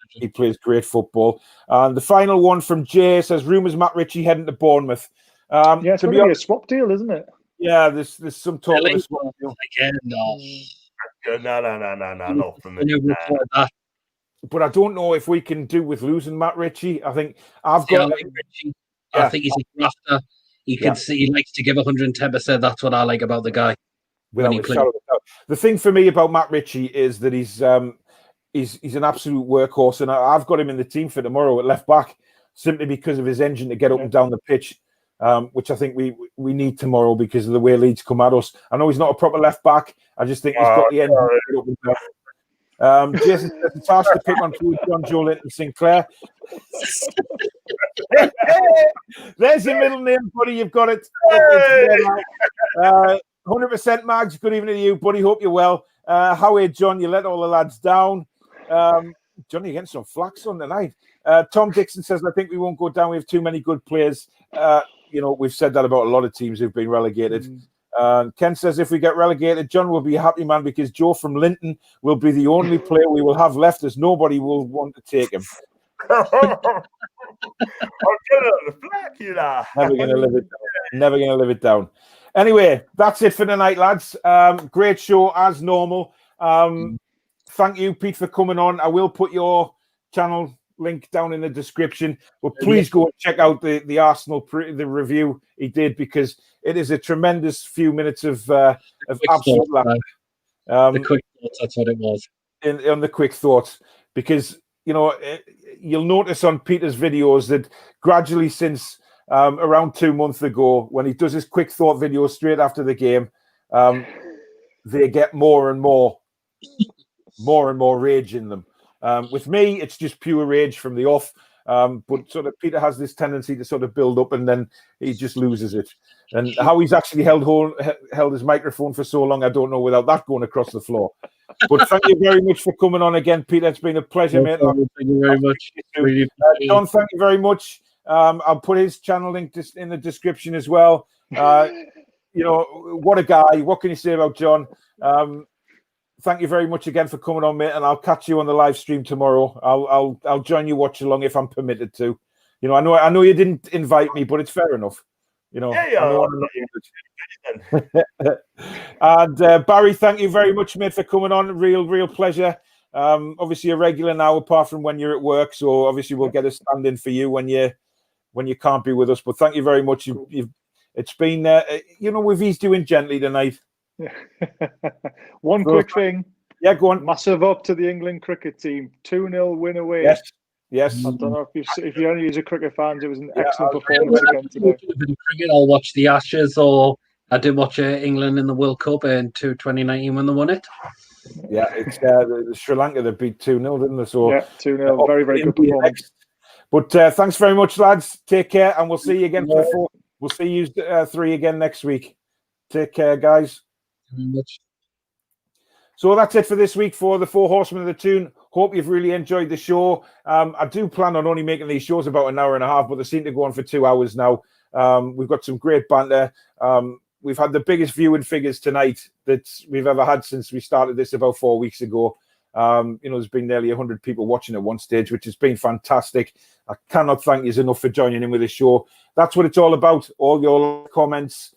he plays great football. And the final one from Jay says, rumours Matt Ritchie heading to Bournemouth. It's going to be a swap deal, isn't it? Yeah, there's some talk of a swap deal. Again, no. No, from me. But I don't know if we can do with losing Matt Ritchie. I think I think he's a grafter. He likes to give 110%. That's what I like about the guy. The thing for me about Matt Ritchie is that he's an absolute workhorse, and I've got him in the team for tomorrow at left back simply because of his engine to get up and down the pitch, which I think we need tomorrow because of the way Leeds come at us. I know he's not a proper left back. I just think he's got the engine to get up and down. Jason says it's harsh to pick on John, Joelinton, Sinclair. There's your middle name, buddy. You've got it. 100% Mags. Good evening to you, buddy. Hope you're well. How are you, John? You let all the lads down. Johnny, you're getting some flax on tonight. Tom Dixon says, I think we won't go down. We have too many good players. We've said that about a lot of teams who've been relegated. Ken says, if we get relegated, John will be a happy man because Joe from Linton will be the only player we will have left as nobody will want to take him. I'm gonna flack you now. Never going to live it down. Never going to live it down. Anyway, that's it for tonight, lads. Great show as normal. Thank you, Pete, for coming on. I will put your channel link down in the description, but please go and check out the Arsenal the review he did, because it is a tremendous few minutes of absolute laughter. The quick thoughts, that's what it was. On the quick thoughts, because you'll notice on Peter's videos that gradually since around 2 months ago, when he does his quick thought videos straight after the game, they get more and more rage in them. With me, it's just pure rage from the off. But sort of Peter has this tendency to sort of build up and then he just loses it. And how he's actually held his microphone for so long, I don't know, without that going across the floor. But thank you very much for coming on again, Peter. It's been a pleasure, mate. Thank you very much. Really John, thank you very much. I'll put his channel link in the description as well. What a guy. What can you say about John? Thank you very much again for coming on, mate, and I'll catch you on the live stream tomorrow. I'll join you watch along if I'm permitted to. I know you didn't invite me, but it's fair enough. And Barry, thank you very much, mate, for coming on. Real pleasure. Obviously a regular now, apart from when you're at work. So obviously we'll get a stand in for you when you can't be with us. But thank you very much. It's been we've eased you in gently tonight. One quick thing. Yeah, go on. Massive up to the England cricket team. 2-0 win away. Yes. I don't know if you're any cricket fans, it was an excellent performance again today. I'll watch the Ashes, or I did watch England in the World Cup in 2019 when they won it. Yeah, it's Sri Lanka that beat 2-0, didn't they? So yeah, 2-0. Very, very good performance. But thanks very much, lads. Take care, and we'll see you again for the 4. We'll see you 3 again next week. Take care, guys. Very much. So that's it for this week for the 4 Horsemen of the Toon. Hope you've really enjoyed the show. I do plan on only making these shows about an hour and a half, but they seem to go on for 2 hours now. We've got some great banter. We've had the biggest viewing figures tonight that we've ever had since we started this about 4 weeks ago. There's been nearly 100 people watching at one stage, which has been fantastic. I cannot thank you enough for joining in with the show. That's what it's all about. All your comments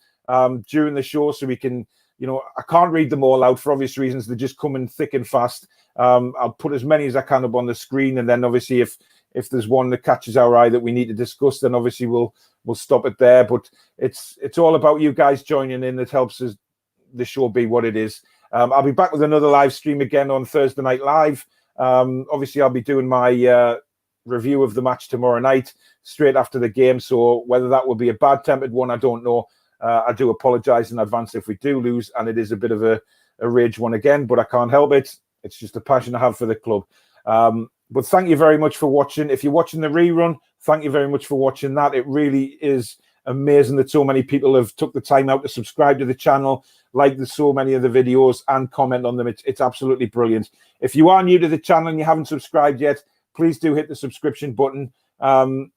during the show, so we can, I can't read them all out for obvious reasons. They're just coming thick and fast. I'll put as many as I can up on the screen, and then obviously if there's one that catches our eye that we need to discuss, then obviously we'll stop it there. But it's all about you guys joining in that helps us the show be what it is. I'll be back with another live stream again on Thursday Night Live. Obviously, I'll be doing my review of the match tomorrow night, straight after the game. So whether that will be a bad-tempered one, I don't know. I do apologise in advance if we do lose, and it is a bit of a rage one again, but I can't help it. It's just a passion I have for the club. But thank you very much for watching. If you're watching the rerun, thank you very much for watching that. It really is amazing that so many people have took the time out to subscribe to the channel, like so many of the videos, and comment on them. It's absolutely brilliant. If you are new to the channel and you haven't subscribed yet, please do hit the subscription button.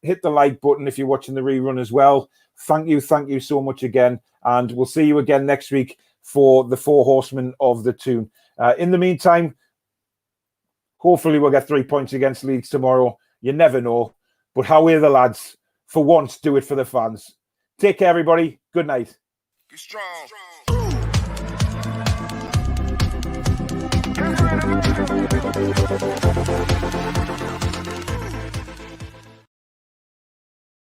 Hit the like button if you're watching the rerun as well. Thank you so much again, and we'll see you again next week for the 4 Horsemen of the Toon. In the meantime, hopefully we'll get 3 points against Leeds tomorrow. You never know. But how are the lads? For once, do it for the fans. Take care, everybody. Good night. Be strong. Be strong.